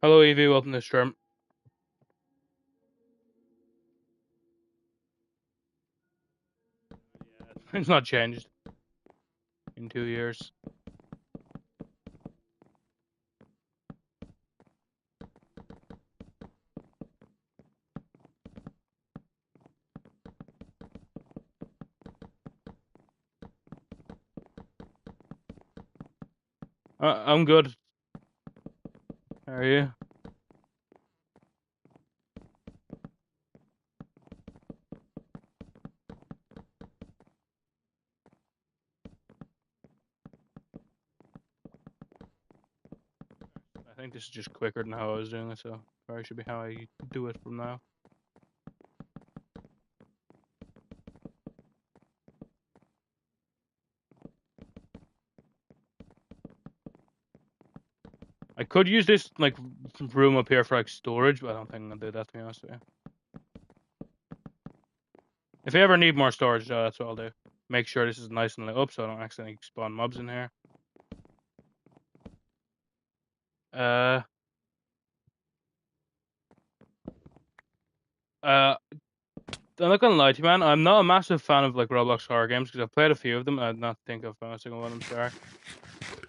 Speaker 1: Hello, Evie. Welcome to the stream. It's not changed in 2 years. I'm good. How are you? I think this is just quicker than how I was doing it, so probably should be how I do it from now. I could use this like room up here for like storage, but I don't think I'm gonna do that, to be honest with you. If you ever need more storage, that's what I'll do. Make sure this is nice and lit up so I don't accidentally spawn mobs in here. I'm not gonna lie to you, man. I'm not a massive fan of like Roblox horror games because I've played a few of them. I'd not think I've found a single one of them star.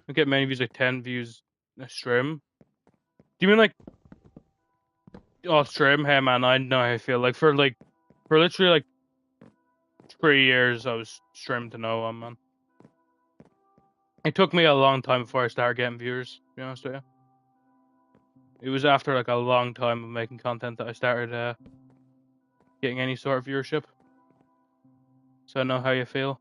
Speaker 1: I get many views, like 10 views a stream. Do you mean like stream? Hey man, I know how I feel. Like for literally like 3 years, I was streaming to no one, man. It took me a long time before I started getting viewers. To be honest with you, it was after like a long time of making content that I started getting any sort of viewership. So I know how you feel.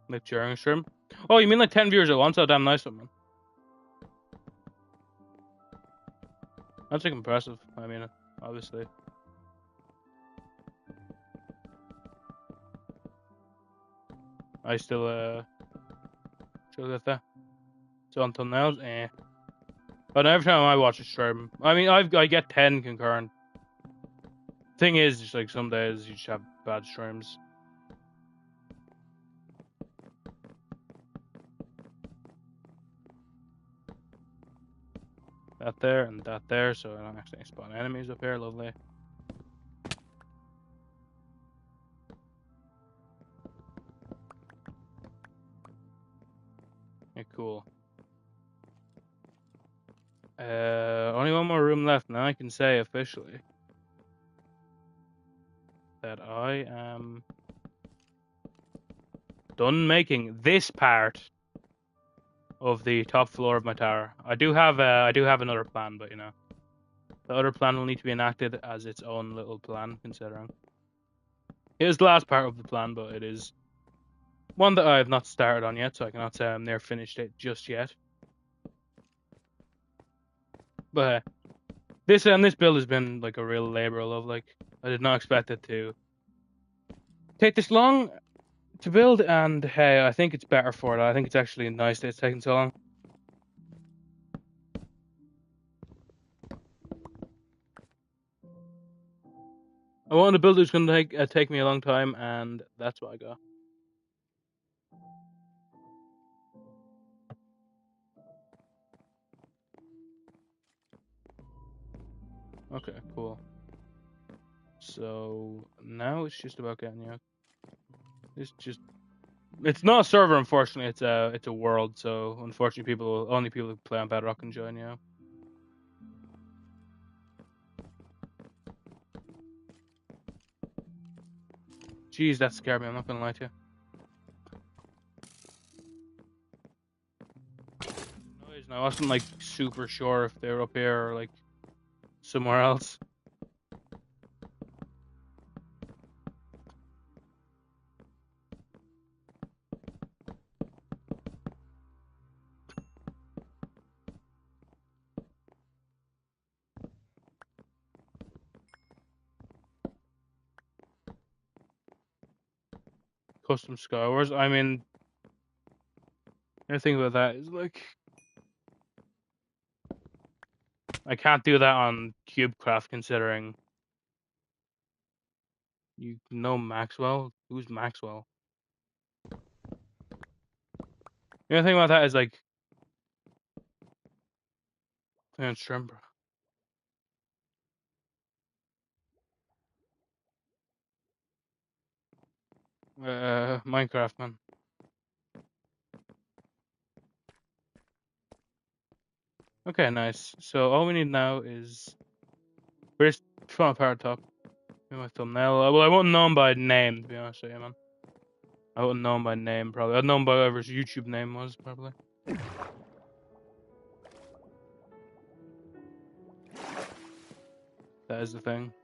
Speaker 1: Like during a stream. Oh, you mean like 10 viewers at once? Oh, damn nice one, man. That's like impressive. I mean, obviously. I still get that. So until now, But every time I watch a stream, I mean, I get 10 concurrent. Thing is, just like some days you just have bad streams. That there and that there, so I don't actually spawn enemies up here. Lovely. Yeah, cool. Only one more room left. Now I can say officially that I am done making this part of the top floor of my tower. I do have another plan, but you know, the other plan will need to be enacted as its own little plan, considering. Here's the last part of the plan, but it is one that I have not started on yet, so I cannot say I'm near finished it just yet. But this build has been like a real labor of love. Like I did not expect it to take this long to build, and hey, I think it's better for it. I think it's actually nice that it's taking so long. I wanted a build that's going to take me a long time, and that's what I got. Okay, cool. So now it's just about getting you. It's not a server, unfortunately. It's a world. So unfortunately, only people who play on bedrock can join. You know. Jeez, that scared me. I'm not gonna lie to you. Noise. And I wasn't like super sure if they were up here or like somewhere else. Custom Skywars. I mean, the thing about that is like I can't do that on CubeCraft, considering You know Maxwell? Who's Maxwell? The only thing about that is like, shrimp. Minecraft, man. Okay, nice. So all we need now is where's from power top. My thumbnail. Well, I wouldn't know him by name, to be honest with you, man. I wouldn't know him by name, probably. I'd know him by whatever his YouTube name was, probably. That is the thing.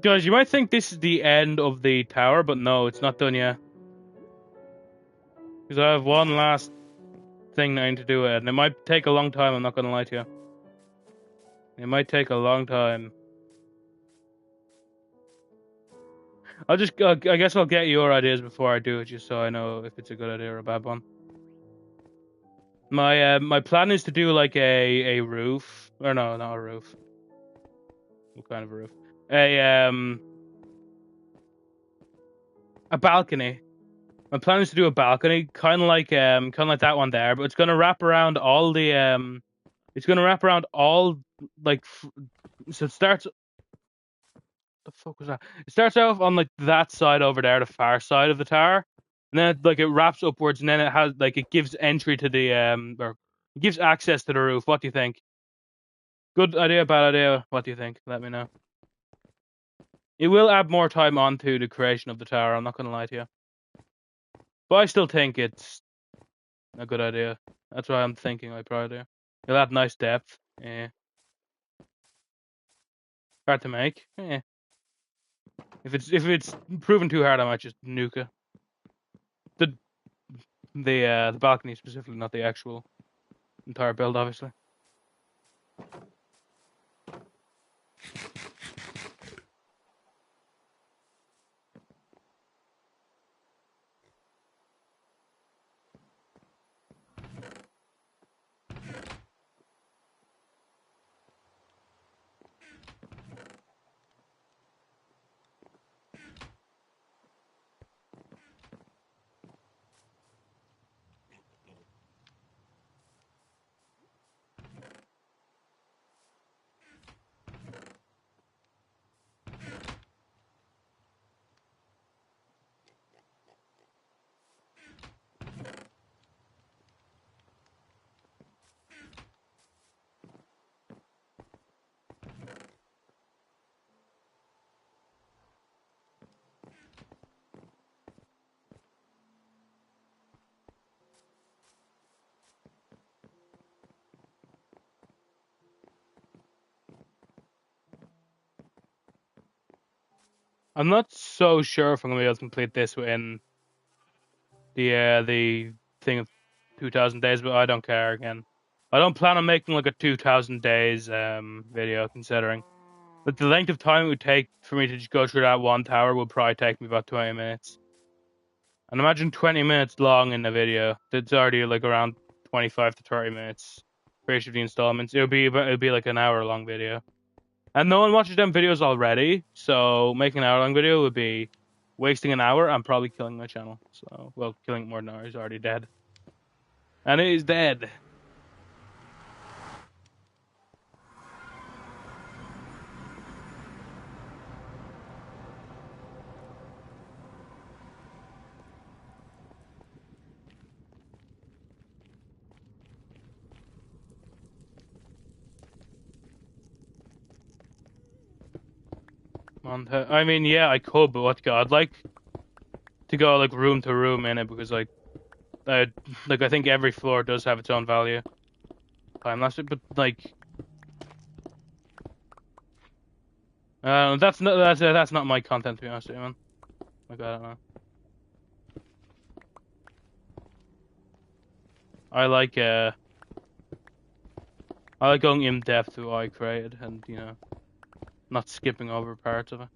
Speaker 1: Guys, you might think this is the end of the tower, but no, it's not done yet. Because I have one last thing I need to do, and it might take a long time, I'm not going to lie to you. It might take a long time. I guess I'll get your ideas before I do it, just so I know if it's a good idea or a bad one. My plan is to do like a roof, or no, not a roof. What kind of a roof? A balcony. My plan is to do a balcony, kind of like that one there, but it's gonna wrap around all the it's gonna wrap around all like so it starts. The fuck was that? It starts off on like that side over there, the far side of the tower, and then it wraps upwards, and then it has like it gives entry to the or it gives access to the roof. What do you think? Good idea, bad idea? What do you think? Let me know. It will add more time onto the creation of the tower. I'm not gonna lie to you, but I still think it's a good idea. That's why I'm thinking I probably do. It'll add nice depth. Yeah. Hard to make. Yeah. If it's proven too hard, I might just nuke it. The balcony specifically, not the actual entire build, obviously. I'm not so sure if I'm gonna be able to complete this within the thing of 2,000 days, but I don't care. Again, I don't plan on making like a 2,000 days video, considering but the length of time it would take for me to just go through that one tower would probably take me about 20 minutes. And imagine 20 minutes long in the video. That's already like around 25 to 30 minutes for each of the installments. It would be like an hour long video. And no one watches them videos already, so making an hour long video would be wasting an hour and probably killing my channel. So, well, killing it more than an hour. He's already dead. And it is dead. I mean, yeah, I could, but what I'd like to go like room to room in it because I think every floor does have its own value. Time lasted, but like, that's not my content, to be honest with you, man. Like, I don't know. I like going in depth to what I created, and not skipping over parts of it.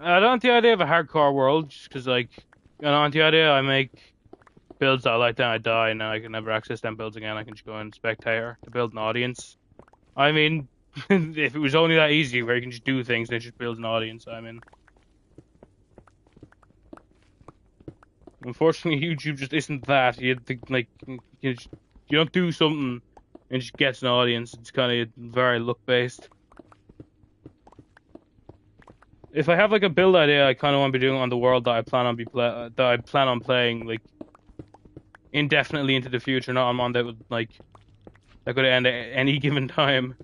Speaker 1: I don't want the idea of a hardcore world, just because, like, I don't want the idea I make builds that I like, then I die, and I can never access them builds again. I can just go in spectator to build an audience. I mean, if it was only that easy, where you can just do things and it just builds an audience, I mean. Unfortunately, YouTube just isn't that. You think, like, you don't do something and it just gets an audience. It's kind of very luck based. If I have like a build idea, I kind of want to be doing on the world that I plan on playing like indefinitely into the future, not on one that would that could end at any given time.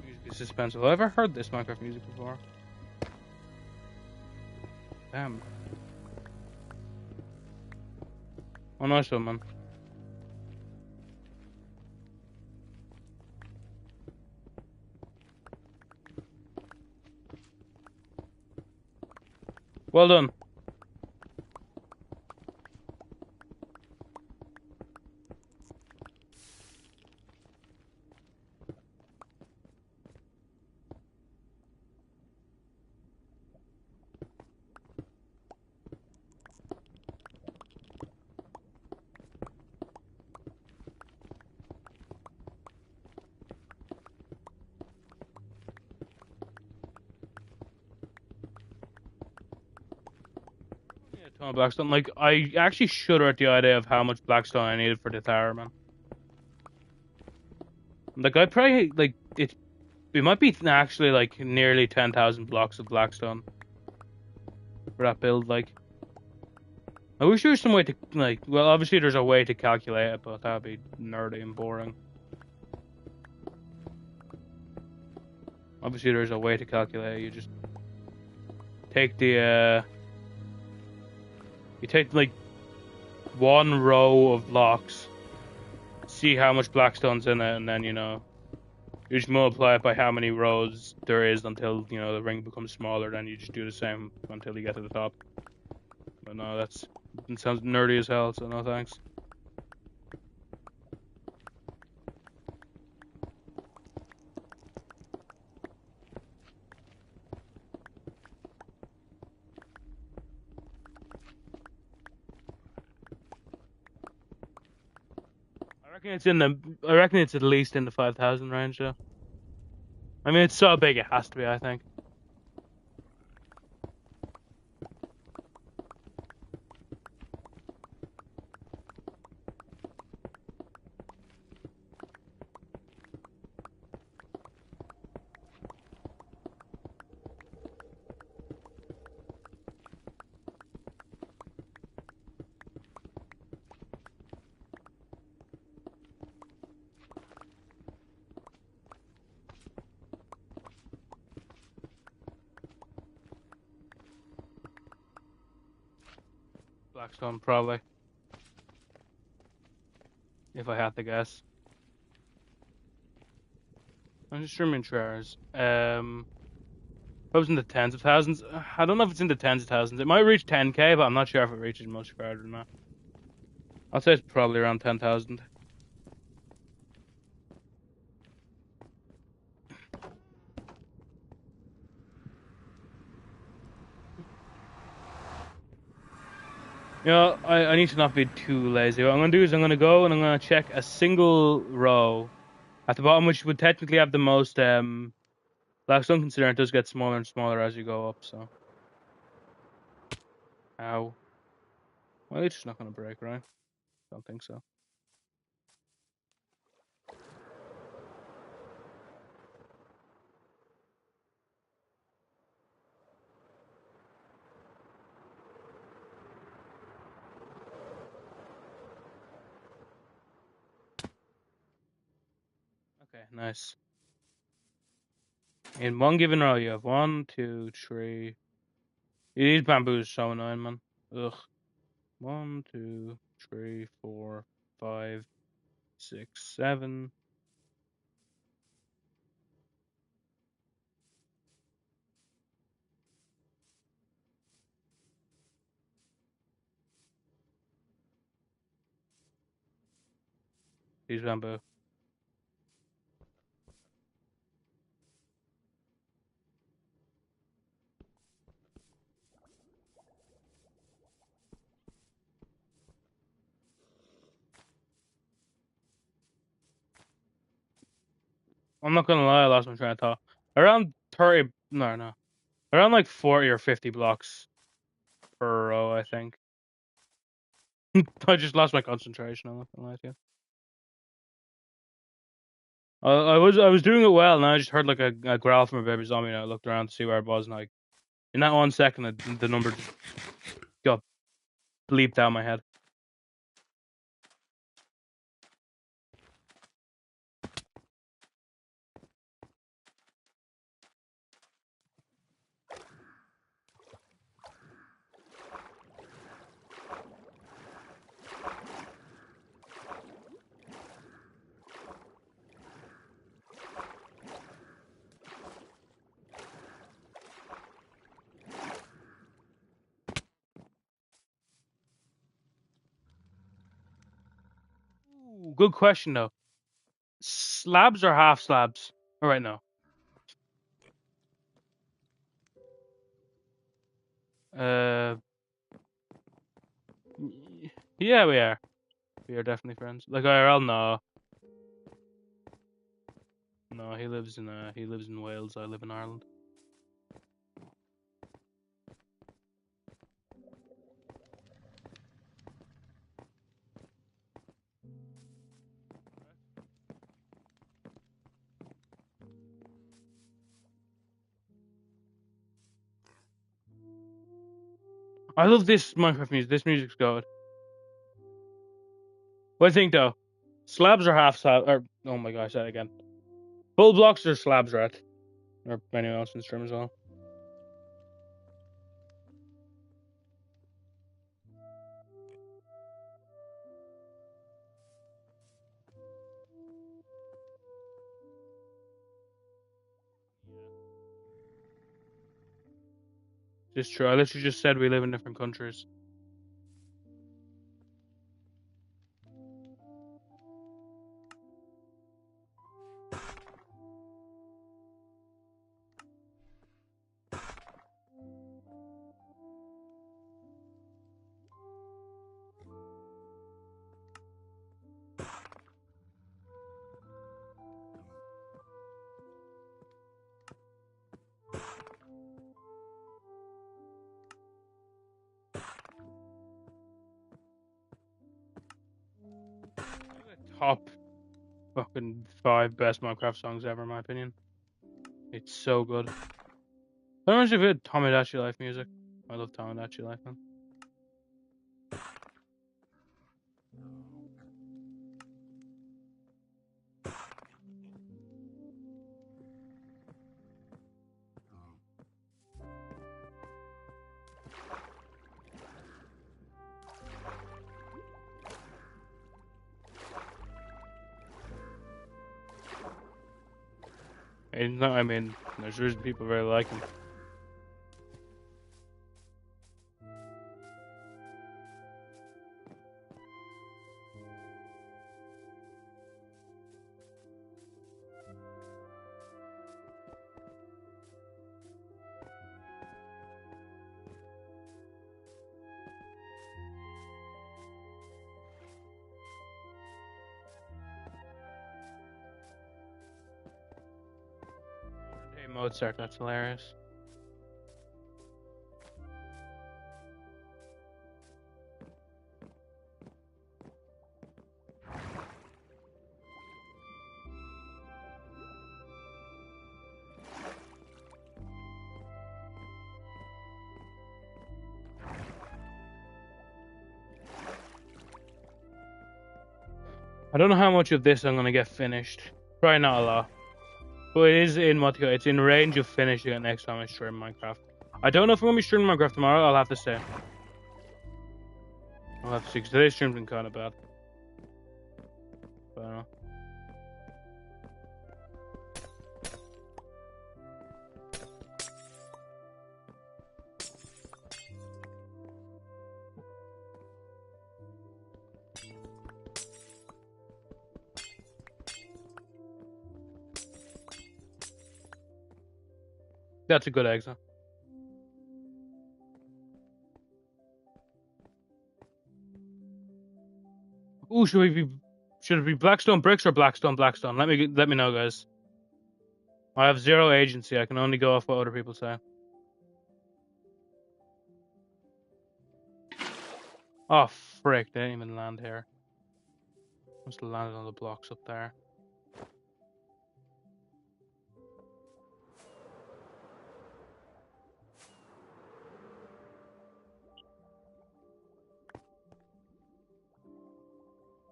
Speaker 1: Music is suspenseful. Have I ever heard this Minecraft music before? Damn. Oh, nice one, man. Well done. Yeah, a ton of Blackstone. Like, I actually shudder at the idea of how much Blackstone I needed for the tower, man. Like, I probably like it might be actually like nearly 10,000 blocks of Blackstone for that build. Like, I wish there was some way to well, obviously there's a way to calculate it, but that'd be nerdy and boring. Obviously there's a way to calculate it. You just take you take like one row of blocks, see how much Blackstone's in it, and then you just multiply it by how many rows there is until the ring becomes smaller. Then you just do the same until you get to the top. But no, it sounds nerdy as hell, so no thanks. I reckon it's at least in the 5,000 range, though. I mean, it's so big it has to be, I think. Blackstone, probably. If I had to guess. I'm just streaming shares. If I was in the tens of thousands, I don't know if it's in the tens of thousands. It might reach 10K, but I'm not sure if it reaches much farther than that. I'll say it's probably around 10,000. I need to not be too lazy. What I'm going to do is I'm going to go and I'm going to check a single row at the bottom, which would technically have the most Blackstone, considering it does get smaller and smaller as you go up, so. Ow. Well, it's just not going to break, right? Don't think so. nice. In one given row, you have 1, 2, 3. These bamboos are so annoying, man. Ugh. 1, 2, 3, 4, 5, 6, 7. These bamboo. I'm not gonna lie, I lost my train of thought. Around 30, no. Around like 40 or 50 blocks per row, I think. I just lost my concentration, I'm not gonna lie to you. I was doing it well, and I just heard like a growl from a baby zombie, and I looked around to see where it was, and like, in that 1 second, the number just got bleeped out of my head. Ooh, good question though. Slabs or half slabs? All right, now. Uh, yeah, we are. We are definitely friends. Like IRL, no. No, he lives in Wales. I live in Ireland. I love this Minecraft music. This music's good. What do you think though? Slabs or half slabs? Or oh my gosh, that again. Full blocks or slabs, right? Or anyone else in the stream as well. Just true. I literally just said we live in different countries. Top fucking 5 best Minecraft songs ever, in my opinion. It's so good. How much of it Tomodachi Life music? I love Tomodachi Life, man. It's not, I mean, there's reason people really like him. Hey Mozart, that's hilarious. I don't know how much of this I'm gonna get finished. Probably not a lot. But it is in what it's in range of finishing it next time I stream Minecraft. I don't know if I'm gonna be streaming Minecraft tomorrow. I'll have to say. I'll have to see, because today's stream's been kind of bad. But I don't know. That's a good exit. Ooh, should it be Blackstone bricks or Blackstone? Let me know, guys. I have zero agency. I can only go off what other people say. Oh frick! They didn't even land here. Must have landed on the blocks up there.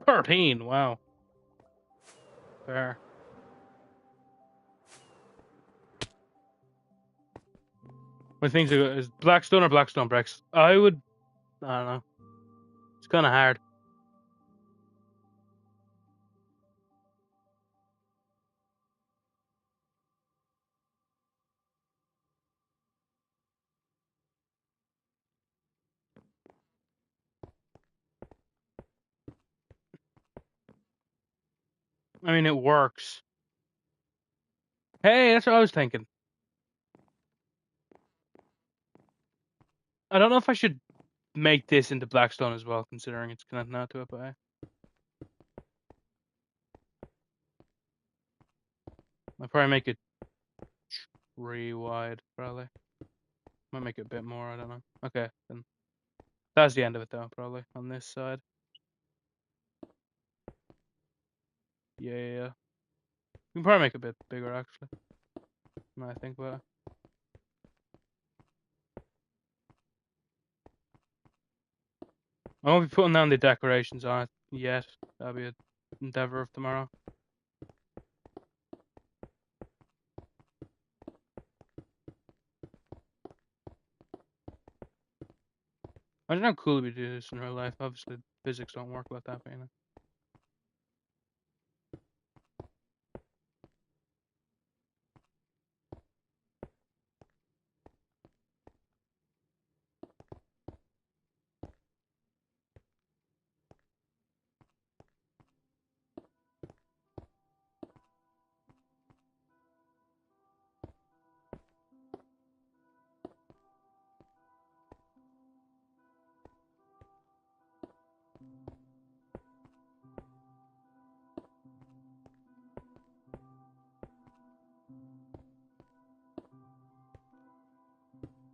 Speaker 1: $13. Wow. Fair. My things is Blackstone or Blackstone bricks. I don't know. It's kind of hard. I mean, it works. Hey, that's what I was thinking. I don't know if I should make this into Blackstone as well, considering it's connected now to it, but I'll probably make it 3 wide, probably. Might make it a bit more, I don't know. Okay, then. That's the end of it, though, probably, on this side. Yeah. We can probably make it a bit bigger, actually. Now I think about it. I won't be putting down the decorations on it yet. That'll be an endeavor of tomorrow. I don't know how cool we do this in real life. Obviously, physics don't work like that, but you know.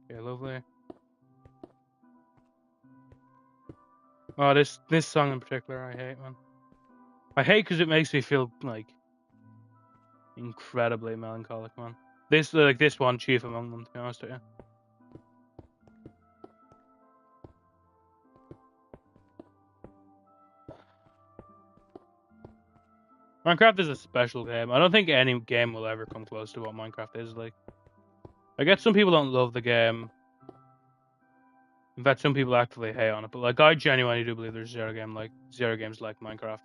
Speaker 1: Okay, lovely. Oh, this song in particular, I hate, man. I hate because it makes me feel like incredibly melancholic, man. This one, chief among them, to be honest with you. Minecraft is a special game. I don't think any game will ever come close to what Minecraft is like. I guess some people don't love the game. In fact, some people actively hate on it, but like I genuinely do believe there's zero games like Minecraft.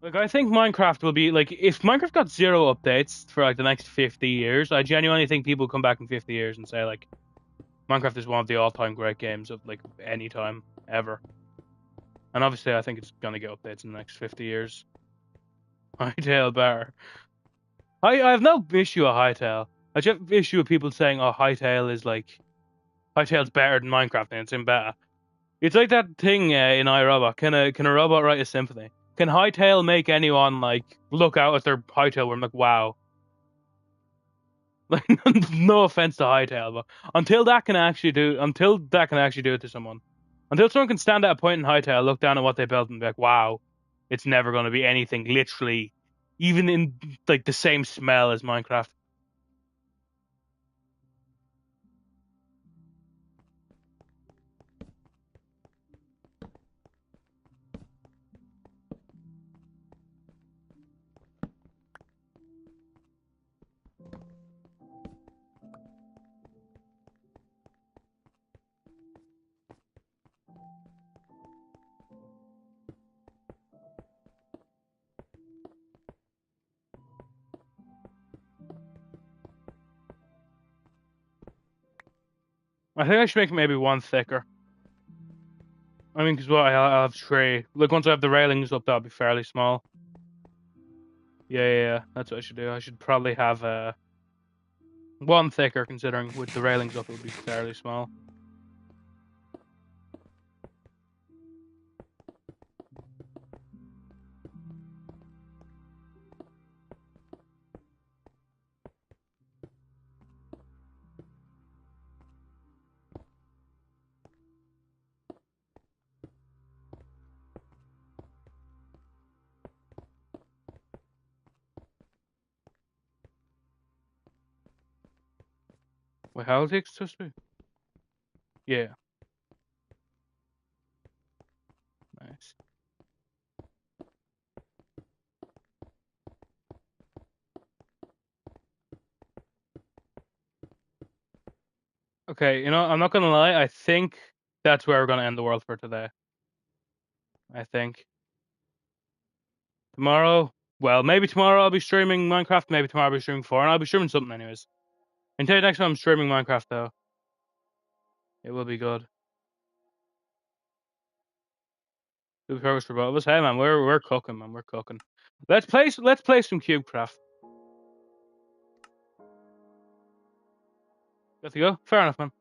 Speaker 1: Like I think Minecraft will be like if Minecraft got zero updates for like the next 50 years, I genuinely think people come back in 50 years and say like Minecraft is one of the all-time great games of like any time ever. And obviously I think it's gonna get updates in the next 50 years. Hytale bar. I have no issue with Hytale. I just have issue with people saying, "Oh, Hytale's better than Minecraft, and it's in beta." It's like that thing in iRobot. Can a robot write a symphony? Can Hytale make anyone like look out at their Hytale where I'm like, wow? Like, no offense to Hytale, but until that can actually do it to someone, until someone can stand at a point in Hytale, look down at what they built, and be like, wow, it's never going to be anything literally, even in like the same smell as Minecraft. I think I should make it maybe one thicker. I mean, because I'll have 3. Like, once I have the railings up, that'll be fairly small. Yeah. That's what I should do. I should probably have one thicker, considering with the railings up, it would be fairly small. Wait, how is it supposed to be? Yeah. Nice. Okay, I'm not gonna lie. I think that's where we're gonna end the world for today. I think. Tomorrow, well, maybe tomorrow I'll be streaming Minecraft. Maybe tomorrow I'll be streaming 4, and I'll be streaming something anyways. Until next time I'm streaming Minecraft, though. It will be good. Good progress for both of us. Hey man, we're cooking, man. We're cooking. Let's play some CubeCraft. Got to go? Fair enough, man.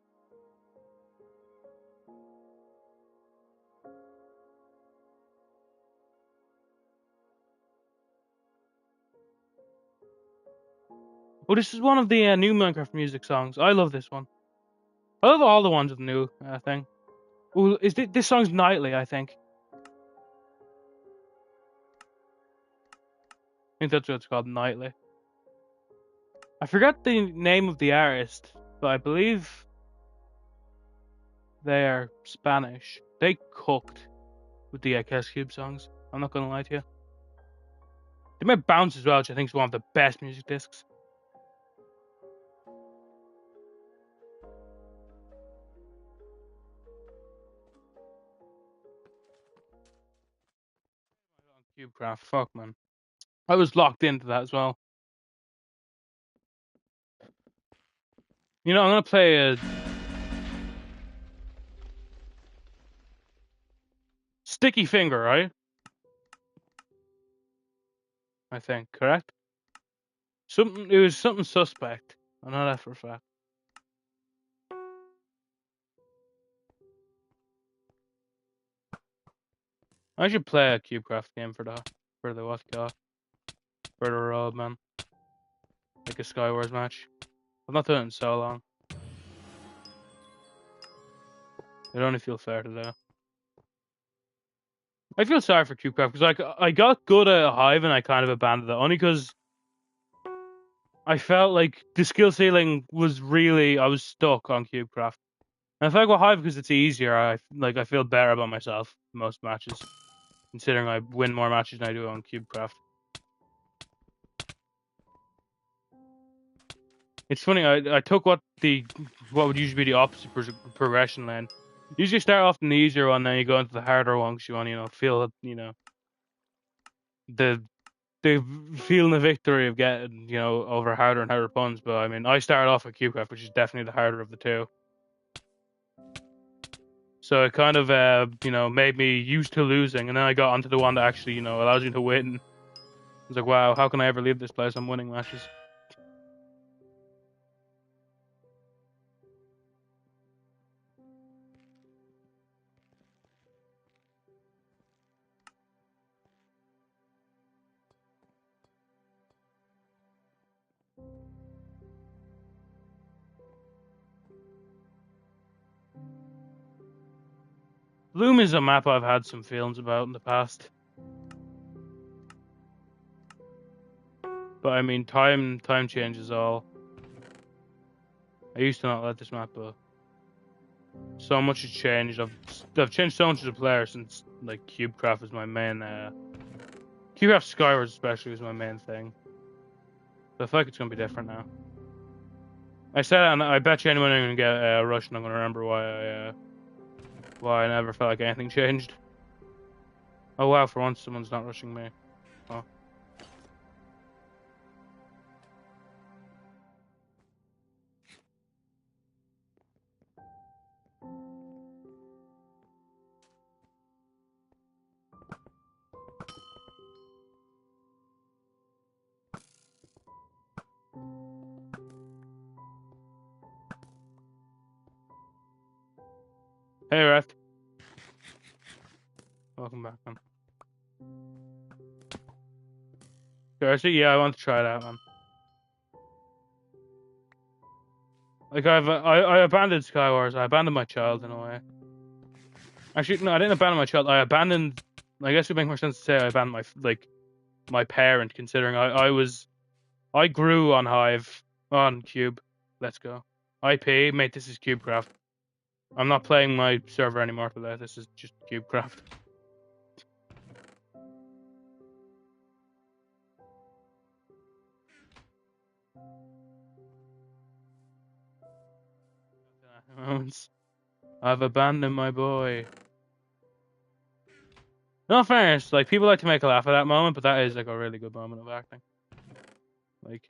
Speaker 1: Oh, this is one of the new Minecraft music songs. I love this one. I love all the ones of the new thing. Oh, this song's Nightly, I think. I think that's what it's called, Nightly. I forgot the name of the artist, but I believe they are Spanish. They cooked with the Kiss Cube songs. I'm not gonna lie to you. They made Bounce as well, which I think is one of the best music discs. CubeCraft, fuck man. I was locked into that as well. I'm gonna play a Sticky Finger, right? I think, correct? It was something suspect. I know that for a fact. I should play a CubeCraft game for the what for the road, man. Like a Skywars match. I've not done it in so long. It only feels fair to do. I feel sorry for CubeCraft because I got good at Hive and I kind of abandoned it only because I felt like the skill ceiling was I was stuck on CubeCraft. And I feel like with Hive because it's easier, I feel better about myself in most matches, considering I win more matches than I do on CubeCraft. It's funny. I took what would usually be the opposite progression lane. Usually start off in the easier one, then you go into the harder one because you want feel the feeling the victory of getting over harder and harder puns. But I mean, I started off with CubeCraft, which is definitely the harder of the two. So it kind of made me used to losing, and then I got onto the one that actually allows you to win. I was like, wow, how can I ever leave this place? I'm winning matches. Bloom is a map I've had some feelings about in the past. But I mean, time changes all. I used to not like this map, but so much has changed. I've changed so much as a player since CubeCraft was my main. CubeCraft Skyward especially was my main thing. But I feel like it's gonna be different now. I said, and I bet you anyone who's gonna get rushed, and I'm gonna remember why I never felt like anything changed. Oh wow, for once someone's not rushing me. Oh. Hey, Ref. Welcome back, man. Seriously, yeah, I want to try it out, man. Like I abandoned Skywars. I abandoned my child in a way. Actually, no, I didn't abandon my child. I abandoned. I guess it would make more sense to say I abandoned my parent, considering I grew on Hive, on Cube. Let's go. IP, mate. This is CubeCraft. I'm not playing my server anymore for that. This is just CubeCraft. I've abandoned my boy. No fairness, like people like to make a laugh at that moment, but that is like a really good moment of acting. Like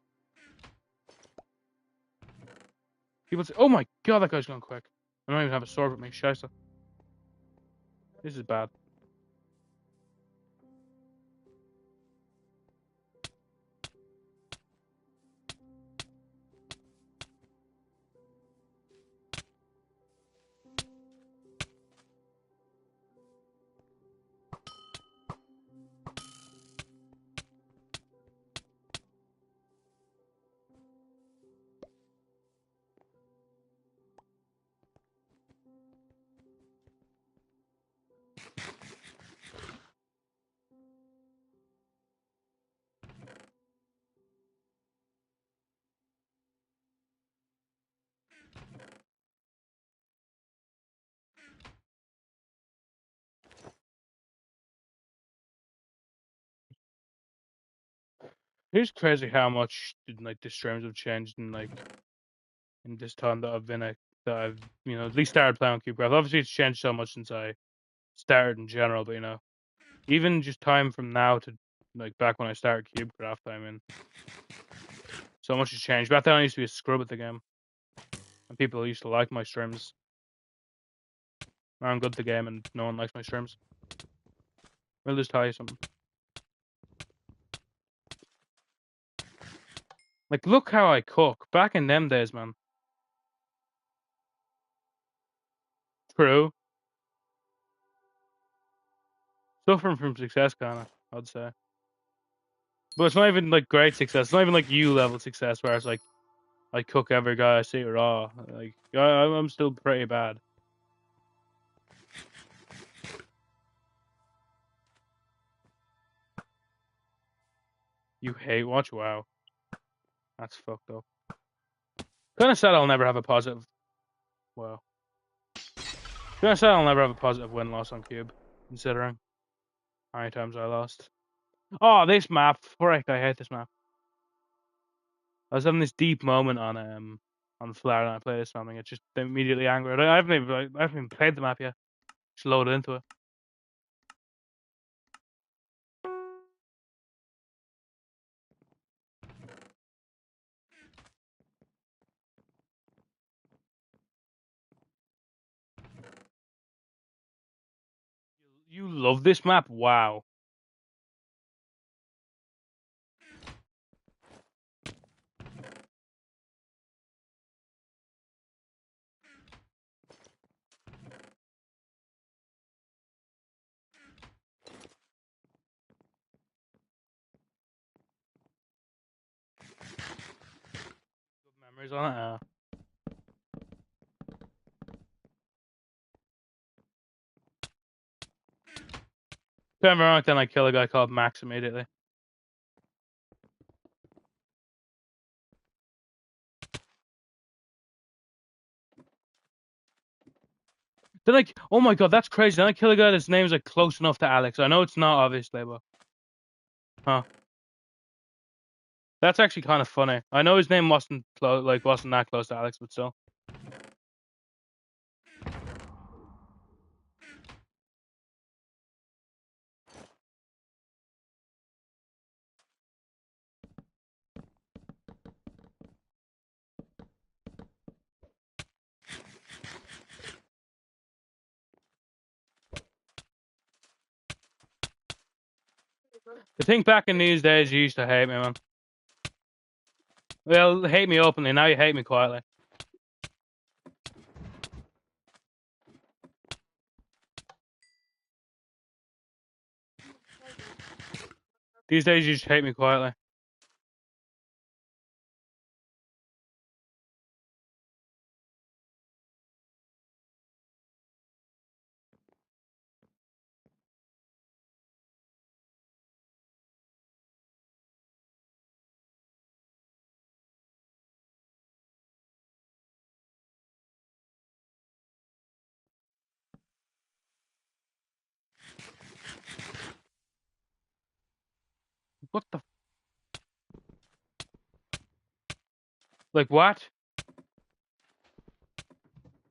Speaker 1: people say, "Oh my god, that guy's gone quick." I don't even have a sword with me. Scheiße. This is bad. It's crazy how much like the streams have changed in this time that I've been that I've at least started playing CubeCraft. Obviously, it's changed so much since I started in general, but even just time from now to like back when I started CubeCraft, I mean, so much has changed. Back then, I used to be a scrub at the game, and people used to like my streams. Now I'm good at the game, and no one likes my streams. I'll just tell you something. Like, look how I cook. Back in them days, man. True. Suffering from success, kinda, I'd say. But it's not even like great success. It's not even like you level success where it's like I cook every guy I see raw. Like I'm still pretty bad. You hate watch? Wow, that's fucked up. Kind of sad I'll never have a positive. Wow. Kind of sad I'll never have a positive win loss on Cube, considering how many times I lost. Oh, this map, frick! I hate this map. I was having this deep moment on Flower and I played this map and it just immediately angered. I haven't even played the map yet. Just loaded into it. You love this map? Wow. Good memories on it. Turn around, then I kill a guy called Max immediately. Then like, oh my god, that's crazy. Then I kill a guy that's name's like close enough to Alex. I know it's not obviously, but huh? That's actually kind of funny. I know his name wasn't wasn't that close to Alex, but still. I think back in these days, you used to hate me, man. Well, hate me openly. Now you hate me quietly. These days you just hate me quietly. What the? Like what?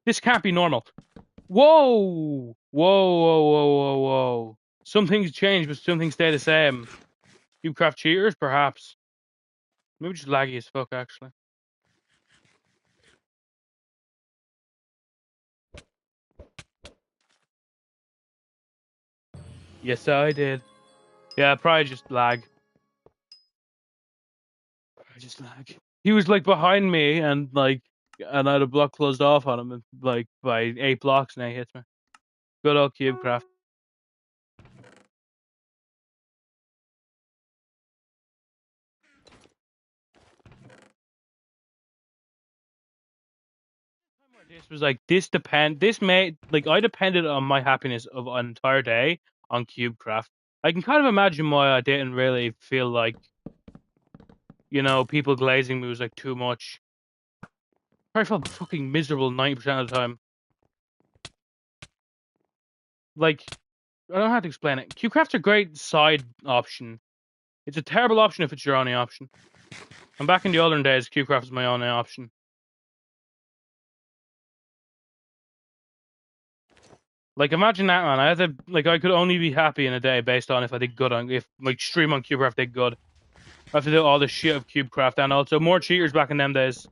Speaker 1: This can't be normal. Whoa! Whoa! Whoa! Whoa! Whoa! Whoa! Some things change, but some things stay the same. Cubecraft cheaters, perhaps. Maybe just laggy as fuck, actually. Yes, I did. Yeah, probably just lag. Probably just lag. He was like behind me, and I had a block closed off on him, and, like by 8 blocks, and he hits me. Good old Cubecraft. This was like this made like I depended on my happiness of an entire day on Cubecraft. I can kind of imagine why I didn't really feel like, people glazing me was like too much. I felt fucking miserable 90% of the time. Like, I don't have to explain it. Cubecraft's a great side option. It's a terrible option if it's your only option. And back in the olden days, Cubecraft was my only option. Like, imagine that, man. I could only be happy in a day based on if I did good if stream on Cubecraft did good. I have to do all the shit of Cubecraft and also more cheaters back in them days.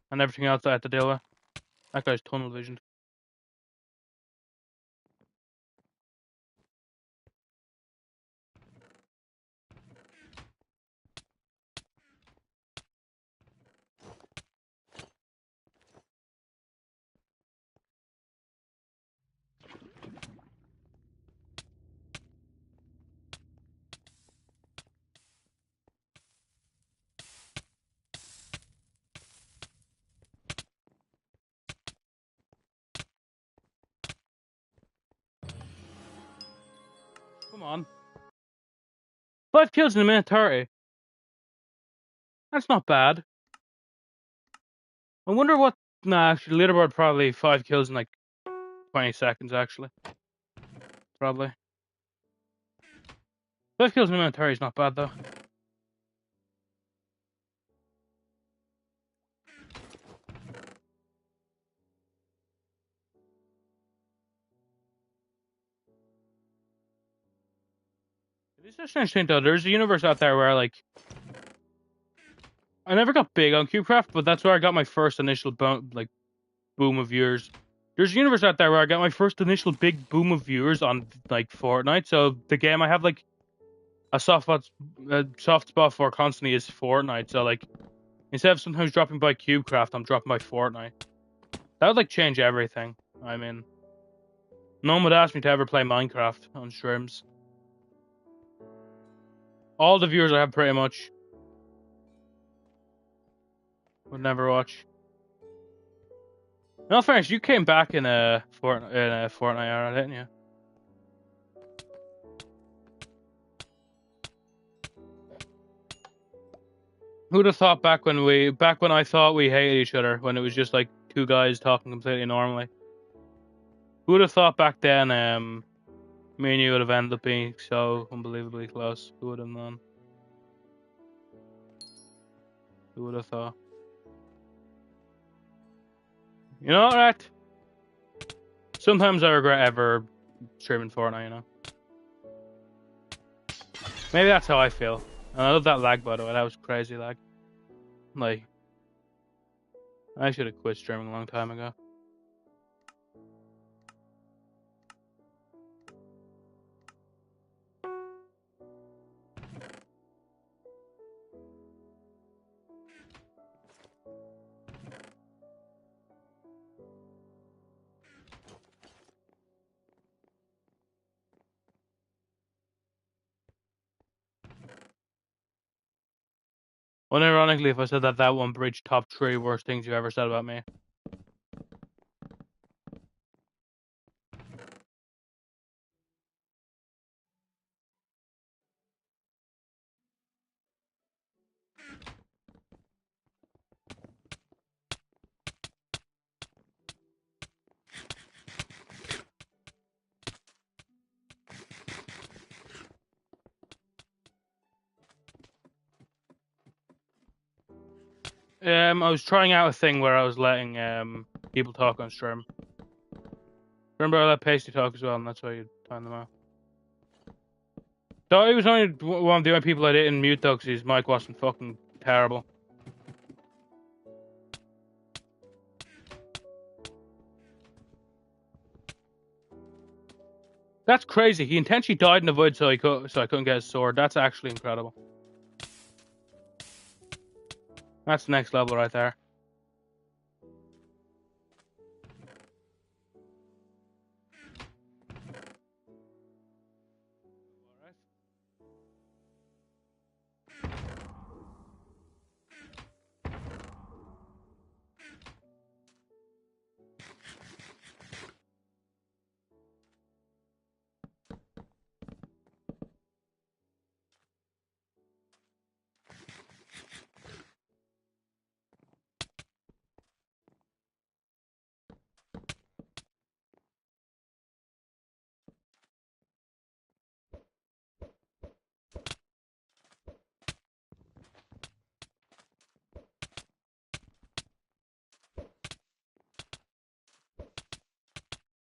Speaker 1: And everything else I had to deal with. That guy's tunnel visioned. Come on. 5 kills in a minute 30. That's not bad. I wonder what... Nah, actually, leaderboard probably 5 kills in like 20 seconds, actually. Probably. 5 kills in a minute 30 is not bad, though. It's just interesting, though. There's a universe out there where, like... I never got big on Cubecraft, but that's where I got my first initial boom of viewers. There's a universe out there where I got my first initial big boom of viewers on like Fortnite. So the game I have like a soft spot for constantly is Fortnite. So like instead of sometimes dropping by Cubecraft, I'm dropping by Fortnite. That would like change everything. I mean, no one would ask me to ever play Minecraft on streams. All the viewers I have pretty much would never watch. In all fairness, you came back in a Fortnite era, didn't you? Who'd have thought back when I thought we hated each other, when it was just like two guys talking completely normally? Who'd have thought back then, me and you would have ended up being so unbelievably close? Who would have known? Who would have thought? You know what? Sometimes I regret ever streaming Fortnite, you know? Maybe that's how I feel. And I love that lag, by the way. That was crazy lag. Like, I should have quit streaming a long time ago. Unironically, if I said that one breached top 3 worst things you ever said about me. I was trying out a thing where I was letting people talk on stream. Remember I let Pasty talk as well, and that's why you time them out. So he was only one of the only people I didn't mute though, because his mic wasn't fucking terrible. That's crazy. He intentionally died in the void so I couldn't get his sword. That's actually incredible. That's the next level right there.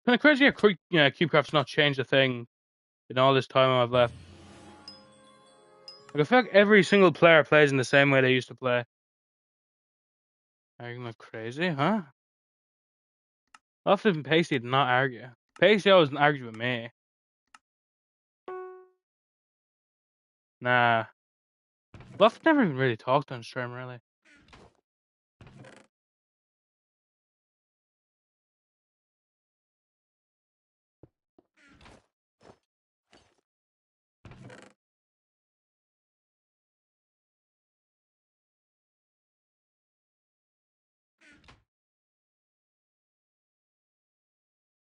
Speaker 1: Kind of crazy how CubeCraft's not changed a thing in all this time I've left. Like, I feel like every single player plays in the same way they used to play. Arguing like crazy, huh? Lofted and Pasty did not argue. Pasty always argued with me. Nah. Lofted never even really talked on stream, really.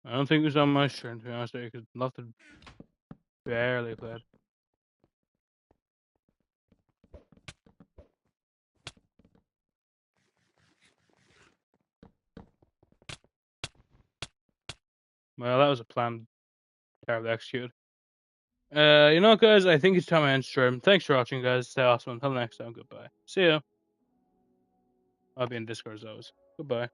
Speaker 1: I don't think it was on my stream, to be honest with you, because Lofted barely played. Well, that was a plan terribly executed. You know what, guys? I think it's time I end stream. Thanks for watching, guys. Stay awesome. Until next time, goodbye. See ya. I'll be in Discord as always. Goodbye.